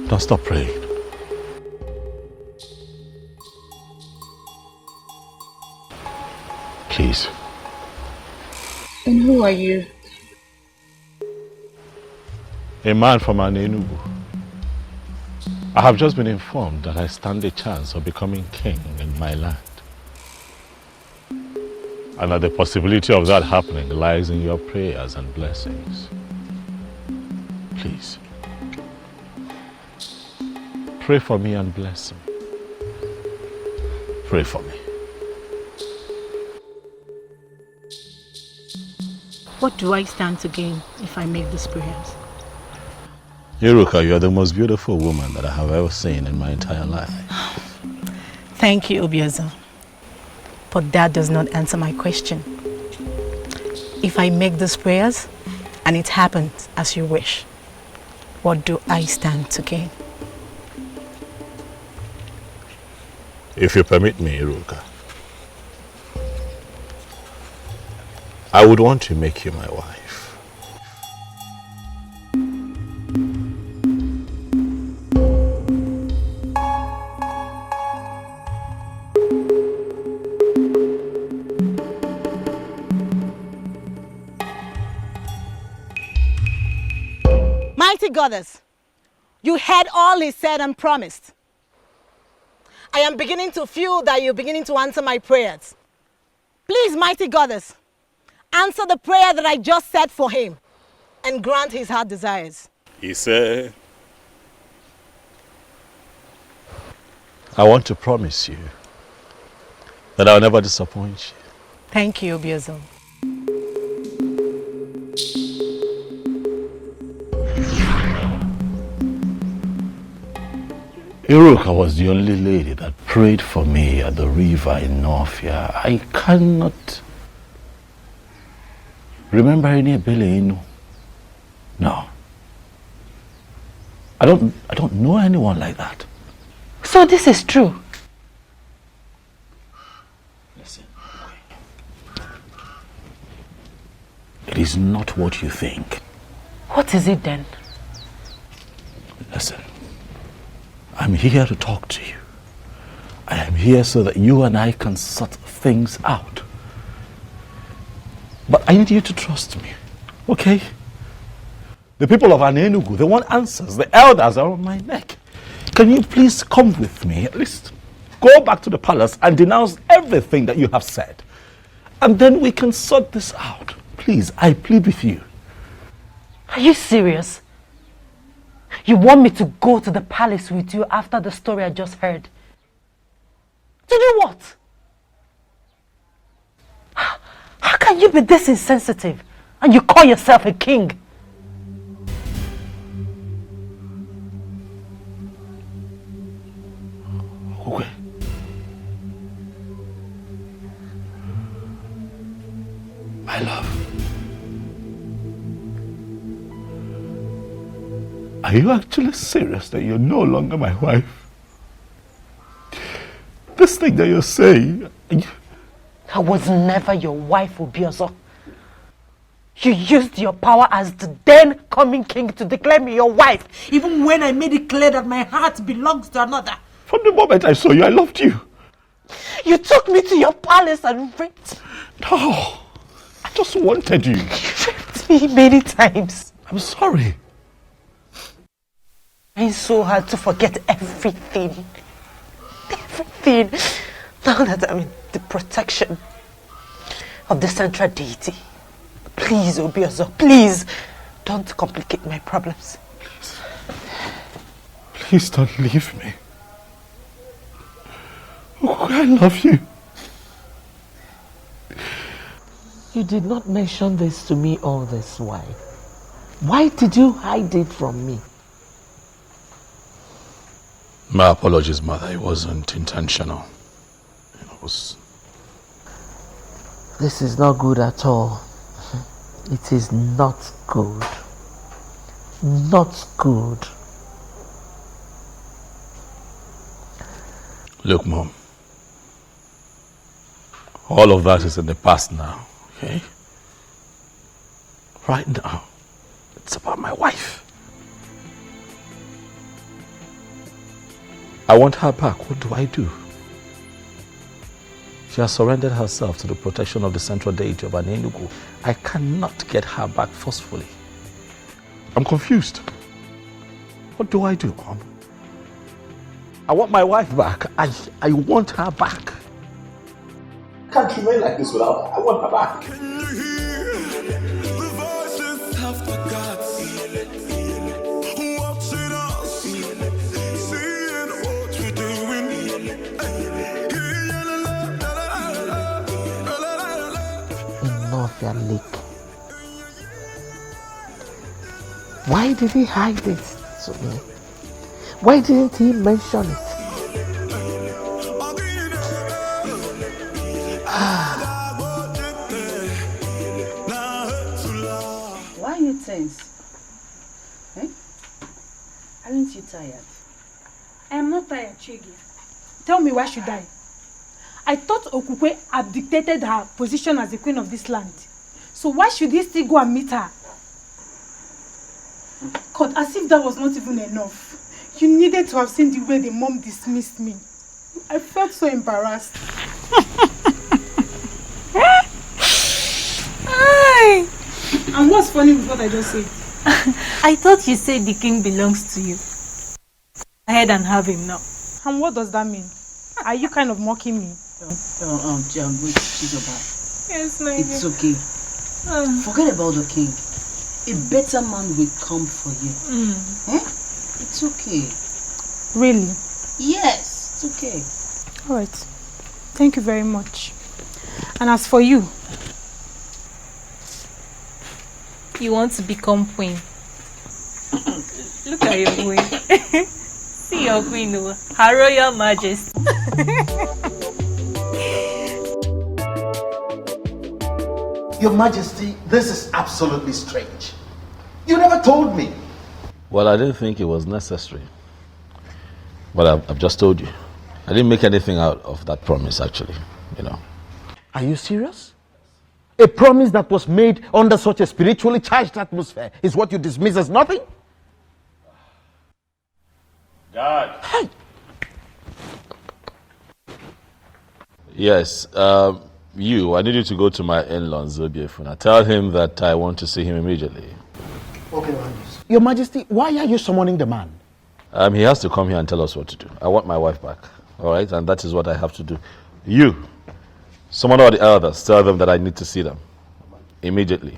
don't stop praying. Please. And who are you? A man from Enugu. I have just been informed that I stand a chance of becoming king in my land. And that the possibility of that happening lies in your prayers and blessings. Please, pray for me and bless me. Pray for me. What do I stand to gain if I make these prayers? Iruka, you are the most beautiful woman that I have ever seen in my entire life. Thank you, Obiozo. But that does not answer my question. If I make these prayers and it happens as you wish, what do I stand to gain? If you permit me, Iruka, I would want to make you my wife. Mighty Goddess, you heard all he said and promised. I am beginning to feel that you're beginning to answer my prayers. Please, Mighty Goddess, answer the prayer that I just said for him and grant his heart desires. He said, I want to promise you that I'll never disappoint you. Thank you, Obiozo. Iruka was the only lady that prayed for me at the river in Northia. I cannot remember any Ebele. No. I don't know anyone like that. So this is true? Listen. It is not what you think. What is it then? Listen. I'm here to talk to you. I am here so that you and I can sort things out. But I need you to trust me, okay? The people of Enugu, they want answers. The elders are on my neck. Can you please come with me? At least go back to the palace and denounce everything that you have said. And then we can sort this out. Please, I plead with you. Are you serious? You want me to go to the palace with you after the story I just heard? To do what? How can you be this insensitive and you call yourself a king? Okay. My love. Are you actually serious that you're no longer my wife? This thing that you're saying... I was never your wife, Obiozo. You used your power as the then coming king to declare me your wife, even when I made it clear that my heart belongs to another. From the moment I saw you, I loved you. You took me to your palace and raped. No, I just wanted you. You raped me many times. I'm sorry. It's so hard to forget everything. Everything. Now that I'm in the protection of the central deity. Please, Obiozo, please, don't complicate my problems. Please don't leave me. Oh, I love you. You did not mention this to me all this while. Why did you hide it from me? My apologies, Mother. It wasn't intentional. It was... This is not good at all. It is not good. Not good. Look, Mom. All of that is in the past now, okay? Right now, it's about my wife. I want her back. What do I do? She has surrendered herself to the protection of the central deity of Anenugu. I cannot get her back forcefully. I'm confused. What do I do, Mom? I want my wife back. I want her back. Can't remain like this without her. I want her back. The voices have forgot. Watching us, seeing what we're doing. Enough, your leak. Why did he hide it to me? Why didn't he mention it? Why are you tense? Eh? Aren't you tired? I am not tired, Chigi. Tell me, why should I? I thought Okukwe abdicated her position as the queen of this land. So why should he still go and meet her? God, as if that was not even enough. You needed to have seen the way the mom dismissed me. I felt so embarrassed. And what's funny with what I just said? I thought you said the king belongs to you. Go ahead and have him now. And what does that mean? Are you kind of mocking me? Wait, Chizoba. Yes, my It's okay. Forget about the king. A better man will come for you. Eh? It's okay. Really? Yes, it's okay. Alright. Thank you very much. And as for you? You want to become queen. Look at your queen. See your queen, Her Royal Majesty. Your Majesty, this is absolutely strange. You never told me. Well, I didn't think it was necessary. But I've just told you. I didn't make anything out of that promise, actually, you know. Are you serious? A promise that was made under such a spiritually charged atmosphere is what you dismiss as nothing? Dad. Hey. Yes, I need you to go to my in-law, Zobiefuna. Tell him that I want to see him immediately. Okay, Your Majesty, why are you summoning the man? He has to come here and tell us what to do. I want my wife back, all right? And that is what I have to do. You, summon all the elders, tell them that I need to see them immediately.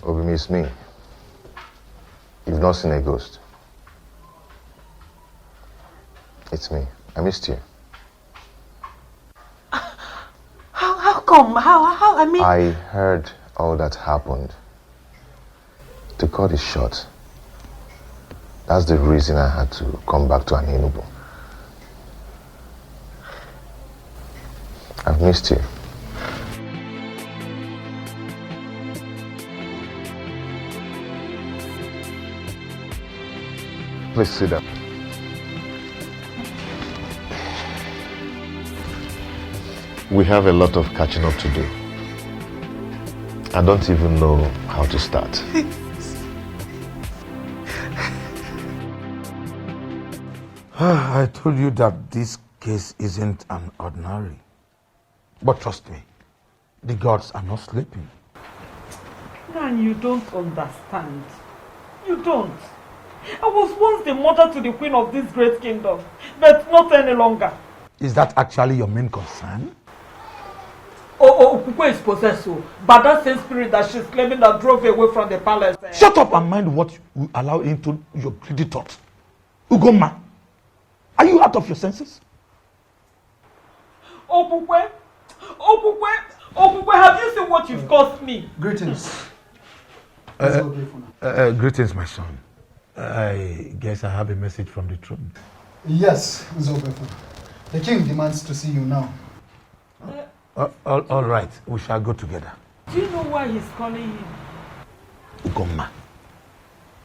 Obi, it's me. You've not seen a ghost. It's me. I missed you. How come? How? I mean... I heard all that happened. To cut it short, that's the reason I had to come back to Enugu. I've missed you. Please sit down. We have a lot of catching up to do. I don't even know how to start. I told you that this case isn't an ordinary. But trust me, the gods are not sleeping. Man, you don't understand. You don't. I was once the mother to the queen of this great kingdom, but not any longer. Is that actually your main concern? Kukwe is possessed by that same spirit that she's claiming that drove away from the palace. Shut up and mind what you allow into your greedy thoughts. Ugoma, are you out of your senses? Kukwe, have you seen what you've caused me? Greetings. Greetings, my son. I guess I have a message from the throne. Yes, Zobefuna. The king demands to see you now. All right, we shall go together. Do you know why he's calling him? Ugoma,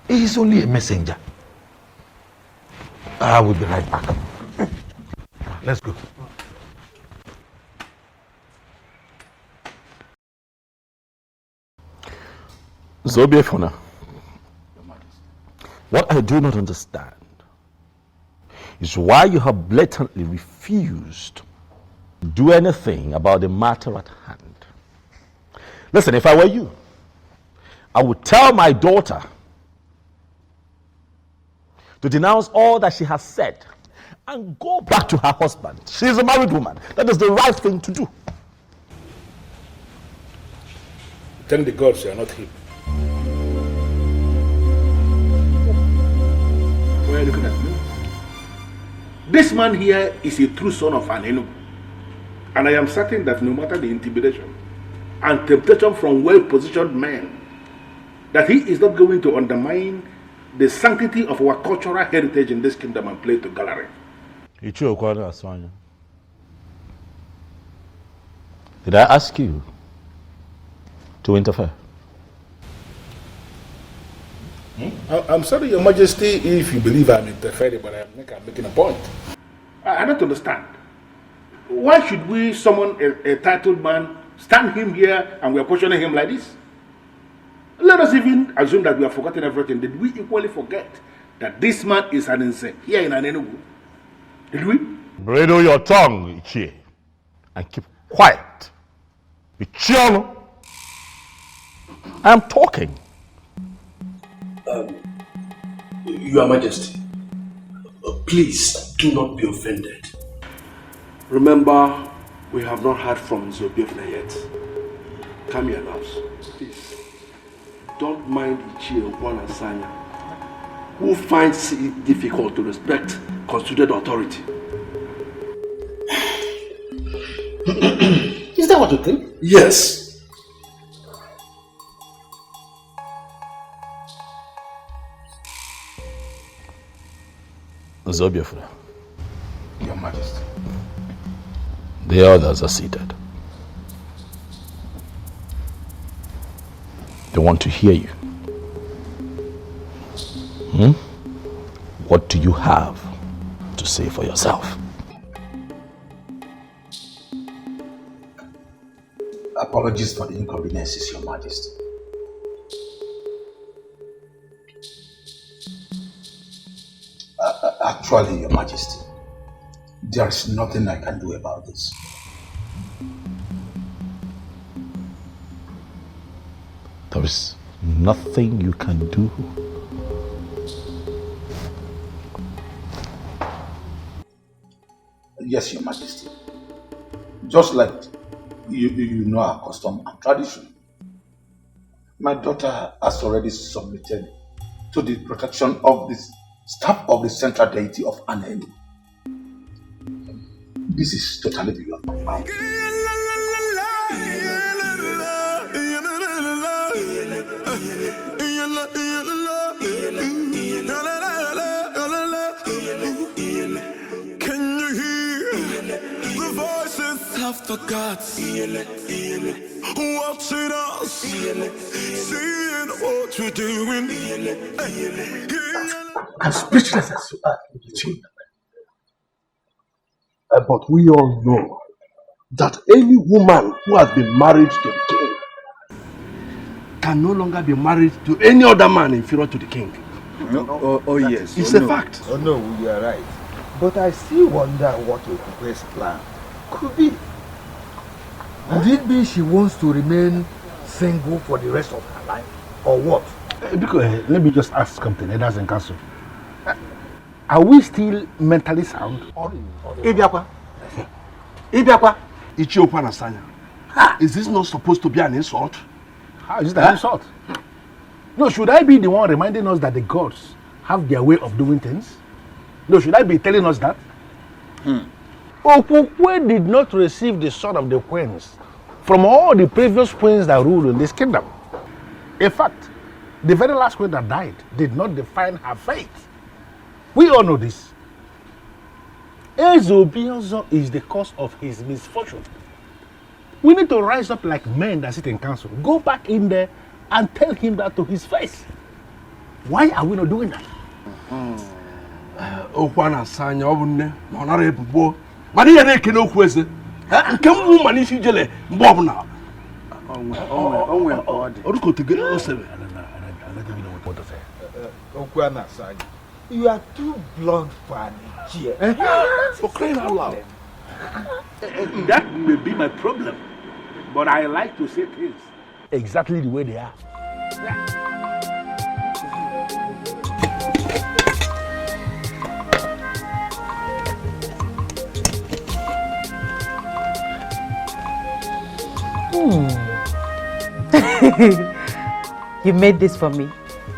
he is only a messenger. I will be right back. Let's go. Zobiefuna, what I do not understand is why you have blatantly refused to do anything about the matter at hand. Listen, if I were you, I would tell my daughter to denounce all that she has said and go back to her husband. She is a married woman. That is the right thing to do. Thank the gods you are not here. Why are you looking at me? This man here is a true son of Enugu. And I am certain that no matter the intimidation and temptation from well-positioned men, that he is not going to undermine the sanctity of our cultural heritage in this kingdom and play to gallery. Did I ask you to interfere? I'm sorry, Your Majesty, if you believe I'm interfering, but I'm making a point. I don't understand. Why should we summon a titled man, stand him here, and we are questioning him like this? Let us even assume that we have forgotten everything. Did we equally forget that this man is an insane here in Enugu? Did we? Bridle your tongue, Ichie, and keep quiet. Ichiano, I am talking. Your Majesty, please do not be offended. Remember, we have not heard from Zobiefna yet. Come here, loves. Please. Don't mind Ichie and Sanya, who finds it difficult to respect constituted authority. Is that what you think? Yes. Zobiefuna, Your Majesty. the others are seated. They want to hear you. What do you have to say for yourself? Apologies for the inconveniences, Your Majesty. Actually, Your Majesty, there is nothing I can do about this. There is nothing you can do. Yes, Your Majesty. Just like you know our custom and tradition. My daughter has already submitted to the protection of the staff of the central deity of Anenu. This is totally beyond my power. Can you hear the voices of the gods watching us, seeing what we're doing? As speechless as you are, but we all know that any woman who has been married to the king can no longer be married to any other man inferior to the king. Oh yes. It's a fact. Oh no, you are right. But I still wonder what Okupe's plan could be. Could it be she wants to remain single for the rest of her life? Or what? Because, let me just ask something, Elders and Council. Are we still mentally sound? Ibiakwa. Ibiakwa. Ichiokwa Nasanya. Is this not supposed to be an insult? How is it an insult? No, should I be the one reminding us that the gods have their way of doing things? No, should I be telling us that? Okukwe did not receive the sword of the queens from all the previous queens that ruled in this kingdom. In fact, the very last queen that died did not define her fate. We all know this. Ezobiozo is the cause of his misfortune. We need to rise up like men that sit in council. Go back in there and tell him that to his face. Why are we not doing that? Okwana Sanya obunne monara ebubo. Mani ya na-ekene okwu eze. Nke mụ mani isi jele mgbe ọbụla. Onwe ọdị. Orukotegere osebe. Okwana Sanya. You are too blunt for an idiot. For crying out loud. That may be my problem, but I like to say things exactly the way they are. You made this for me?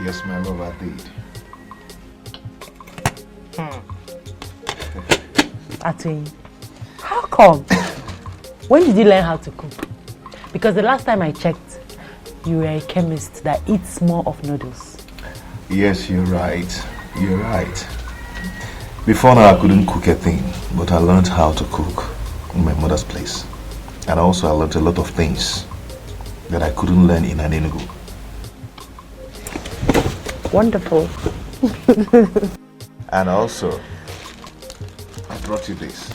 Yes, my love, I did. Atwin, how come? When did you learn how to cook? Because the last time I checked, you were a chemist that eats more of noodles. Yes, you're right. You're right. Before now, I couldn't cook a thing, but I learned how to cook in my mother's place. And also, I learned a lot of things that I couldn't learn in Enugu. Wonderful. And also, I brought you this.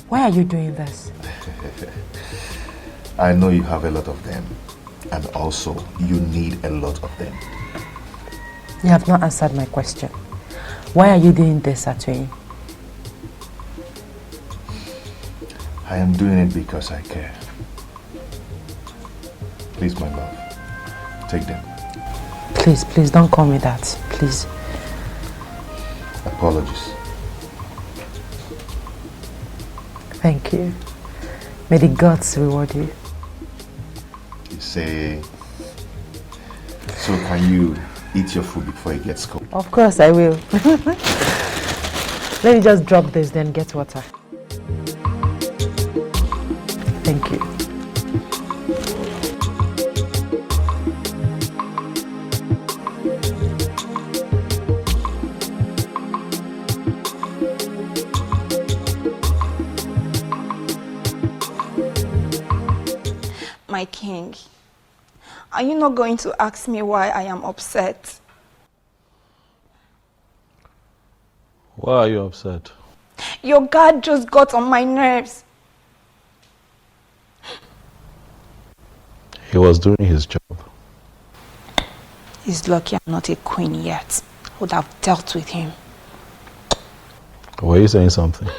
Why are you doing this? I know you have a lot of them, and also you need a lot of them. You have not answered my question. Why are you doing this, Atwin? I am doing it because I care. Please, my love, take them. Please, please don't call me that. Please. Apologies. Thank you. May the gods reward you. You say... So can you eat your food before it gets cold? Of course I will. Let me just drop this, then get water. Thank you. My king, are you not going to ask me why I am upset? Why are you upset? Your guard just got on my nerves. He was doing his job. He's lucky I'm not a queen yet. I would have dealt with him. Were you saying something?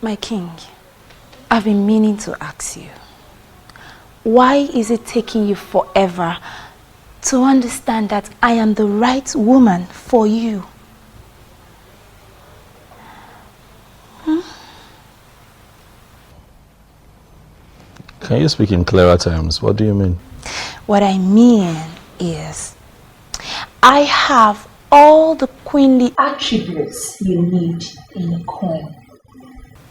My king, I've been meaning to ask you, why is it taking you forever to understand that I am the right woman for you? Can you speak in clearer terms? What do you mean? What I mean is, I have all the queenly attributes you need in a queen.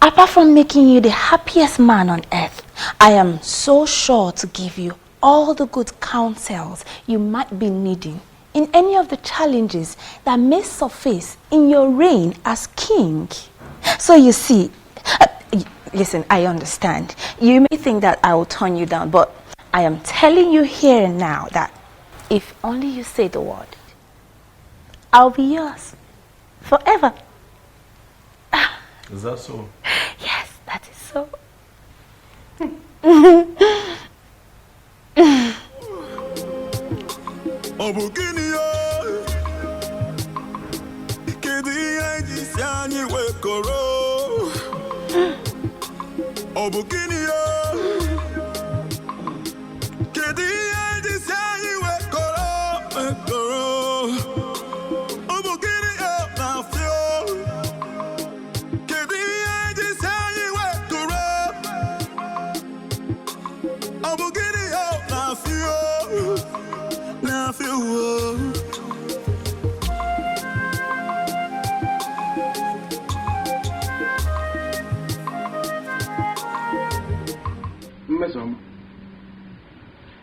Apart from making you the happiest man on earth, I am so sure to give you all the good counsels you might be needing in any of the challenges that may surface in your reign as king. So you see, listen, I understand. You may think that I will turn you down, but I am telling you here and now that if only you say the word, I'll be yours forever. Is that so? Yes, that is so.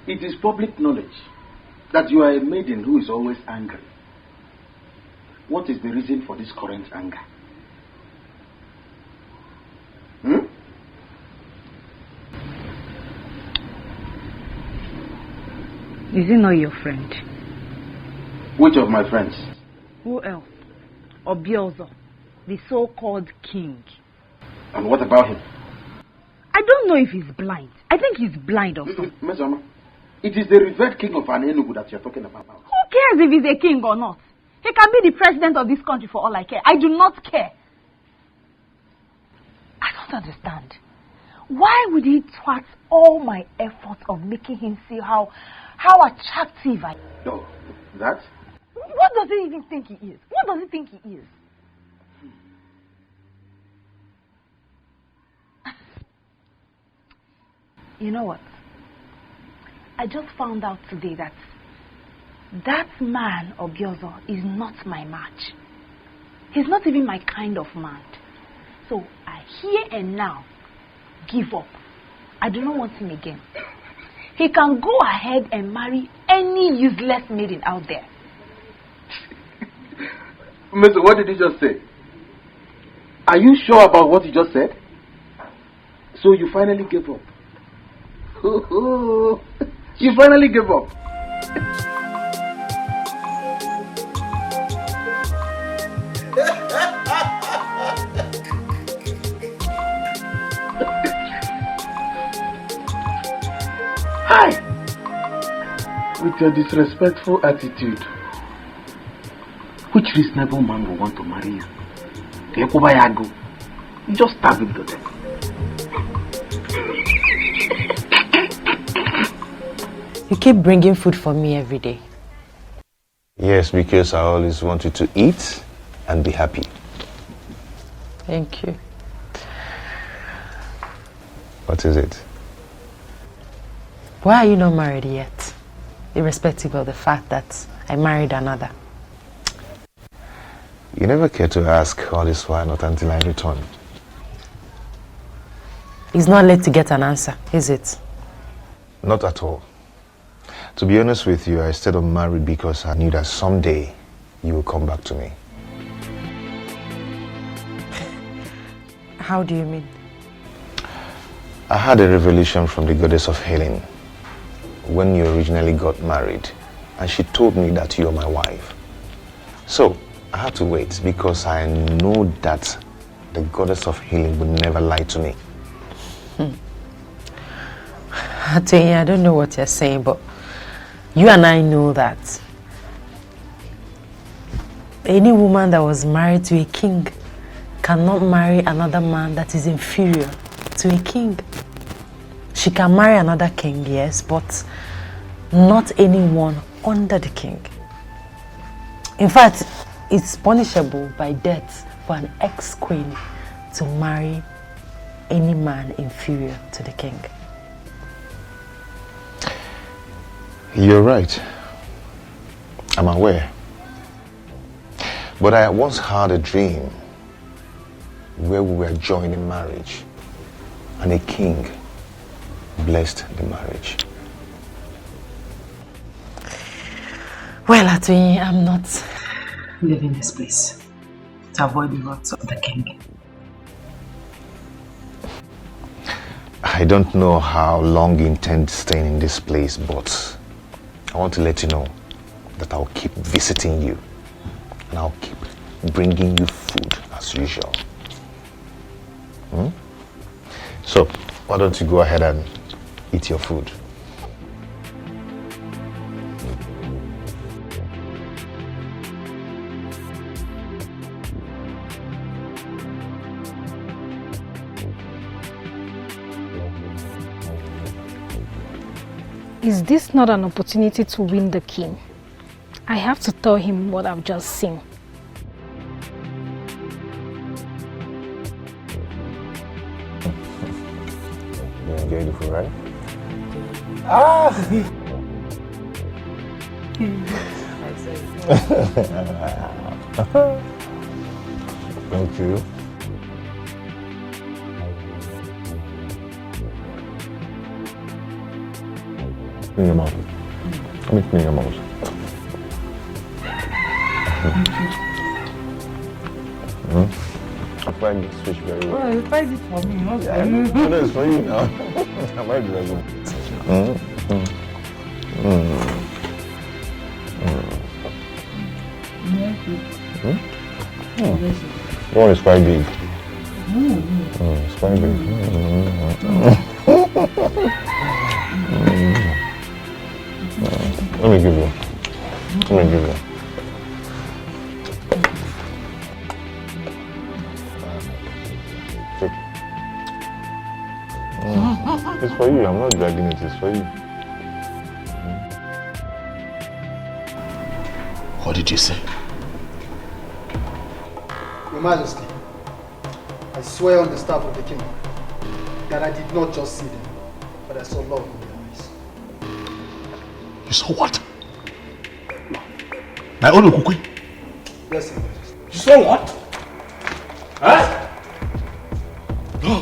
It is public knowledge that you are a maiden who is always angry. What is the reason for this current anger? Is he not your friend? Which of my friends? Who else? Obiozo, the so-called king. And what about him? I don't know if he's blind. I think he's blind or something. Mesoma, it is the revered king of Enugu that you're talking about. Who cares if he's a king or not? He can be the president of this country for all I care. I do not care. I don't understand. Why would he thwart all my efforts of making him see how attractive I am? No, that? What does he even think he is? What does he think he is? You know what? I just found out today that man, Obiozo, is not my match. He's not even my kind of man. So I here and now give up. I do not want him again. He can go ahead and marry any useless maiden out there. Mister, what did he just say? Are you sure about what he just said? So you finally gave up? You finally gave up? Hi! With your disrespectful attitude, which reasonable man will want to marry you? You just stab him to death. You keep bringing food for me every day. Yes, because I always want you to eat and be happy. Thank you. What is it? Why are you not married yet? Irrespective of the fact that I married another. You never care to ask all this while, not until I return. It's not late to get an answer, is it? Not at all. To be honest with you, I stayed unmarried because I knew that someday you will come back to me. How do you mean? I had a revelation from the goddess of healing when you originally got married, and she told me that you're my wife. So I had to wait because I know that the goddess of healing would never lie to me. I don't know what you're saying, but you and I know that any woman that was married to a king cannot marry another man that is inferior to a king. She can marry another king, yes, but not anyone under the king. In fact, it's punishable by death for an ex-queen to marry any man inferior to the king. You're right. I'm aware. But I once had a dream where we were joining marriage and a king blessed the marriage. Well, Atuyi, I'm not leaving this place to avoid the wrath of the king. I don't know how long you intend staying in this place, but I want to let you know that I'll keep visiting you and I'll keep bringing you food as usual. So, why don't you go ahead and eat your food? Is this not an opportunity to win the king? I have to tell him what I've just seen. You enjoy the food, right? Thank you. In your mouth. Let me clean your mouth. I find this fish very well. Well, you find it for me, not for you. No, it's for you now. I might do that. The one is quite big. It's quite big. Let me give you. Take. It's for you. I'm not dragging it. It's for you. What did you say? Your Majesty, I swear on the staff of the king that I did not just see them, but I saw love in their eyes. You saw what? My own Okukwe? Yes, Your Majesty. You saw what? Huh? No.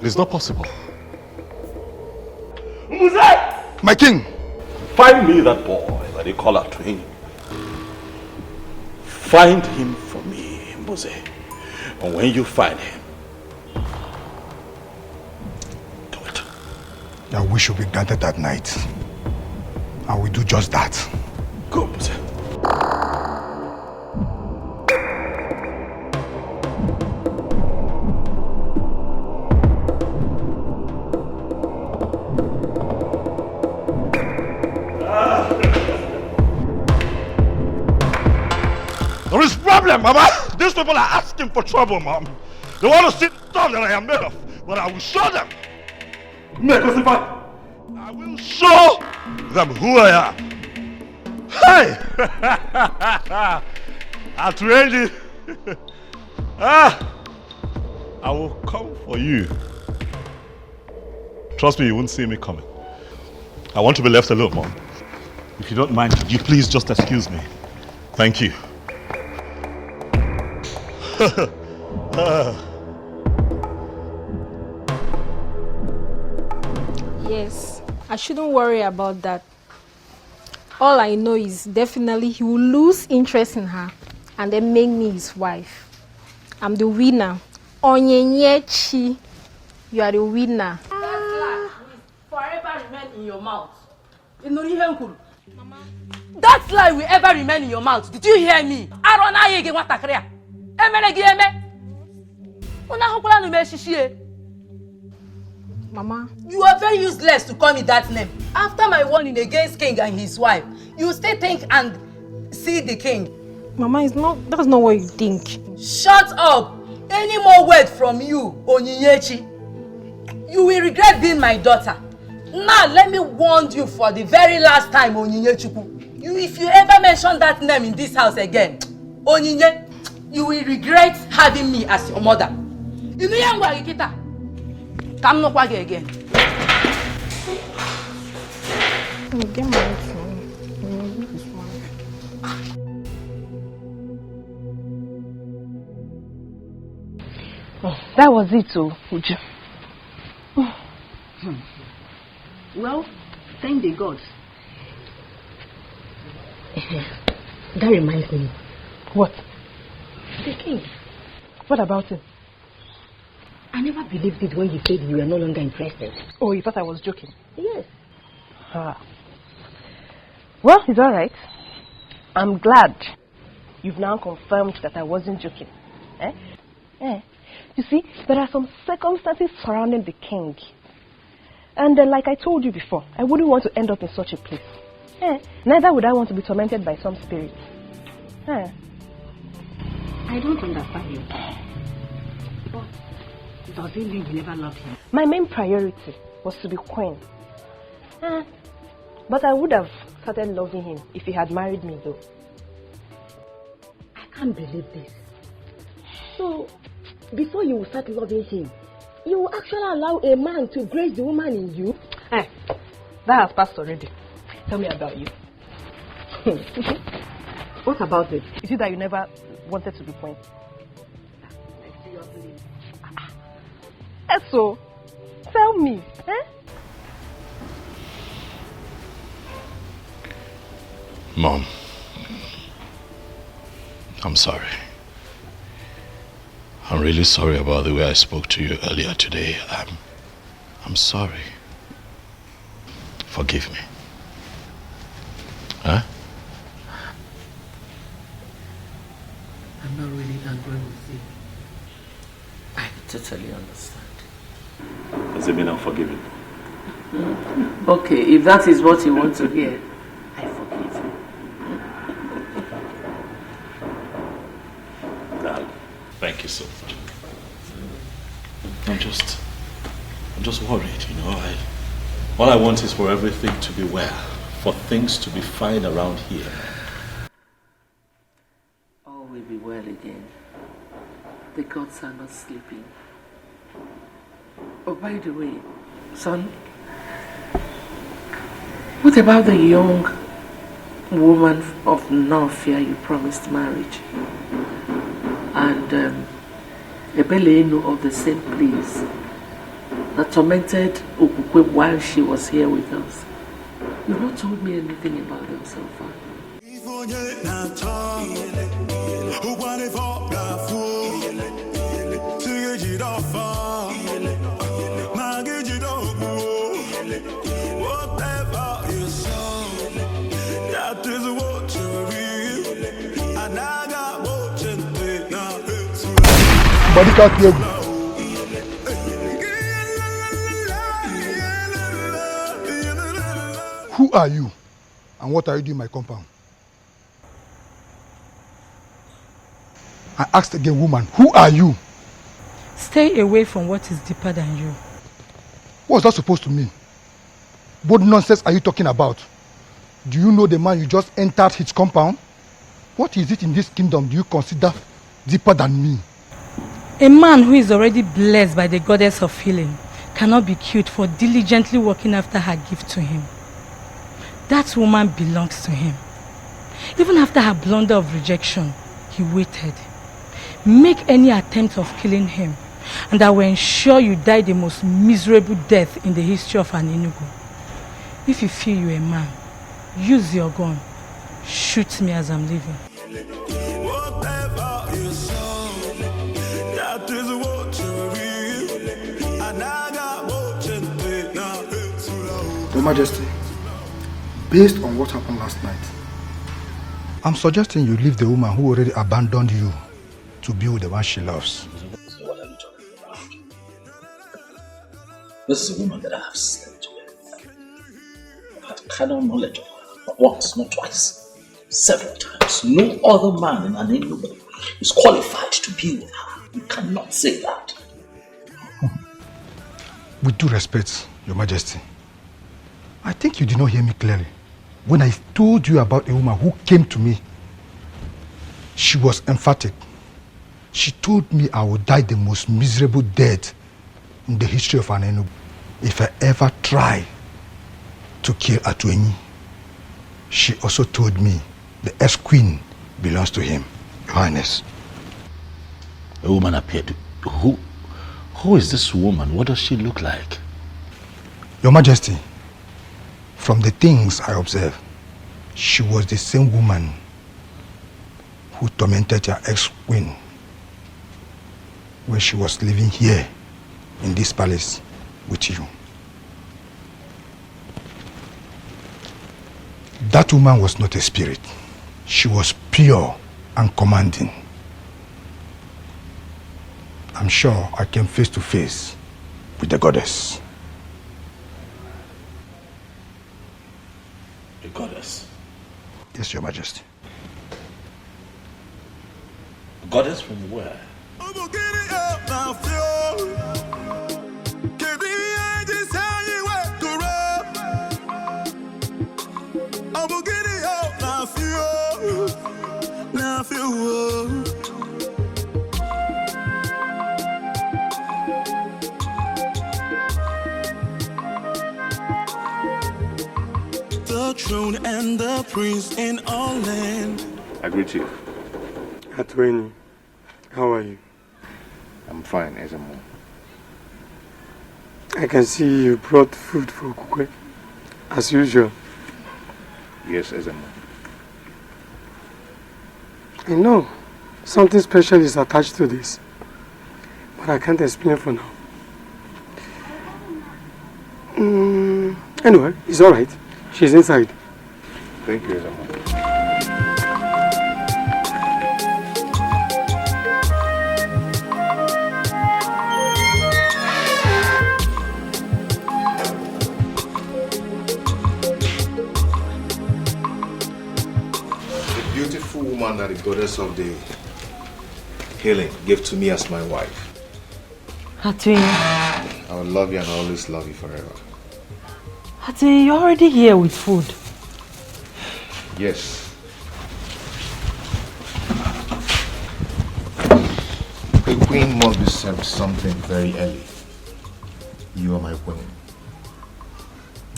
It is not possible. My king! Find me that boy that they call out to him. Find him for me, Mose. And when you find him, That we should be gathered that night. I will do just that. go, Mose. There is problem, Mama. These people are asking for trouble, Mom. They want to see the stuff that I am made of, but I will show them. I will show them who I am. Hey! Atreji. I will come for you. Trust me, you won't see me coming. I want to be left alone, Mom. If you don't mind, could you please just excuse me? Thank you. Yes, I shouldn't worry about that. All I know is definitely he will lose interest in her and then make me his wife. I'm the winner. Onyenyechi, you are the winner. Forever remain in your mouth. That lie will ever remain in your mouth. Did you hear me? Mama, you are very useless to call me that name. After my warning against king and his wife, you still think and see the king. Mama, that's not what you think. Shut up! Any more word from you, Onyinyechi, you will regret being my daughter. Now let me warn you for the very last time, Onyinyechuku. If you ever mention that name in this house again, Onyinye, you will regret having me as your mother. You know Come no kwage again. Get married soon. This one. Oh, that was it, oh, Uju. Well, thank the gods. That reminds me. What? The king. What about him? I never believed it when you said you were no longer interested. Oh, you thought I was joking? Yes. Well, it's all right. I'm glad you've now confirmed that I wasn't joking. You see, there are some circumstances surrounding the king. And like I told you before, I wouldn't want to end up in such a place. Neither would I want to be tormented by some spirit. I don't understand you. But does it mean you never loved him? My main priority was to be queen. But I would have started loving him if he had married me, though. I can't believe this. So, before you will start loving him, you will actually allow a man to grace the woman in you? That has passed already. Tell me about you. What about it? Is it that you never wanted to be queen? So, tell me. Mom, I'm sorry. I'm really sorry about the way I spoke to you earlier today. I'm sorry. Forgive me. Huh? I'm not really angry with you. I totally understand. Does it mean I'm forgiven? Okay, if that is what you want to hear, I forgive you. Dad, thank you so much. I'm just worried, you know. All I want is for everything to be well, for things to be fine around here. All will be well again. The gods are not sleeping. Oh, by the way, son, what about the young woman of Nofia you promised marriage? And Ebelenu of the same place that tormented Okukwe while she was here with us. You've not told me anything about them so far. Who are you? And what are you doing in my compound? I asked again, woman, who are you? Stay away from what is deeper than you. What's that supposed to mean? What nonsense are you talking about? Do you know the man you just entered his compound? What is it in this kingdom do you consider deeper than me? A man who is already blessed by the goddess of healing cannot be killed for diligently working after her gift to him. That woman belongs to him. Even after her blunder of rejection, he waited. Make any attempt of killing him, and I will ensure you die the most miserable death in the history of an Enugu. If you feel you're a man, use your gun. Shoot me as I'm leaving. Your Majesty, based on what happened last night, I'm suggesting you leave the woman who already abandoned you to be with the one she loves. What are you talking about? This is a woman that I have slept with. I've had carnal knowledge of her, not once, not twice, several times. No other man in an Enugu is qualified to be with her. You cannot say that. With due respect, Your Majesty, I think you did not hear me clearly. When I told you about a woman who came to me, she was emphatic. She told me I would die the most miserable death in the history of an Enugu if I ever try to kill Atuenyi. She also told me the ex-queen belongs to him, Your Highness. A woman appeared. Who is this woman? What does she look like? Your Majesty, from the things I observed, she was the same woman who tormented your ex-queen when she was living here in this palace with you. That woman was not a spirit. She was pure and commanding. I'm sure I came face to face with the goddess. The goddess? Yes, Your Majesty. Goddess from where? The throne and the prince in all land. I greet you. Atuenyi, how are you? I'm fine, Ezemo. I can see you brought food for Kukwe, as usual. Yes, Ezemo. I know something special is attached to this, but I can't explain for now. Anyway, it's alright. She's inside. Thank you, Ezemo. The beautiful woman that the goddess of the healing gave to me as my wife. Atuenyi. I will love you and always love you forever. Atuenyi, you're already here with food. Yes. The queen must be served something very early. You are my queen.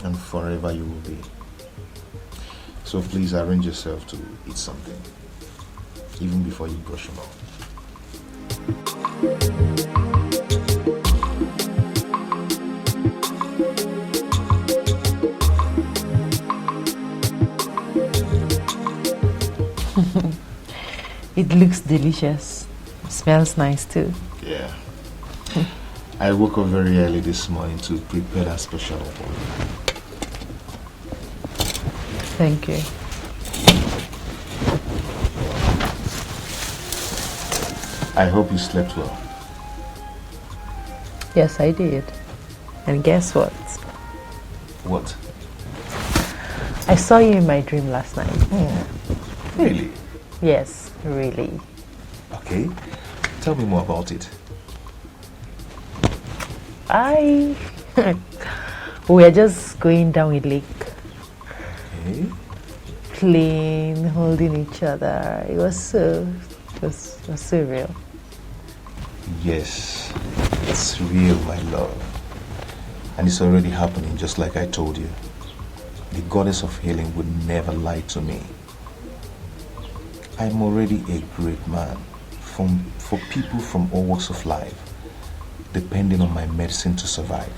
And forever you will be. So please arrange yourself to eat something. Even before you brush your mouth. It looks delicious. Smells nice too. Yeah. I woke up very early this morning to prepare that special one. Thank you. I hope you slept well. Yes, I did. And guess what? What? I saw you in my dream last night. Really? Yes, really. Okay. Tell me more about it. We were just going down a lake. Okay. Playing, holding each other. It was so real. Yes, it's real, my love. And it's already happening, just like I told you. The goddess of healing would never lie to me. I'm already a great man for people from all walks of life, depending on my medicine to survive.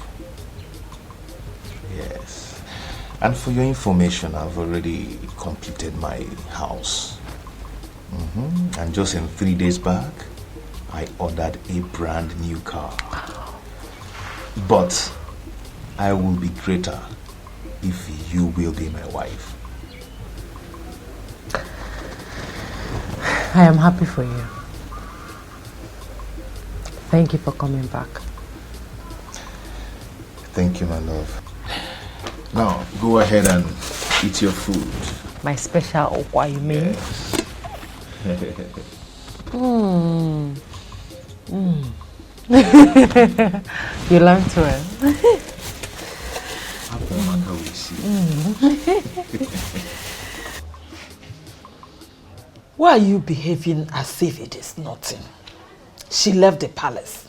Yes. And for your information, I've already completed my house. And just in 3 days back, I ordered a brand new car. But I will be greater if you will be my wife. I am happy for you. Thank you for coming back. Thank you, my love. Now, go ahead and eat your food. My special okwa, you mean? Yes. You learned well. Why are you behaving as if it is nothing? She left the palace.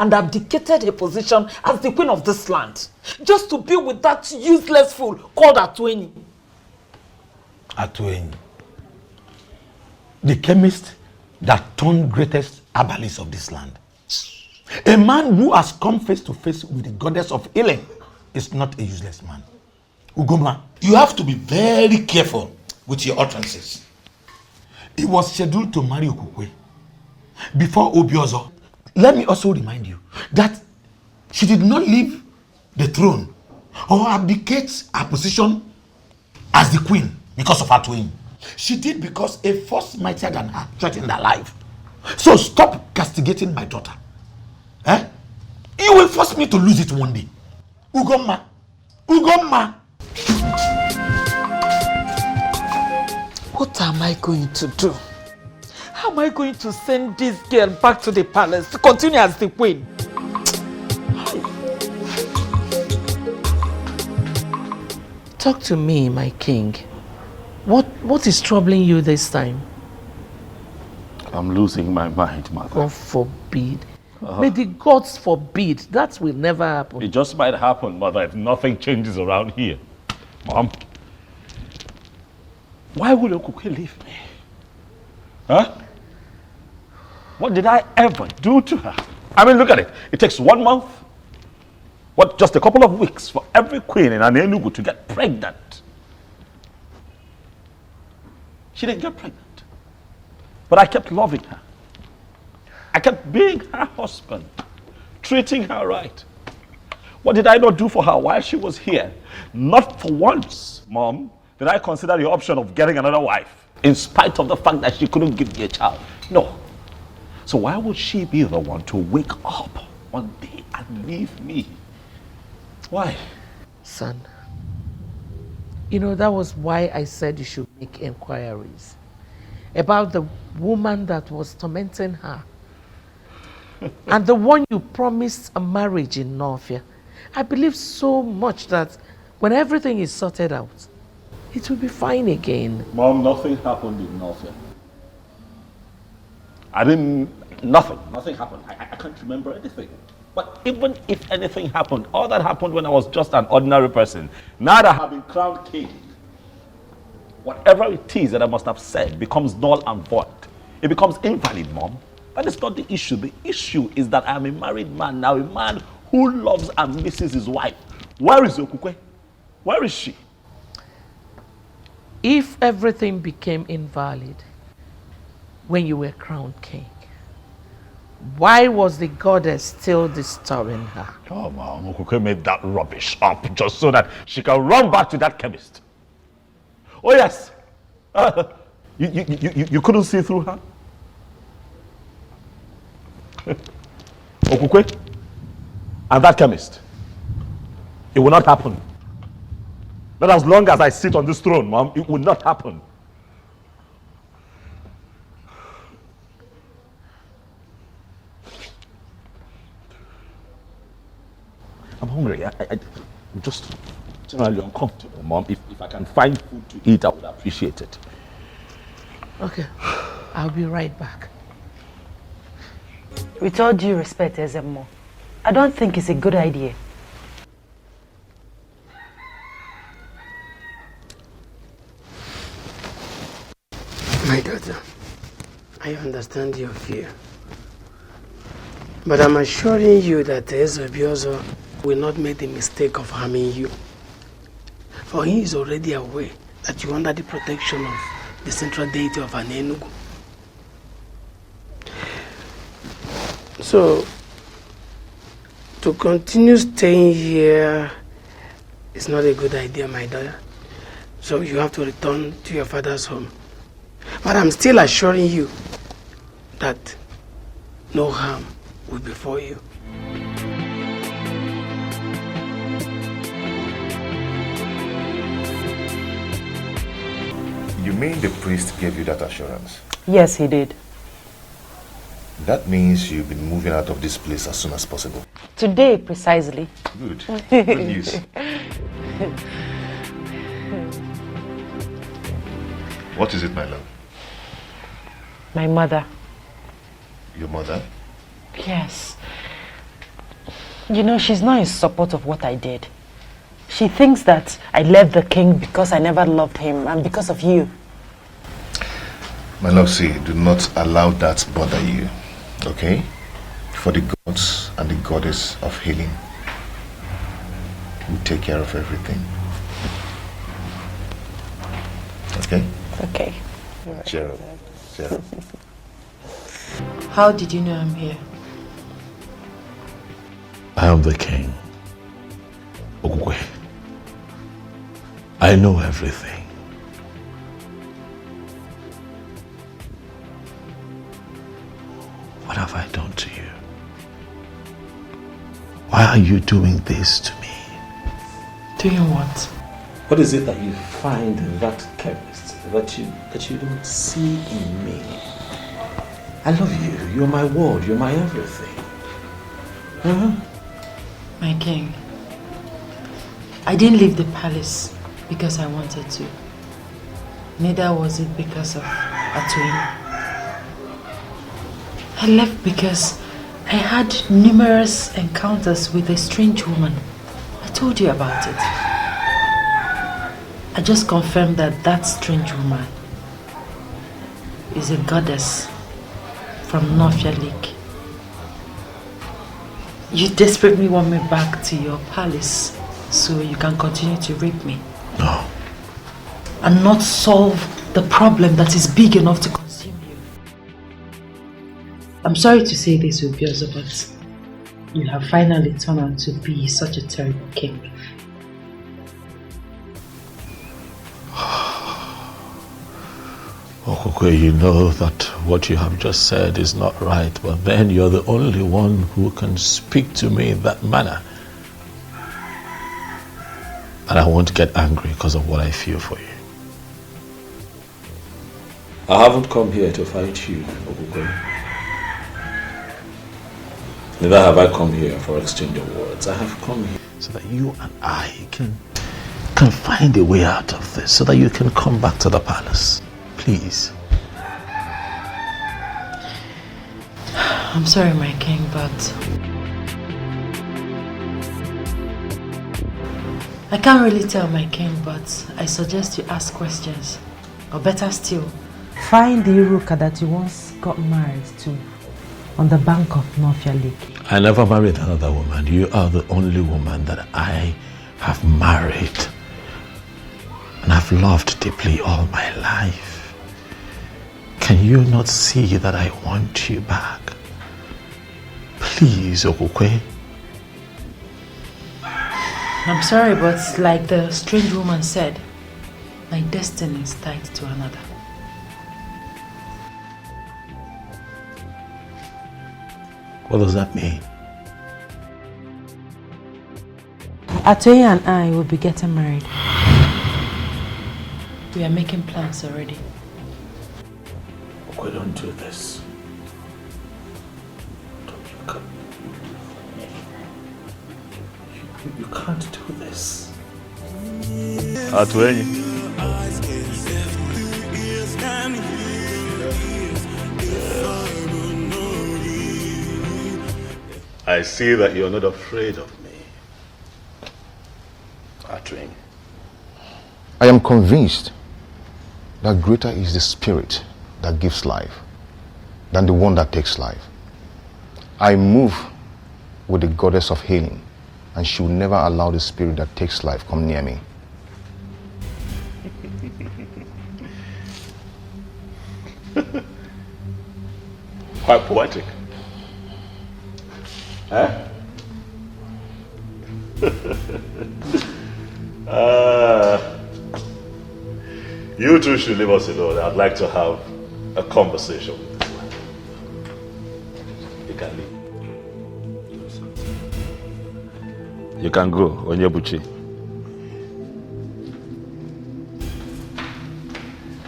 and abdicated her position as the queen of this land, just to be with that useless fool called Atueni. Atueni. The chemist that turned greatest herbalist of this land. A man who has come face to face with the goddess of healing is not a useless man. Ugoma, you have to be very careful with your utterances. He was scheduled to marry Okukwe before Obiozo. Let me also remind you that she did not leave the throne or abdicate her position as the queen because of her twin. She did because a force mightier than her threatened her life. So stop castigating my daughter. Eh? You will force me to lose it one day. Ugoma. Ugoma. What am I going to do? How am I going to send this girl back to the palace to continue as the queen? Talk to me, my king. What is troubling you this time? I'm losing my mind, mother. God forbid. May the gods forbid. That will never happen. It just might happen, mother, if nothing changes around here. Mom, why would Okuke leave me? Huh? What did I ever do to her? I mean, look at it. It takes 1 month, just a couple of weeks for every queen in Enugu to get pregnant. She didn't get pregnant. But I kept loving her. I kept being her husband, treating her right. What did I not do for her while she was here? Not for once, Mom, did I consider the option of getting another wife, in spite of the fact that she couldn't give me a child. No. So why would she be the one to wake up one day and leave me? Why? Son, you know, that was why I said you should make inquiries about the woman that was tormenting her and the one you promised a marriage in Northia. I believe so much that when everything is sorted out, it will be fine again. Mom, nothing happened in Northia. Nothing happened. I can't remember anything. But even if anything happened, all that happened when I was just an ordinary person. Now that I have been crowned king, whatever it is that I must have said becomes null and void. It becomes invalid, Mom. That is not the issue. The issue is that I am a married man now, a man who loves and misses his wife. Where is Okukwe? Where is she? If everything became invalid when you were crowned king, why was the goddess still disturbing her? Oh, Mom, Okukwe made that rubbish up just so that she can run back to that chemist. Oh, yes. You couldn't see through her? Okukwe and that chemist. It will not happen. Not as long as I sit on this throne, Mom. It will not happen. I'm hungry. I'm just generally uncomfortable, Mom. If I can find food to eat, I would appreciate it. Okay, I'll be right back. With all due respect, Ezemo, I don't think it's a good idea. My daughter, I understand your fear. But I'm assuring you that Ezebiozo will not make the mistake of harming you. For he is already aware that you are under the protection of the central deity of Enugu. So, to continue staying here is not a good idea, my daughter. So you have to return to your father's home. But I'm still assuring you that no harm will befall you. You mean the priest gave you that assurance? Yes, he did. That means you've been moving out of this place as soon as possible. Today, precisely. Good. Good news. What is it, my love? My mother. Your mother? Yes. You know, she's not in support of what I did. She thinks that I left the king because I never loved him and because of you. My love, see, do not allow that bother you, okay? For the gods and the goddess of healing will take care of everything. Okay? Okay. Cheer up. Cheer up. How did you know I'm here? I am the king. Ogwe. I know everything. What have I done to you? Why are you doing this to me? Doing what? What is it that you find in that chemist that you don't see in me? I love you. You're my world. You're my everything. My king, I didn't leave the palace because I wanted to. Neither was it because of Atuin. I left because I had numerous encounters with a strange woman. I told you about it. I just confirmed that that strange woman is a goddess from Nofia Lake. You desperately want me back to your palace so you can continue to rape me. No. And not solve the problem that is big enough to consume you. I'm sorry to say this, Ubiozo, but you have finally turned out to be such a terrible king. Okokwe, you know that what you have just said is not right, but then you're the only one who can speak to me in that manner. And I won't get angry because of what I feel for you. I haven't come here to fight you, Okokwe. Neither have I come here for exchange of words. I have come here so that you and I can find a way out of this, so that you can come back to the palace. Please. I'm sorry, my king, but I can't really tell, my king, but I suggest you ask questions. Or better still, find the Iruka that you once got married to on the bank of Nofia Lake. I never married another woman. You are the only woman that I have married. And I've loved deeply all my life. Can you not see that I want you back? Please, Okokwe. I'm sorry, but like the strange woman said, my destiny is tied to another. What does that mean? Atoye and I will be getting married. We are making plans already. Okay, don't do this. You can't do this. Atoye. I see that you're not afraid of me. Atoye. I am convinced that greater is the spirit that gives life than the one that takes life. I move with the goddess of healing, and she will never allow the spirit that takes life come near me. Quite poetic. Huh? You two should leave us alone. I'd like to have a conversation with this man. You can leave. You can go, Onyebuchi.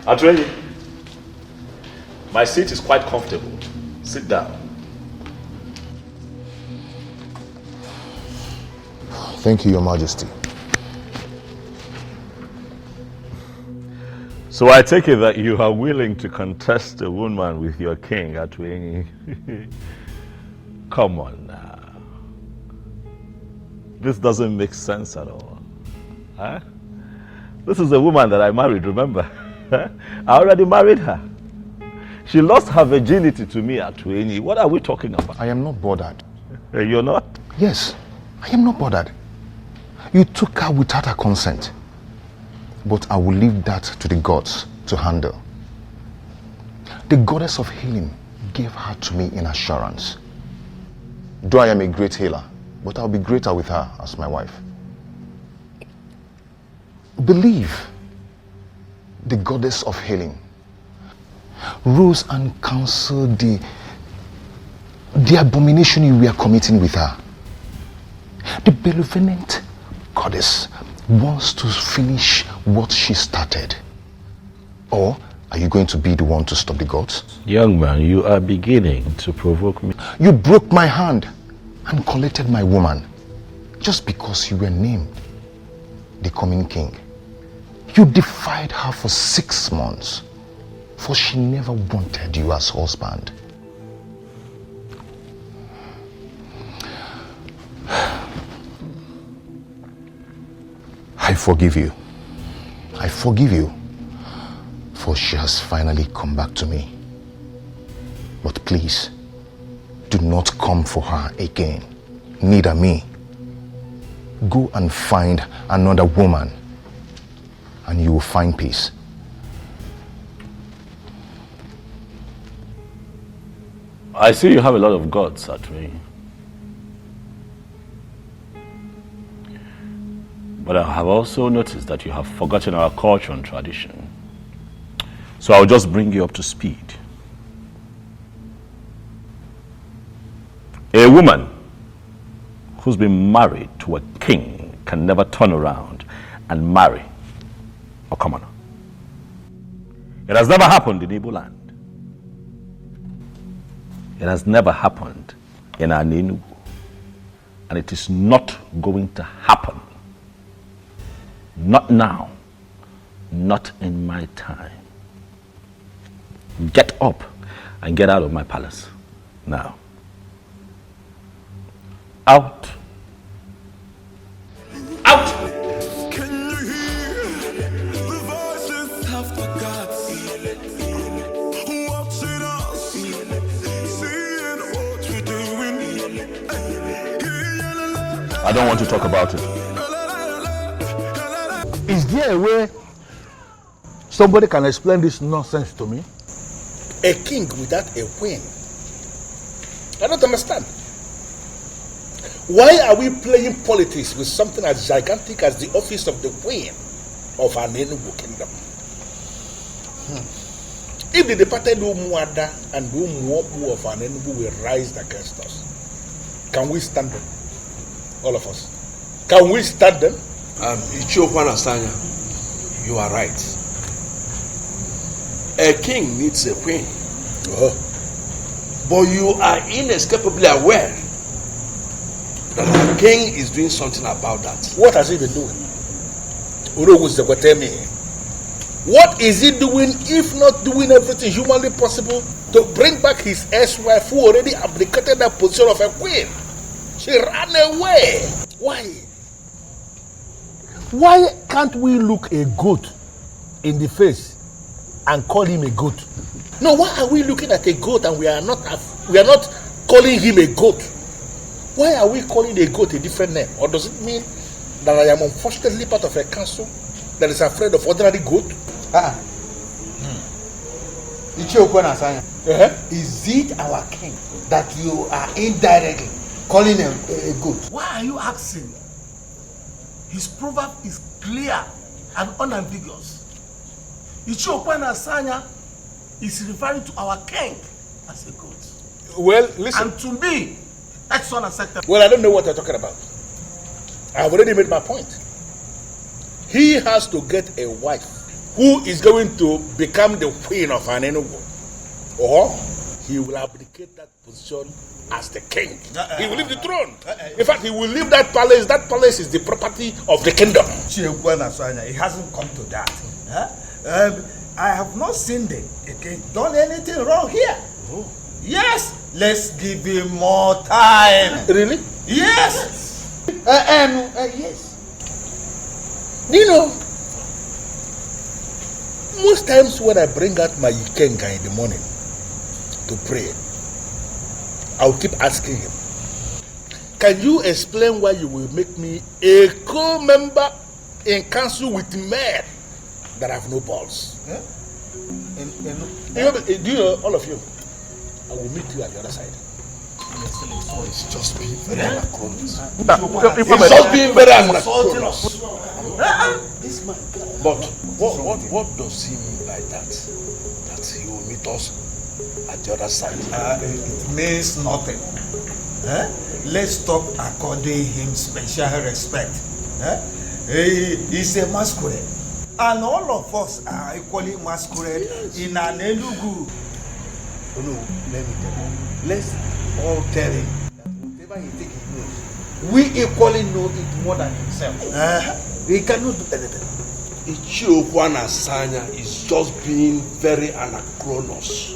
Atoye, my seat is quite comfortable. Sit down. Thank you, Your Majesty. So I take it that you are willing to contest a woman with your king, Atoye. Come on now. This doesn't make sense at all. Huh? This is a woman that I married, remember? I already married her. She lost her virginity to me at 20. What are we talking about? I am not bothered. You're not? Yes, I am not bothered. You took her without her consent. But I will leave that to the gods to handle. The goddess of healing gave her to me in assurance. Though I am a great healer, but I'll be greater with her as my wife. Believe the goddess of healing rose and counseled the abomination you were committing with her. The benevolent goddess wants to finish what she started. Or are you going to be the one to stop the gods? Young man, you are beginning to provoke me. You broke my hand and collected my woman just because you were named the coming king. You defied her for 6 months, for she never wanted you as husband. I forgive you. I forgive you, for she has finally come back to me. But please, do not come for her again, neither me. Go and find another woman, and you will find peace. I see you have a lot of gods at me. But I have also noticed that you have forgotten our culture and tradition. So I'll just bring you up to speed. A woman who's been married to a king can never turn around and marry a commoner. It has never happened in Igbo land. It has never happened in Enugu. And it is not going to happen. Not now. Not in my time. Get up and get out of my palace now. Out. Out! Can you hear the voices of the gods watching us, seeing what we're doing? I don't want to talk about it. Is there a way somebody can explain this nonsense to me? A king without a queen? I don't understand. Why are we playing politics with something as gigantic as the office of the queen of an Enugu kingdom? If the departed Umuada and Umuopu of an Enugu will rise against us, can we stand them? All of us. Can we stand them? Ichokwana Sanya, you are right. A king needs a queen. But you are inescapably aware that the king is doing something about that. What has he been doing? What is he doing if not doing everything humanly possible to bring back his ex-wife who already abdicated that position of a queen? She ran away. Why? Why can't we look a goat in the face and call him a goat? No, why are we looking at a goat and we are not calling him a goat? Why are we calling a goat a different name? Or does it mean that I am unfortunately part of a council that is afraid of ordinary goat? Is it our king that you are indirectly calling a goat? Why are you asking? His proverb is clear and unambiguous. Ichiokwana Sanya is referring to our king as a goat. Well, listen. And to me, that's unacceptable. Well, I don't know what you're talking about. I've already made my point. He has to get a wife who is going to become the queen of an Enugu. Or he will abdicate that position as the king. He will leave the throne. In fact, he will leave that palace. That palace is the property of the kingdom. It hasn't come to that. I have not seen the king done anything wrong here. Yes, let's give him more time. Really? Yes. Yes. You know, most times when I bring out my Ikenga in the morning to pray, I'll keep asking him, can you explain why you will make me a co-member in council with men that have no balls? Yeah? Do you know, all of you, I will meet you at the other side. It's just being very anachronous. It's just being very anachronous. This man. But what does he mean by that? That he will meet us at the other side? It means nothing. Let's stop according him special respect. He's a masquerade. And all of us are equally masquerade in an Enugu. Oh no, let me tell you. Let's all tell him that whatever he thinks he knows, we equally know it more than himself. He cannot do anything. Ichiokwana Sanya is just being very anachronous.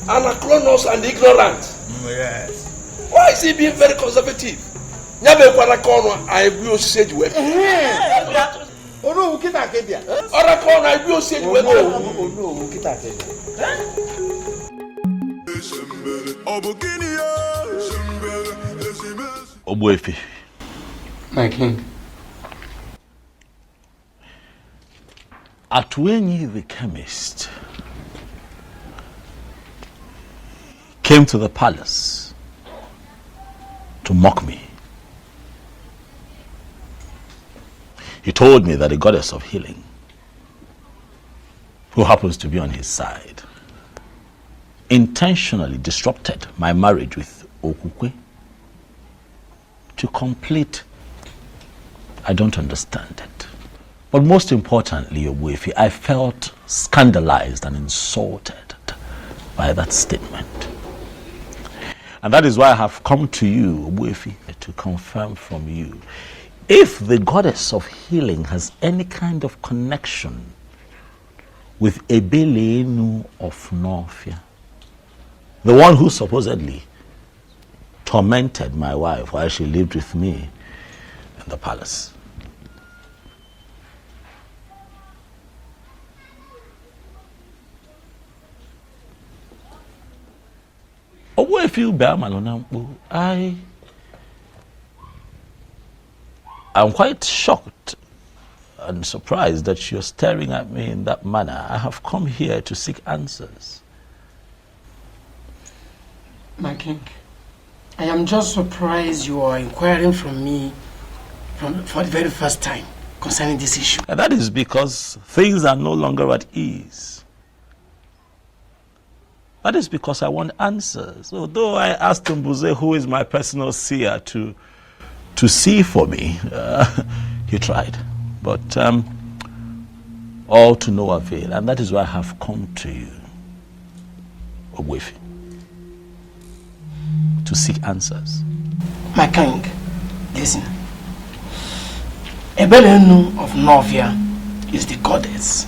Anachronous and ignorant. Yes. Why is he being very conservative? I will say you. Oh no, kita kedia. Ora kon I will say you. Oh no, kita kedia. Obuefi. My king. Atwenyi the chemist came to the palace to mock me. He told me that the goddess of healing, who happens to be on his side, intentionally disrupted my marriage with Okukwe to complete. I don't understand it. But most importantly, Obuefi, I felt scandalized and insulted by that statement. And that is why I have come to you, Obuefi, to confirm from you if the goddess of healing has any kind of connection with Ebelenu of Norfia, the one who supposedly tormented my wife while she lived with me in the palace. I'm quite shocked and surprised that you're staring at me in that manner. I have come here to seek answers. My king, I am just surprised you are inquiring from me for the very first time concerning this issue. And that is because things are no longer at ease. That is because I want answers. Although I asked Mbuze, who is my personal seer, to see for me, he tried. But all to no avail. And that is why I have come to you, Ogwefi, to seek answers. My king, listen. Ebelenu of Novia is the goddess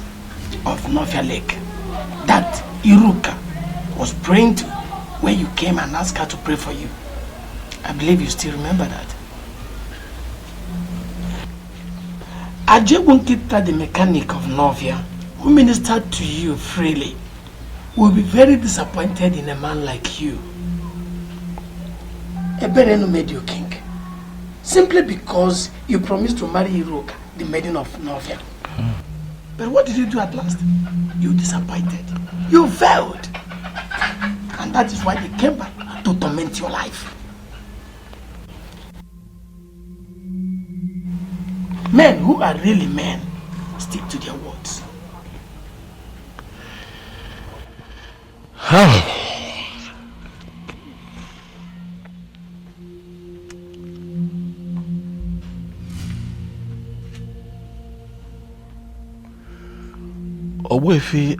of Novia Lake that Iruka was praying to when you came and asked her to pray for you. I believe you still remember that. Ajebunkita, the mechanic of Novia, who ministered to you freely, will be very disappointed in a man like you. Eberenu made you king, simply because you promised to marry Iroka, the maiden of Novia. But what did you do at last? You disappointed. You failed. And that is why they came back to torment your life. Men who are really men stick to their words. Ogwefi,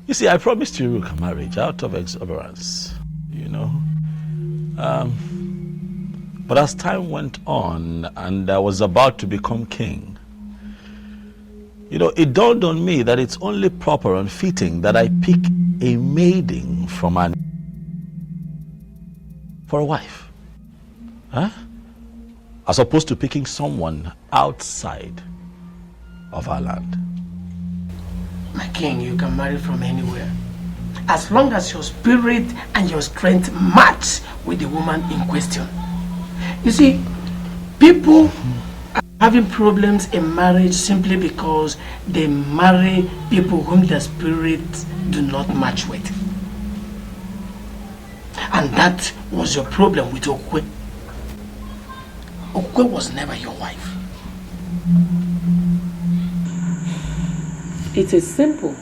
you see, I promised you a marriage out of exuberance, you know. But as time went on and I was about to become king, you know, it dawned on me that it's only proper and fitting that I pick a maiden from an for a wife. Huh? As opposed to picking someone outside of our land. My king, you can marry from anywhere. As long as your spirit and your strength match with the woman in question. You see, people are having problems in marriage simply because they marry people whom their spirits do not match with. And that was your problem with Okwe. Okwe was never your wife. It is simple.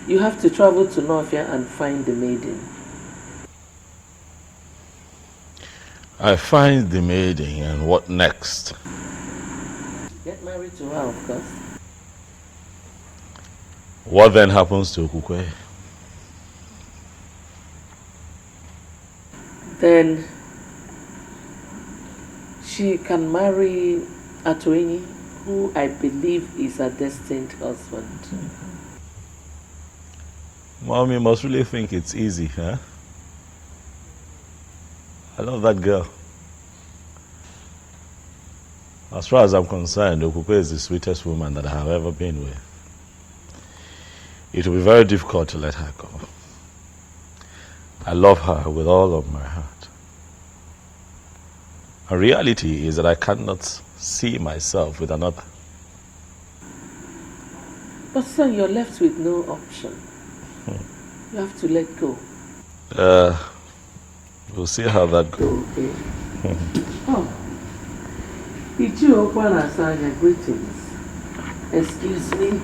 You have to travel to Nofia and find the maiden. I find the maiden, and what next? Get married to her, of course. What then happens to Okukwe? Then she can marry Atoini, who I believe is her destined husband. Mommy must really think it's easy, huh? I love that girl. As far as I'm concerned, Okukwe is the sweetest woman that I have ever been with. It will be very difficult to let her go. I love her with all of my heart. The reality is that I cannot see myself with another. But son, you're left with no option. You have to let go. We'll see how that goes. Okay. Oh. Ichi Okwana Asanya, greetings. Excuse me.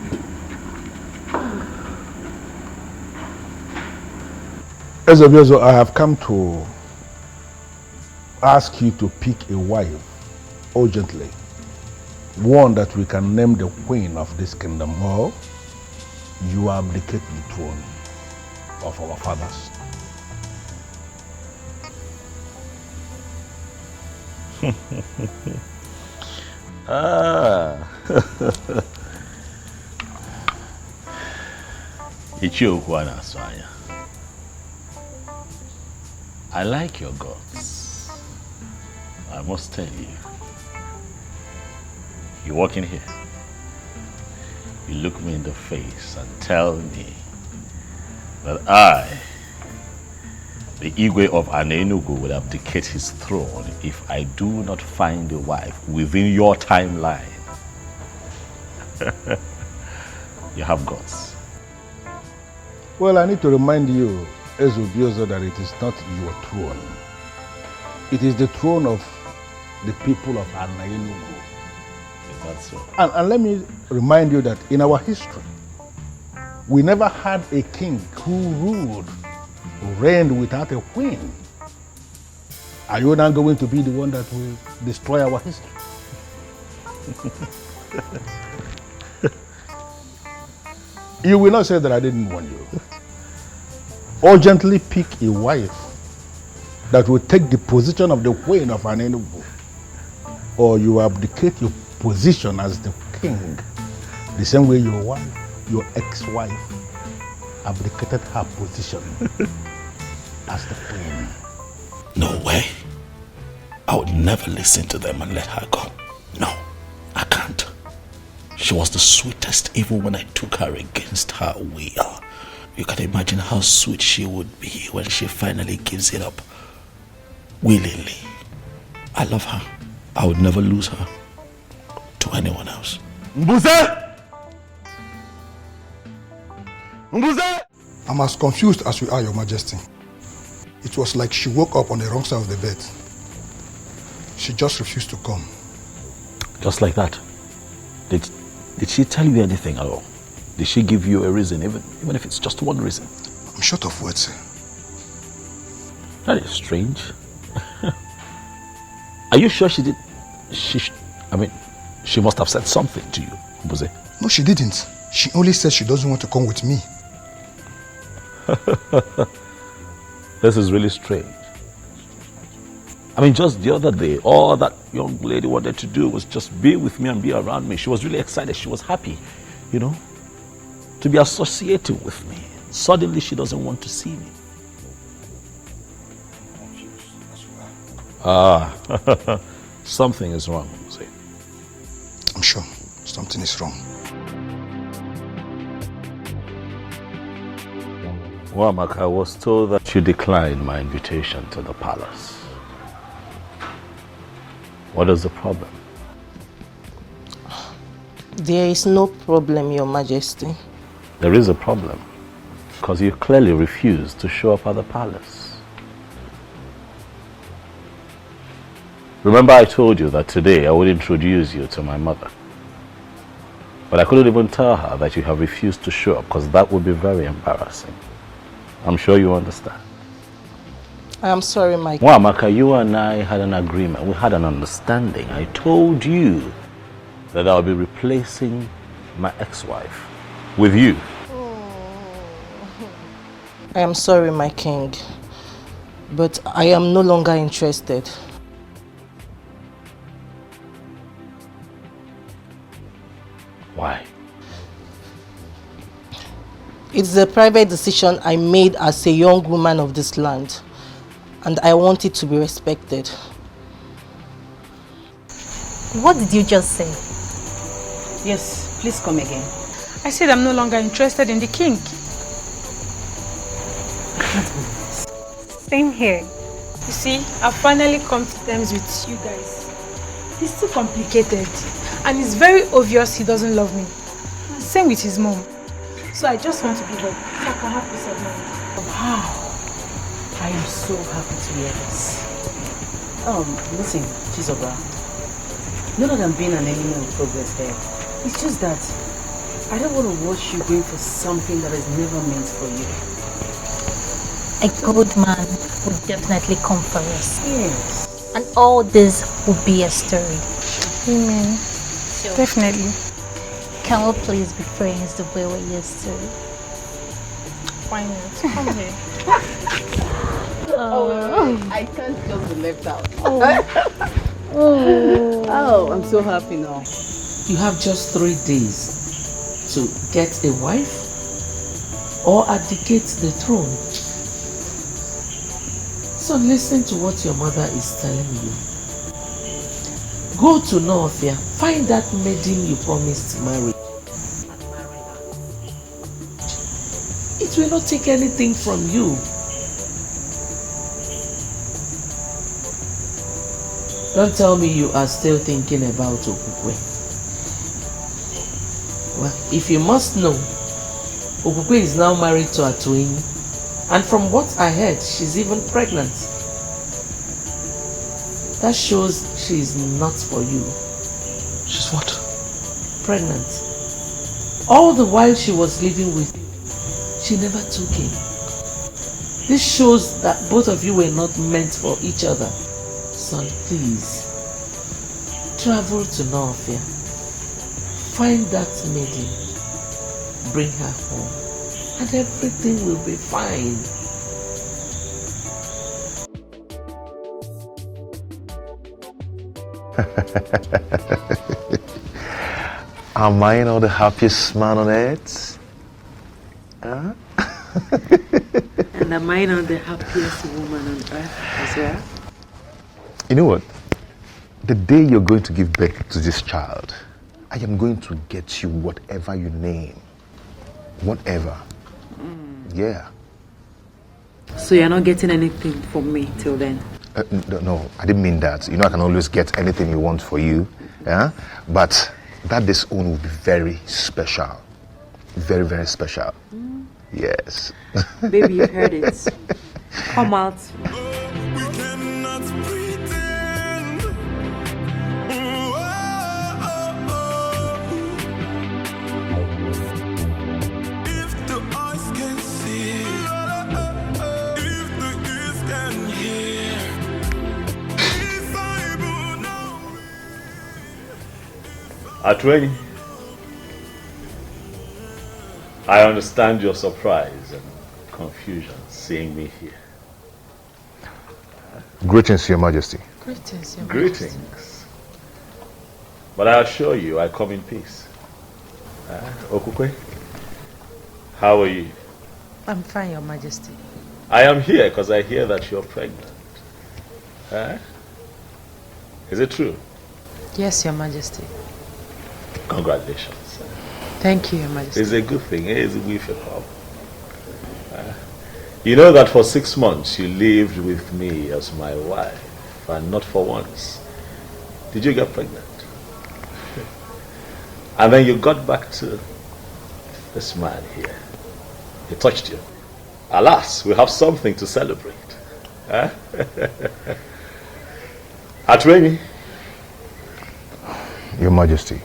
Ezobiozo, I have come to ask you to pick a wife urgently. One that we can name the queen of this kingdom, or you abdicate the throne of our fathers. Ichiokwana Asanya. I like your guts. I must tell you. You walk in here. You look me in the face and tell me that I, the Igwe of Anenugu, will abdicate his throne if I do not find a wife within your timeline. You have guts. Well, I need to remind you, Ezobiozo, that it is not your throne. It is the throne of the people of Anenugu. Is that so? And let me remind you that in our history, we never had a king who reigned without a queen. Are you now going to be the one that will destroy our history? You will not say that I didn't warn you. Urgently pick a wife that will take the position of the queen of Anenugu, or you abdicate your position as the king, the same way your wife, your ex-wife, abdicated her position as the queen. No way. I would never listen to them and let her go. No, I can't. She was the sweetest even when I took her against her will. You can imagine how sweet she would be when she finally gives it up willingly. I love her. I would never lose her to anyone else. Mbuze! Mbuze! I'm as confused as you are, Your Majesty. It was like she woke up on the wrong side of the bed. She just refused to come. Just like that? Did she tell you anything at all? Did she give you a reason, even if it's just one reason? I'm short of words, sir. That is strange. Are you sure she did? She must have said something to you, Mbuze. No, she didn't. She only said she doesn't want to come with me. This is really strange. Just the other day, all that young lady wanted to do was just be with me and be around me. She was really excited. She was happy, to be associated with me. Suddenly, she doesn't want to see me. Something is wrong, see. I'm sure something is wrong. Wamak, I was told that you declined my invitation to the palace. What is the problem? There is no problem, Your Majesty. There is a problem, because you clearly refused to show up at the palace. Remember I told you that today I would introduce you to my mother. But I couldn't even tell her that you have refused to show up, because that would be very embarrassing. I'm sure you understand. I am sorry, my king. Wamaka, you and I had an agreement. We had an understanding. I told you that I'll be replacing my ex-wife with you. I am sorry, my king. But I am no longer interested. Why? It's a private decision I made as a young woman of this land, and I want it to be respected. What did you just say? Yes, please come again. I said I'm no longer interested in the king. Same here. You see, I've finally come to terms with you guys. He's too complicated, and it's very obvious he doesn't love me. Same with his mom. So I just want to give up, so I can have peace of mind. Wow. I am so happy to hear this. Listen, Chizoba. Not that I'm being an enemy of progress there. It's just that I don't want to watch you going for something that is never meant for you. A good man would definitely come for us. Yes. And all this will be a story. Amen. So, Definitely. can we please be friends the way we used to? Why not? Come here. I can't just be left out. Oh. I'm so happy now. You have just 3 days to get a wife or abdicate the throne. So listen to what your mother is telling you. Go to Northia, find that maiden you promised to marry. It will not take anything from you. Don't tell me you are still thinking about Okukwe. Well, if you must know, Okukwe is now married to Atuini, and from what I heard, she's even pregnant. That shows she is not for you. She's what? Pregnant. All the while she was living with you, she never took him. This shows that both of you were not meant for each other. Son, please, travel to Northia. Find that maiden. Bring her home. And everything will be fine. Am I not the happiest man on earth? Huh? And am I not the happiest woman on earth as well? You know what? The day you're going to give birth to this child, I am going to get you whatever you name. Whatever. Yeah. So you're not getting anything from me till then? No, I didn't mean that. You know, I can always get anything you want for you. Yeah? But that disown will be very special. Very, very special. Yes. Baby, you heard it. Come out. Atweni, I understand your surprise and confusion seeing me here. Greetings, Your Majesty. Greetings, Your Greetings. Majesty. But I assure you, I come in peace. Okukwe, how are you? I'm fine, Your Majesty. I am here because I hear that you're pregnant. Is it true? Yes, Your Majesty. Congratulations. Thank you, Your Majesty. It's a good thing. It's a good thing. You know that for 6 months you lived with me as my wife, and not for once did you get pregnant. And then you got back to this man here. He touched you. Alas, we have something to celebrate. Huh? Atwemi. Your Majesty.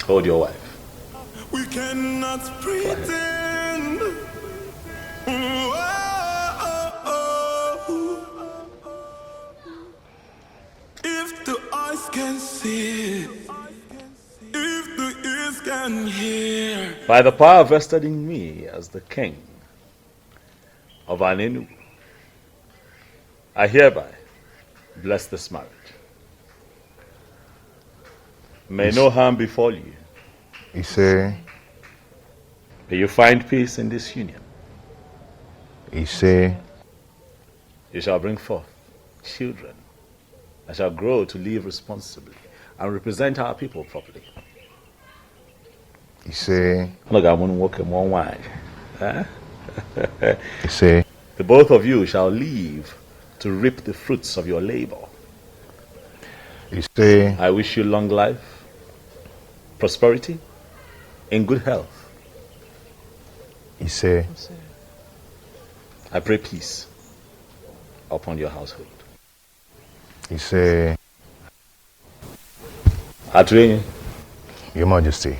Hold your wife. We cannot pretend. If the eyes can see, if the ears can hear. By the power vested in me as the king of Anenu, I hereby bless this marriage. May no harm befall you. He say. May you find peace in this union. He say. You shall bring forth children that shall grow to live responsibly and represent our people properly. He say. Look, I'm going to walk in one way. He say. The both of you shall live to reap the fruits of your labor. He say. I wish you long life, prosperity, and good health. He say. I pray peace upon your household. He say. Atwene. Your Majesty.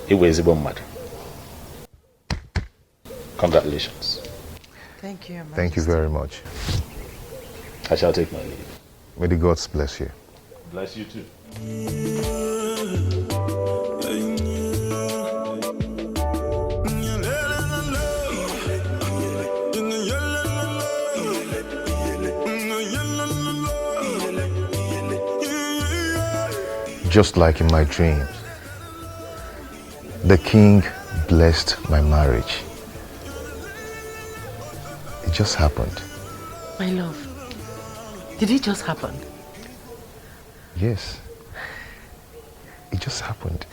Mad. Congratulations. Thank you, Your Majesty. Thank you very much. I shall take my leave. May the gods bless you. Bless you too. Just like in my dreams, the king blessed my marriage. It just happened. My love, did it just happen? Yes. It just happened.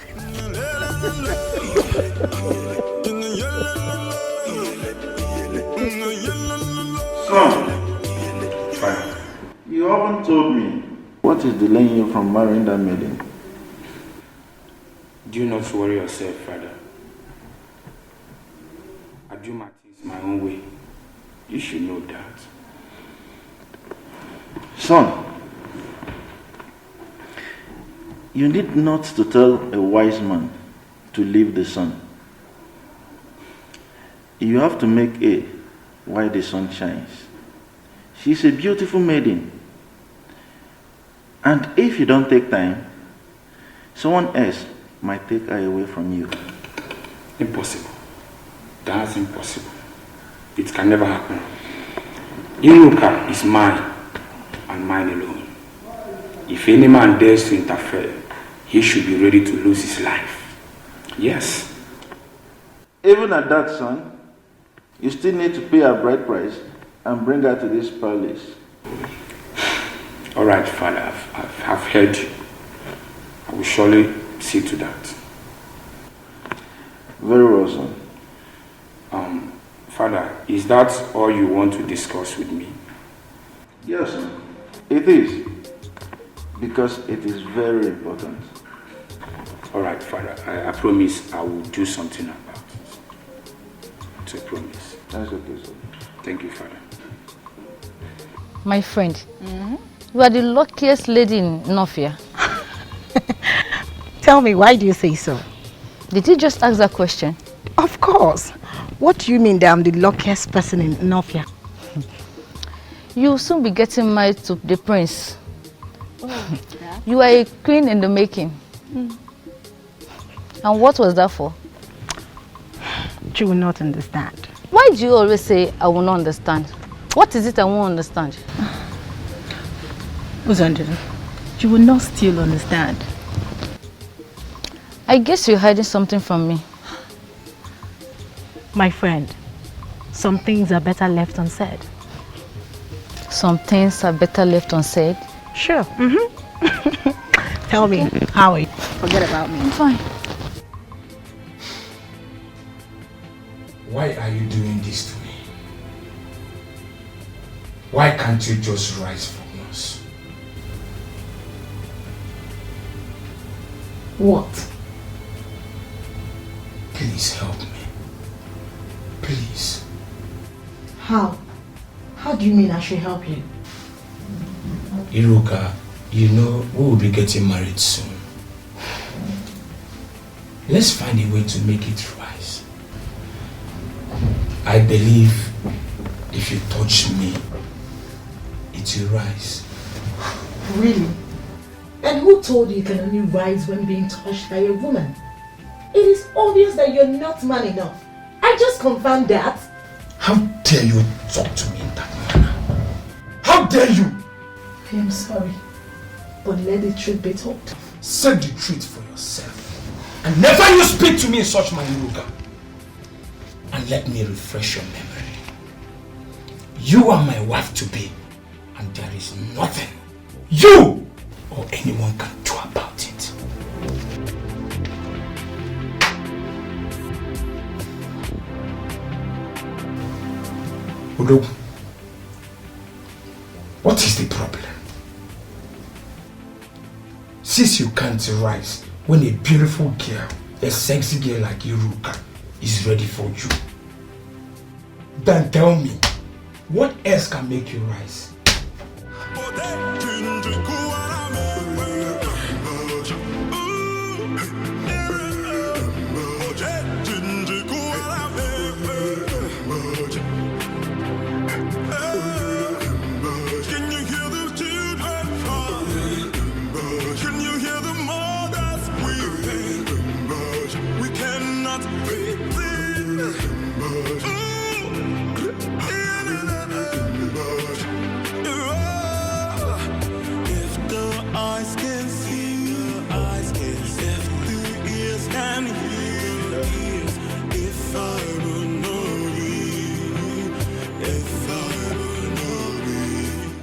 Son, you haven't told me what is delaying you from marrying that maiden. Do not worry yourself, Father. I do my things my own way. You should know that. Son, you need not to tell a wise man to leave the sun. You have to make hay while the sun shines. She's a beautiful maiden. And if you don't take time, someone else might take her away from you. Impossible. That's impossible. It can never happen. Inuka is mine and mine alone. If any man dares to interfere, he should be ready to lose his life. Yes. Even at that, son, you still need to pay a bride price and bring her to this palace. All right, Father, I've heard you. I will surely see to that. Very well, son. Father, is that all you want to discuss with me? Yes, son. It is. Because it is very important. All right, Father, I promise I will do something about it. It's a promise. That's okay, sir. Thank you, Father. My friend, you are the luckiest lady in Nofia. Tell me, why do you say so? Did you just ask that question? Of course. What do you mean that I'm the luckiest person in Nofia? You will soon be getting married to the prince. You are a queen in the making. And what was that for? You will not understand. Why do you always say, I will not understand? What is it I won't understand? Uzandru, you will not still understand. I guess you're hiding something from me. My friend, some things are better left unsaid. Some things are better left unsaid? Sure. Tell me, how are you? Forget about me. I'm fine. Why are you doing this to me? Why can't you just rise from us? What? Please help me. Please. How? How do you mean I should help you? Iruka, you know we will be getting married soon. Let's find a way to make it rise. I believe if you touch me, it will rise. Really? And who told you can only rise when being touched by a woman? It is obvious that you're not man enough. I just confirmed that. How dare you talk to me in that manner? How dare you? I am sorry, but let the truth be told. Say the truth for yourself. And never you speak to me in such manner, Iruka. And let me refresh your memory. You are my wife to be, and there is nothing you or anyone can do about it. Udo, what is the problem? Since you can't rise when a beautiful girl, a sexy girl like Iruka is ready for you, then tell me, what else can make you rise?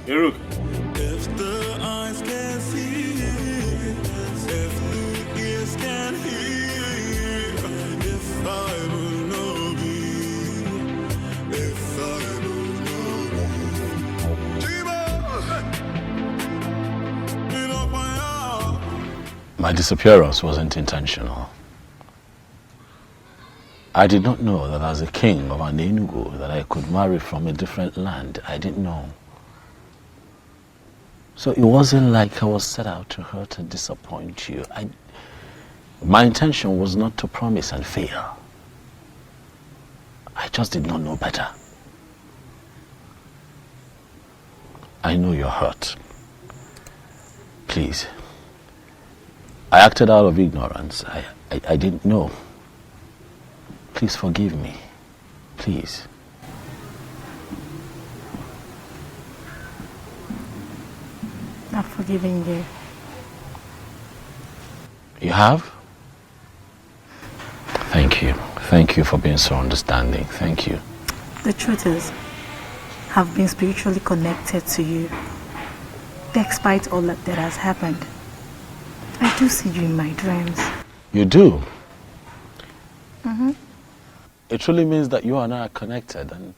Eruk. If the eyes can see, if the ears can hear, if I will not be, if I will not be. My disappearance wasn't intentional. I did not know that as a king of an Enugu that I could marry from a different land. I didn't know. So it wasn't like I was set out to hurt and disappoint you. My intention was not to promise and fail. I just did not know better. I know you're hurt. Please. I acted out of ignorance. I didn't know. Please forgive me. Please. I've forgiven you. You have? Thank you. Thank you for being so understanding. Thank you. The truth is, I've been spiritually connected to you. Despite all that has happened, I do see you in my dreams. You do? Mm-hmm. It truly means that you and I are connected and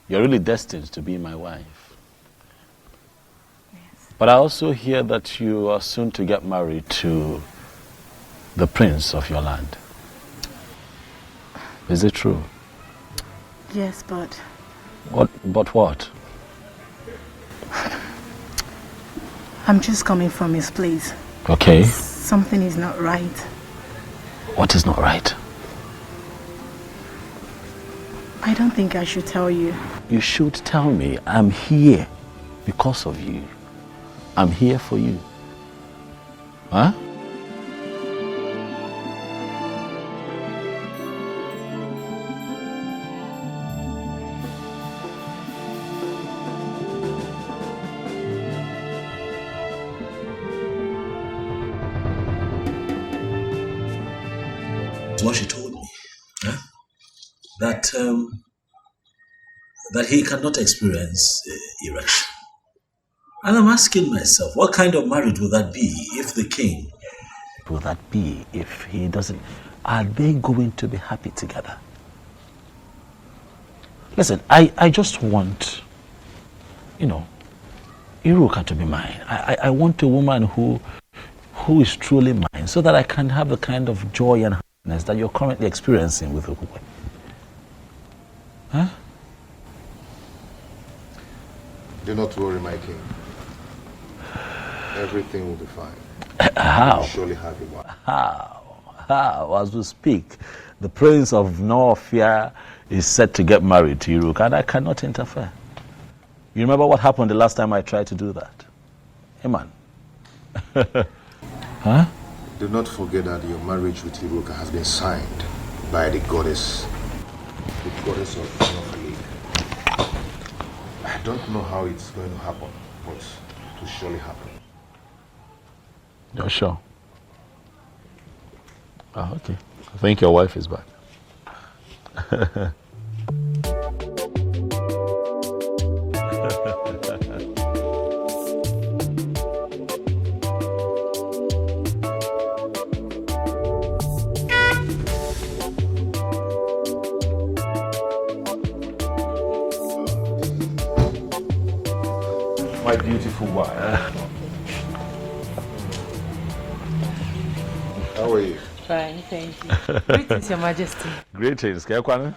you're really destined to be my wife. Yes. But I also hear that you are soon to get married to the prince of your land. Is it true? Yes, but... But what? I'm just coming from his place. Okay. Something is not right. What is not right? I don't think I should tell you. You should tell me. I'm here because of you. I'm here for you. Huh? What she told me, huh? That he cannot experience erection. And I'm asking myself, what kind of marriage would that be if the king... Will that be if he doesn't... Are they going to be happy together? Listen, I just want, Iruka to be mine. I want a woman who is truly mine, so that I can have the kind of joy and happiness that you're currently experiencing with Ukwe. Huh? Do not worry, my king. Everything will be fine. How? You surely have a wife. How? As we speak, the prince of Norfia is set to get married to Iruka, and I cannot interfere. You remember what happened the last time I tried to do that? Hey, man. Huh? Do not forget that your marriage with Iruka has been signed by the goddess of Nollywood. I don't know how it's going to happen, but it will surely happen. You're sure? Oh, okay. I think your wife is back. My beautiful wife. How are you? Fine, thank you. Greetings, Your Majesty. Greetings. Kekwane?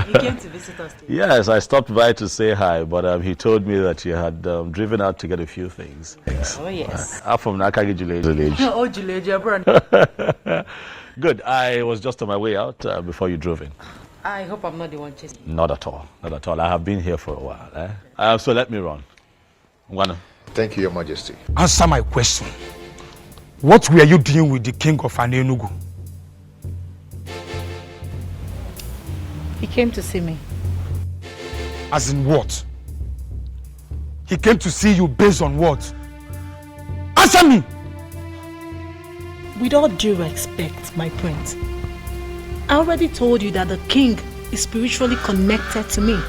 You came to visit us today. Yes, I stopped by to say hi, but he told me that you had driven out to get a few things. Oh, yes. I'm from Nakagi Village. Oh, Juleja, brother. Good. I was just on my way out before you drove in. I hope I'm not the one chasing. Not at all. Not at all. I have been here for a while. So let me run. Ngwana. Thank you, Your Majesty. Answer my question. What were you doing with the king of Anenugu? He came to see me. As in what? He came to see you based on what? Answer me! With all due respect, my prince, I already told you that the king is spiritually connected to me,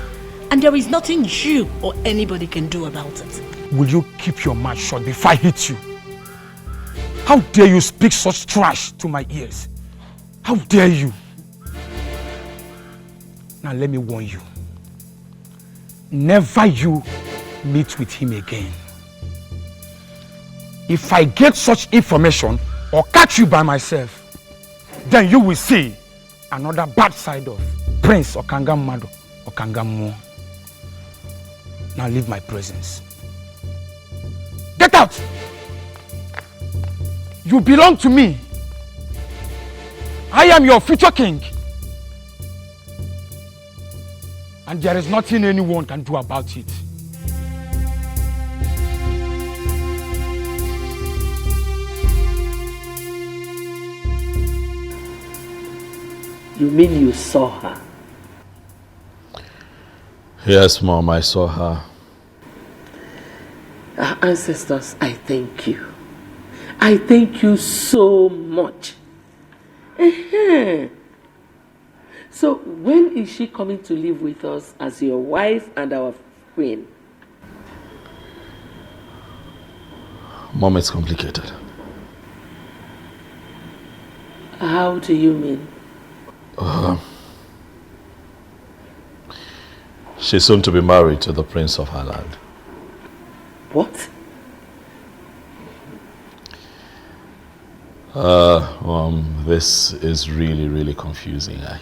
and there is nothing you or anybody can do about it. Will you keep your mouth shut before I hit you? How dare you speak such trash to my ears? How dare you? Now let me warn you. Never you meet with him again. If I get such information or catch you by myself, then you will see another bad side of Prince Okangamado Okangamu. Now leave my presence. Get out! You belong to me. I am your future king. And there is nothing anyone can do about it. You mean you saw her? Yes, Mom, I saw her. Our ancestors, I thank you. I thank you so much. So when is she coming to live with us as your wife and our queen? Mom, it's complicated. How do you mean? She's soon to be married to the prince of her land. What? This is really, really confusing. I'm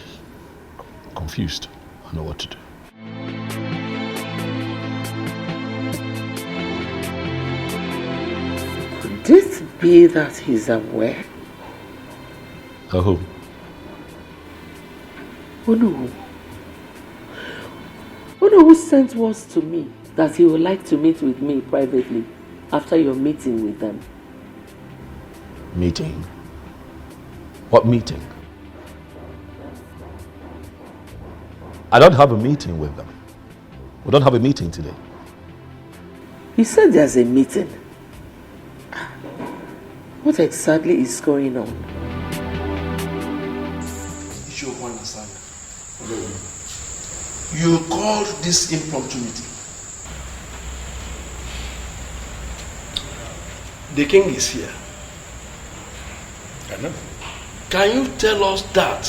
confused. I don't know what to do. Could it be that he's aware? Who? Unu. Unu who sent words to me that he would like to meet with me privately after your meeting with them. Meeting? What meeting? I don't have a meeting with them. We don't have a meeting today. He said there's a meeting. What exactly is going on? You called this impromptu meeting. The king is here. I know. Can you tell us that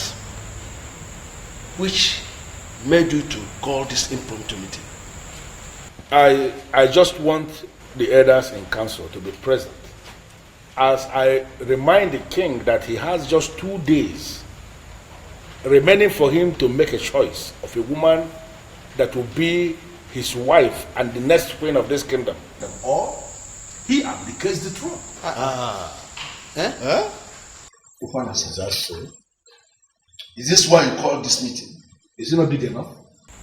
which made you to call this impromptu meeting? I just want the elders in council to be present as I remind the king that he has just 2 days remaining for him to make a choice of a woman that will be his wife and the next queen of this kingdom. Or he abdicates the throne. Is that so? Is this why you called this meeting? Is it not big enough?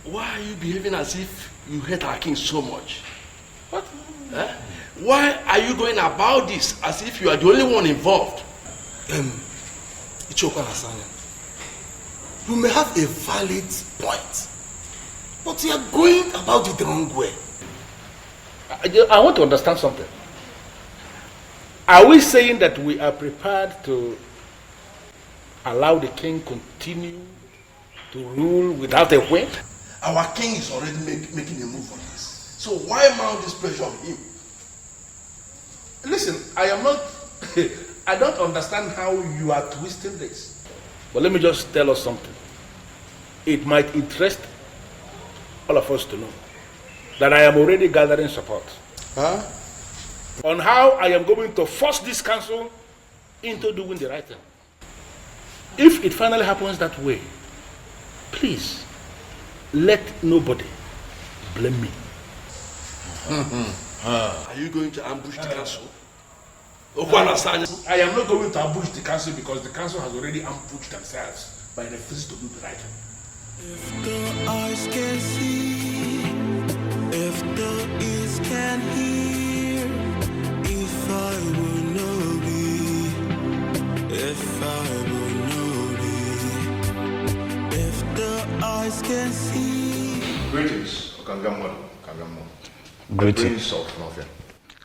Why are you behaving as if you hate our king so much? What? Why are you going about this as if you are the only one involved? You may have a valid point, but you are going about it the wrong way. I want to understand something. Are we saying that we are prepared to allow the king continue to rule without a whim? Our king is already making a move on this. So why mount this pressure on him? Listen, I am not... I don't understand how you are twisting this. But let me just tell us something. It might interest all of us to know that I am already gathering support on how I am going to force this council into doing the right thing. If it finally happens that way, please let nobody blame me. Are you going to ambush the council? I am not going to ambush the council because the council has already ambushed themselves by refusing to do the right thing. If the eyes can see, if the ears can hear, if I will know be, if I will know be, if the eyes can see. Greetings, Okangamo. Greetings.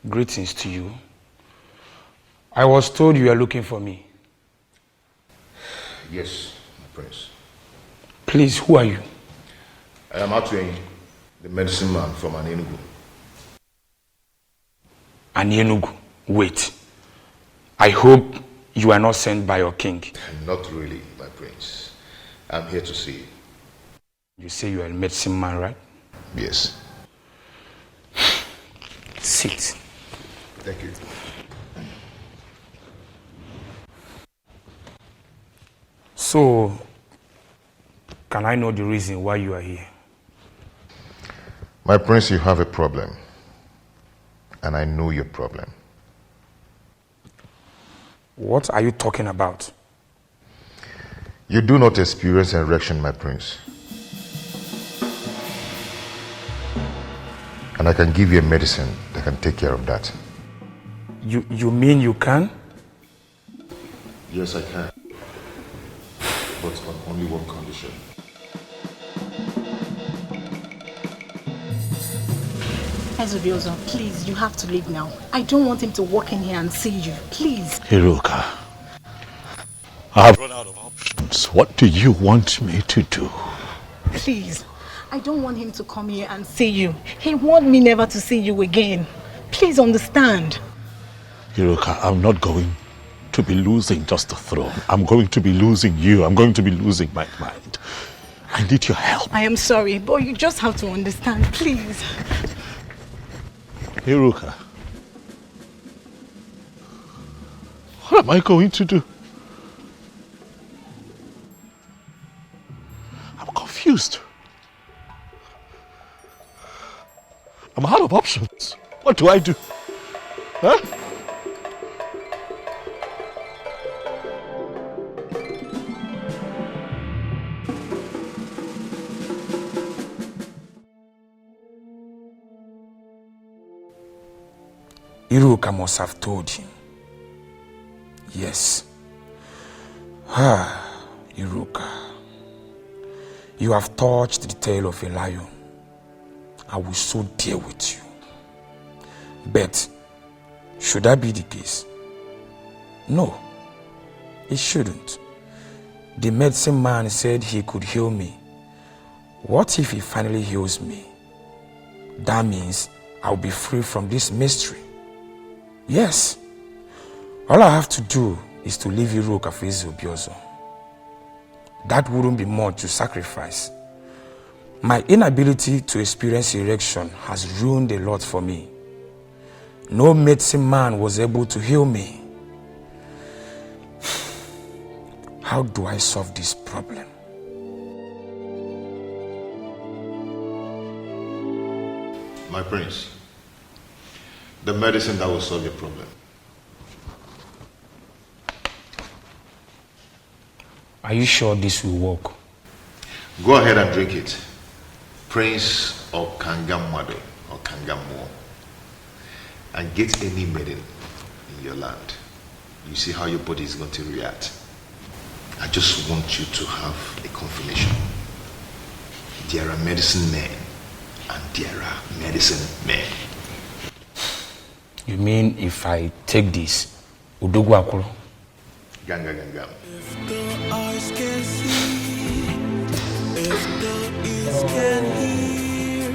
Greetings to you. I was told you are looking for me. Yes, my prince. Please, who are you? I am Atwin, the medicine man from Anenugu. Anenugu? Wait. I hope you are not sent by your king. Not really, my prince. I'm here to see you. You say you are a medicine man, right? Yes. Sit. Thank you. So, can I know the reason why you are here? My prince, you have a problem. And I know your problem. What are you talking about? You do not experience erection, my prince. And I can give you a medicine that can take care of that. You mean you can? Yes, I can. But on only one condition. Ezebiozo, please, you have to leave now. I don't want him to walk in here and see you. Please. Hiroka, I have run out of options. What do you want me to do? Please. I don't want him to come here and see you. He wants me never to see you again. Please understand. Hiroka, I'm not going to be losing just the throne. I'm going to be losing you. I'm going to be losing my mind. I need your help. I am sorry, but you just have to understand, please. Hiroka, what am I going to do? I'm confused. I'm out of options. What do I do? Huh? Iruka must have told him. Yes. Iruka. You have touched the tail of a lion. I will so deal with you. But should that be the case? No, it shouldn't. The medicine man said he could heal me. What if he finally heals me? That means I'll be free from this mystery. Yes, All I have to do is to leave Iruka for Obiozo. That wouldn't be much to sacrifice. My inability to experience erection has ruined a lot for me. No medicine man was able to heal me. How do I solve this problem? My prince, the medicine that will solve your problem. Are you sure this will work? Go ahead and drink it. Prince of Kangamado or Kangamo. And get any maiden in your land. You see how your body is going to react. I just want you to have a confirmation. There are medicine men and there are medicine men. You mean if I take this, Udogu Akuro? Ganga ganga. If the eyes can see, if the ears can hear,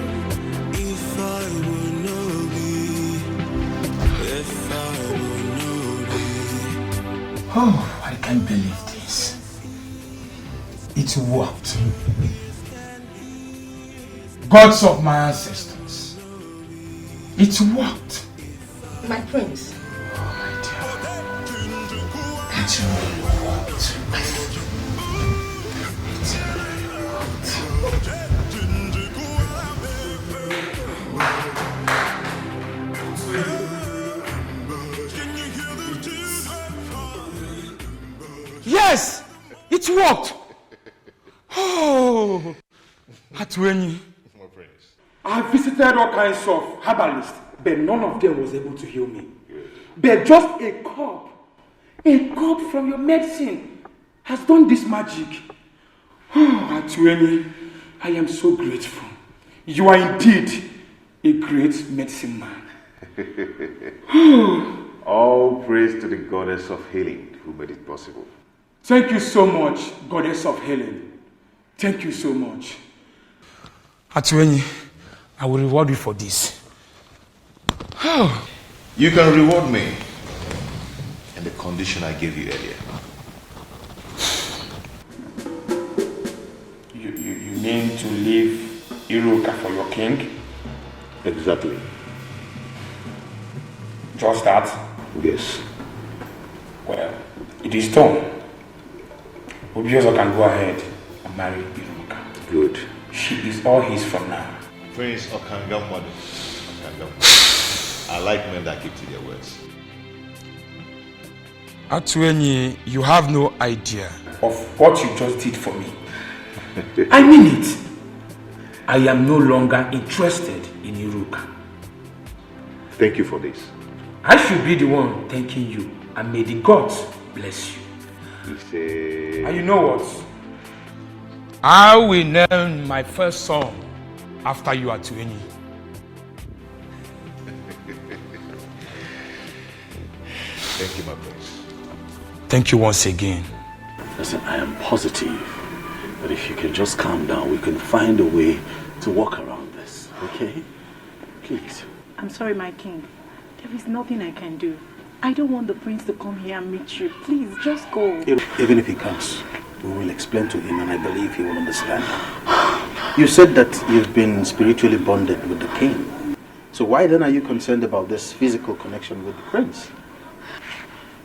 if I will know thee, if I will know thee. Oh, I can't believe this. It worked. Gods of my ancestors. It worked. My prince. Oh, my dear. It really worked. Yes! It worked! Oh! Atweni. I visited all kinds of herbalists, but none of them was able to heal me. But just a cup from your medicine has done this magic. Oh, Atweni, I am so grateful. You are indeed a great medicine man. All praise to the goddess of healing who made it possible. Thank you so much, goddess of healing. Thank you so much. Atweni, I will reward you for this. You can reward me in the condition I gave you earlier. You mean to leave Iruka for your king? Exactly. Just that? Yes. Well, it is done. Obiozo can go ahead and marry Iruka. Good. She is all his from now. Prince Okangamwado. I like men that keep to their words. Atweni, you have no idea of what you just did for me. I mean it. I am no longer interested in Iruka. Thank you for this. I should be the one thanking you, and may the gods bless you. And you know what? I will name my first son after you, Atweni. Thank you, my prince. Thank you once again. Listen, I am positive that if you can just calm down, we can find a way to work around this, okay? Please. I'm sorry, my king. There is nothing I can do. I don't want the prince to come here and meet you. Please, just go. Even if he comes, we will explain to him and I believe he will understand. You said that you've been spiritually bonded with the king. So why then are you concerned about this physical connection with the prince?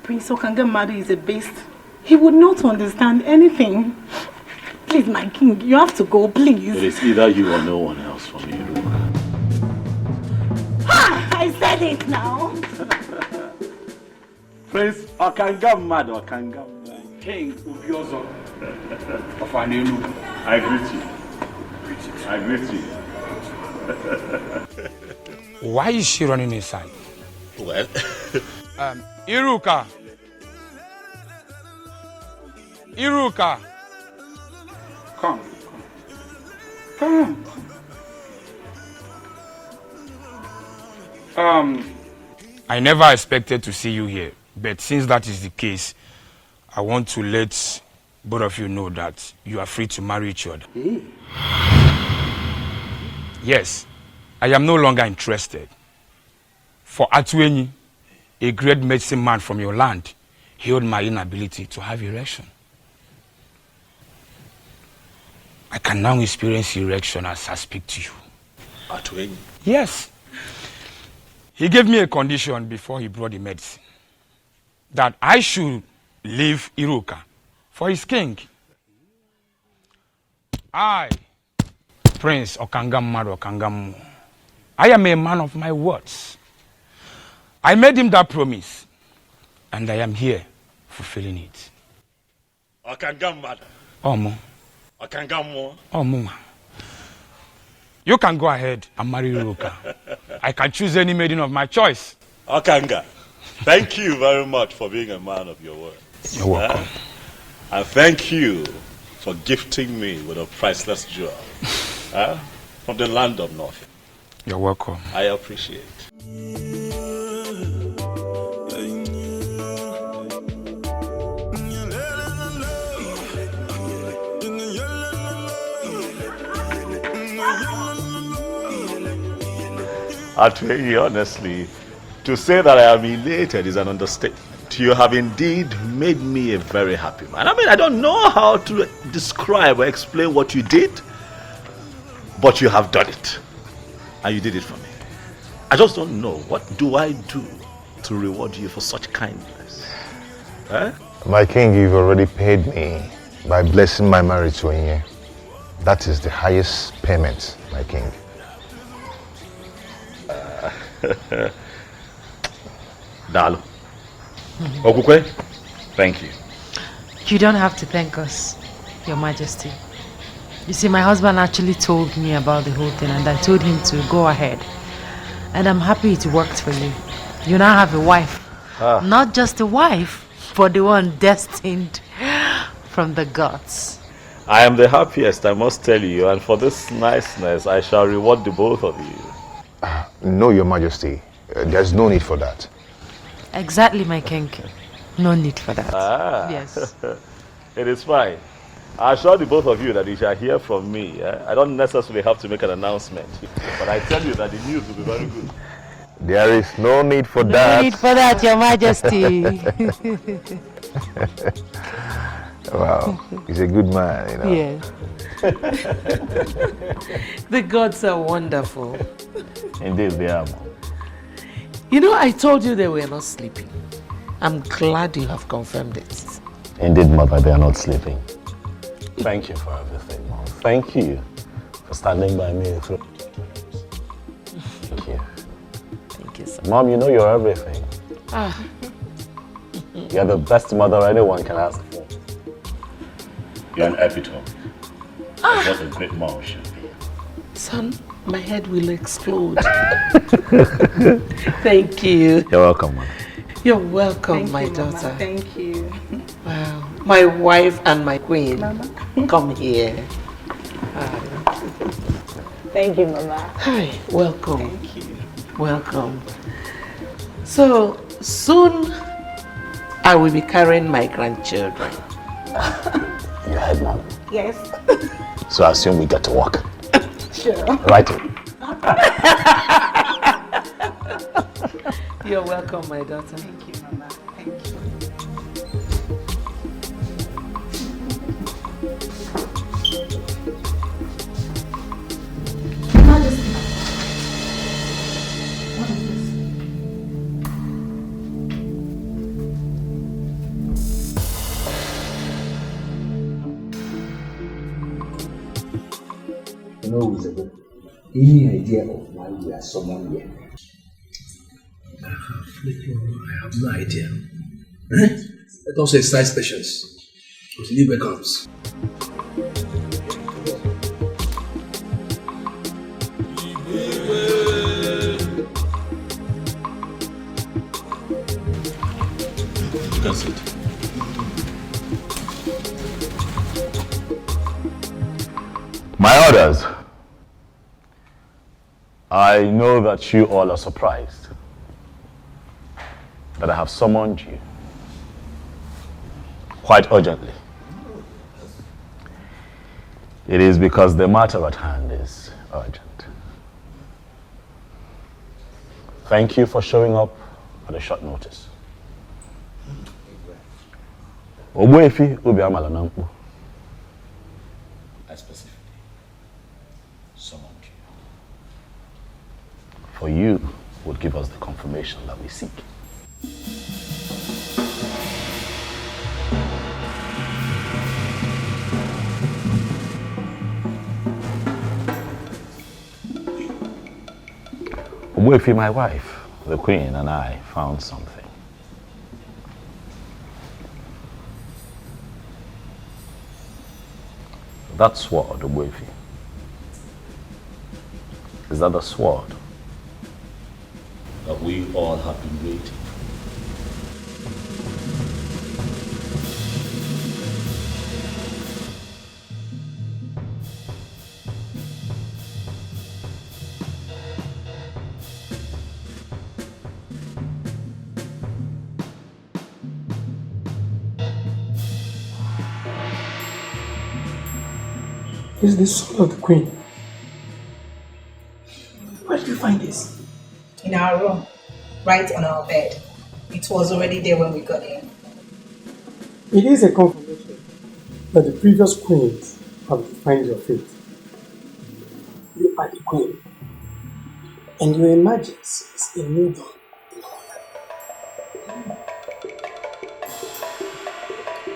Prince Okangamadu is a beast. He would not understand anything. Please, my king, you have to go, please. It is either you or no one else for me. I said it now. Prince Okangamadu, Okangamadu. King Obiozo of Anelu. I greet you. I greet you. Why is she running inside? Well, Iruka. Iruka. Come. I never expected to see you here, but since that is the case, I want to let both of you know that you are free to marry each other. Hey. Yes, I am no longer interested. For Atweni, a great medicine man from your land healed my inability to have erection. I can now experience erection as I speak to you. Atwing? Yes. He gave me a condition before he brought the medicine, that I should leave Iruka for his king. I, Prince Okangamaro Okangamu, I am a man of my words. I made him that promise, and I am here fulfilling it. Okangamaro. Omo. Okangamu. Omo. You can go ahead and marry Iruka. I can choose any maiden of my choice. Okanga, thank you very much for being a man of your word. You're welcome. And thank you for gifting me with a priceless jewel from the land of North. You're welcome. I appreciate. I'll tell you honestly, to say that I am elated is an understatement. You have indeed made me a very happy man. I mean, I don't know how to describe or explain what you did, but you have done it. And you did it for me. I just don't know, what do I do to reward you for such kindness? My king, you've already paid me by blessing my marriage to Onye. That is the highest payment, my king. Dalo. Okukwe, thank you. You don't have to thank us, Your Majesty. You see, my husband actually told me about the whole thing, and I told him to go ahead. And I'm happy it worked for you. You now have a wife. Not just a wife, but the one destined from the gods. I am the happiest, I must tell you, and for this niceness, I shall reward the both of you. No, Your Majesty. There's no need for that. Exactly, my king. No need for that. Yes. It is fine. I assure the both of you that you shall hear from me. I don't necessarily have to make an announcement, but I tell you that the news will be very good. There is no need for that. No need for that, Your Majesty. Wow, he's a good man, you know. Yes. The gods are wonderful. Indeed, they are. You know, I told you they were not sleeping. I'm glad you have confirmed it. Indeed, Mother, they are not sleeping. Thank you for everything, Mom. Thank you for standing by me through. Thank you. Thank you, sir. Mom, you know you're everything. You're the best mother anyone can ask for. You're an epitome of what a great mom should be. Son, my head will explode. Thank you. You're welcome, Mom. You're welcome, Thank my you, daughter. Mama. Thank you. Wow. My wife and my queen. Mama. Come here. Thank you, Mama. Hi, welcome. Thank you. Welcome. So, soon I will be carrying my grandchildren. You heard, Mom. Yes. So I assume we get to work. Sure. Right. You're welcome, my daughter. Thank you, Mama. Thank you. Majesty. What is this? No, Isabel. Any idea of why we are summoned here? I have no idea. Let us exercise patience until Libre comes. You can sit. My orders. I know that you all are surprised that I have summoned you quite urgently. It is because the matter at hand is urgent. Thank you for showing up on a short notice. Ogbuefi Obi Amala Nampo. I specifically summoned you. For you would give us the confirmation that we seek. Ogbuefi, my wife, the Queen, and I found something. That sword, Ogbuefi, is that the sword that we all have been waiting? This is the sword of the Queen. Where did you find this? In our room, right on our bed. It was already there when we got in. It is a confirmation that the previous queens have defined your fate. You are the queen, and your emergence is a new dawn.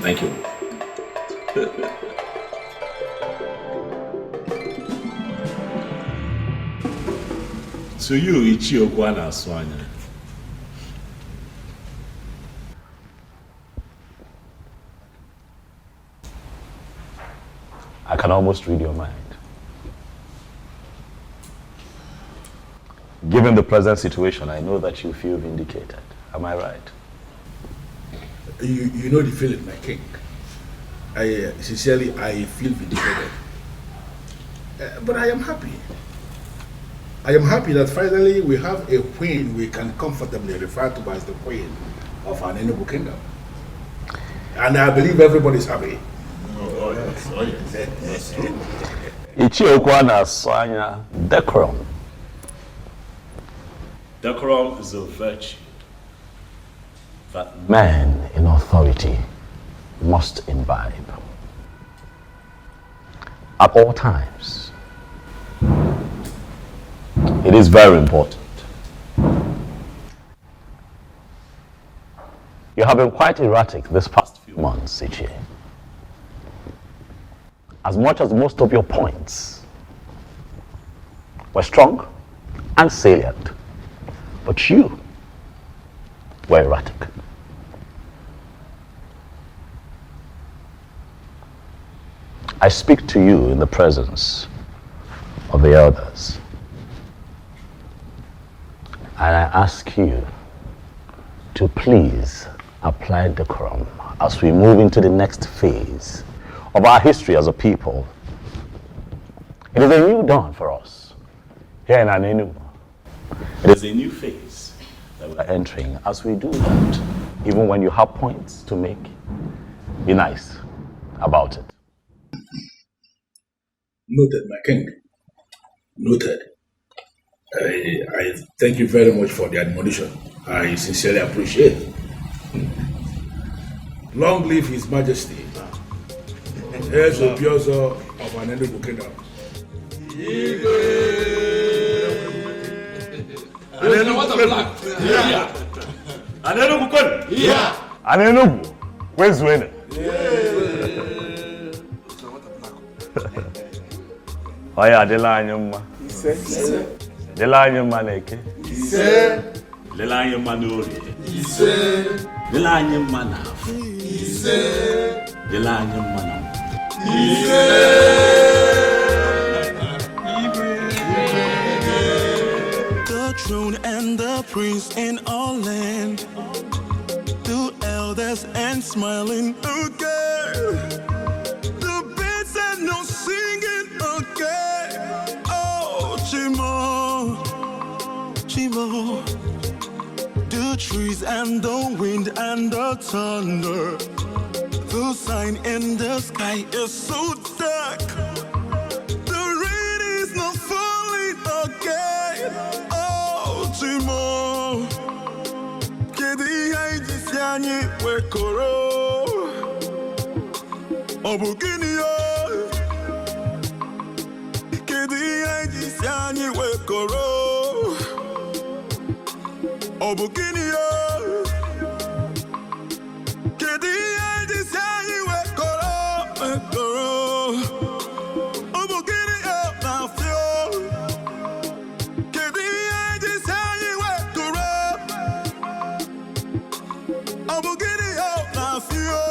Thank you. So you, Ichiokwana Swanya. I can almost read your mind. Given the present situation, I know that you feel vindicated. Am I right? You know the feeling, my king. I sincerely feel vindicated. But I am happy. I am happy that finally we have a queen we can comfortably refer to as the queen of an Enugu kingdom. And I believe everybody's happy. Oh yes, oh yes. That's true. Ichiokwana Swanya, decorum. Decorum is a virtue that Man in authority must imbibe. At all times. It is very important. You have been quite erratic this past few months, Ichie. As much as most of your points were strong and salient, but you were erratic. I speak to you in the presence of the elders. And I ask you to please apply decorum as we move into the next phase of our history as a people. It is a new dawn for us here in Anenu. It is a new phase that we are entering. As we do that, even when you have points to make, be nice about it. Noted, my king. Noted. I thank you very much for the admonition. I sincerely appreciate it. Long live His Majesty, heirs of Biozo of an Enugu kingdom. Anenugu, where's winning? Oya, adela anyuma. Adela anyuma neke. Adela anyuma n'ori. Adela anyuma n'afọ. Adela anyuma n'amụ. The throne and the prince in all land, the elders and smiling again. The birds and no singing again. Oh, Chimo, Chimo. The trees and the wind and the thunder. The sign in the sky is so dark. The rain is not falling again. Oh, Chimo, anyị wekọrọ ọ bụ gịnị ya kedu ihe anyị si anyị wekọrọ ọ bụ gịnị ya kedu ihe anyị si anyị wekọrọ ọ bụ gịnị ya na-afịọ kedu ihe anyị si anyị wekọrọ ọ bụ gịnị ya na-afịọ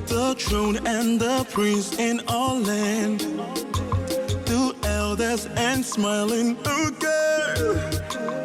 The throne and the prince in all land, the elders and smiling, oh girl.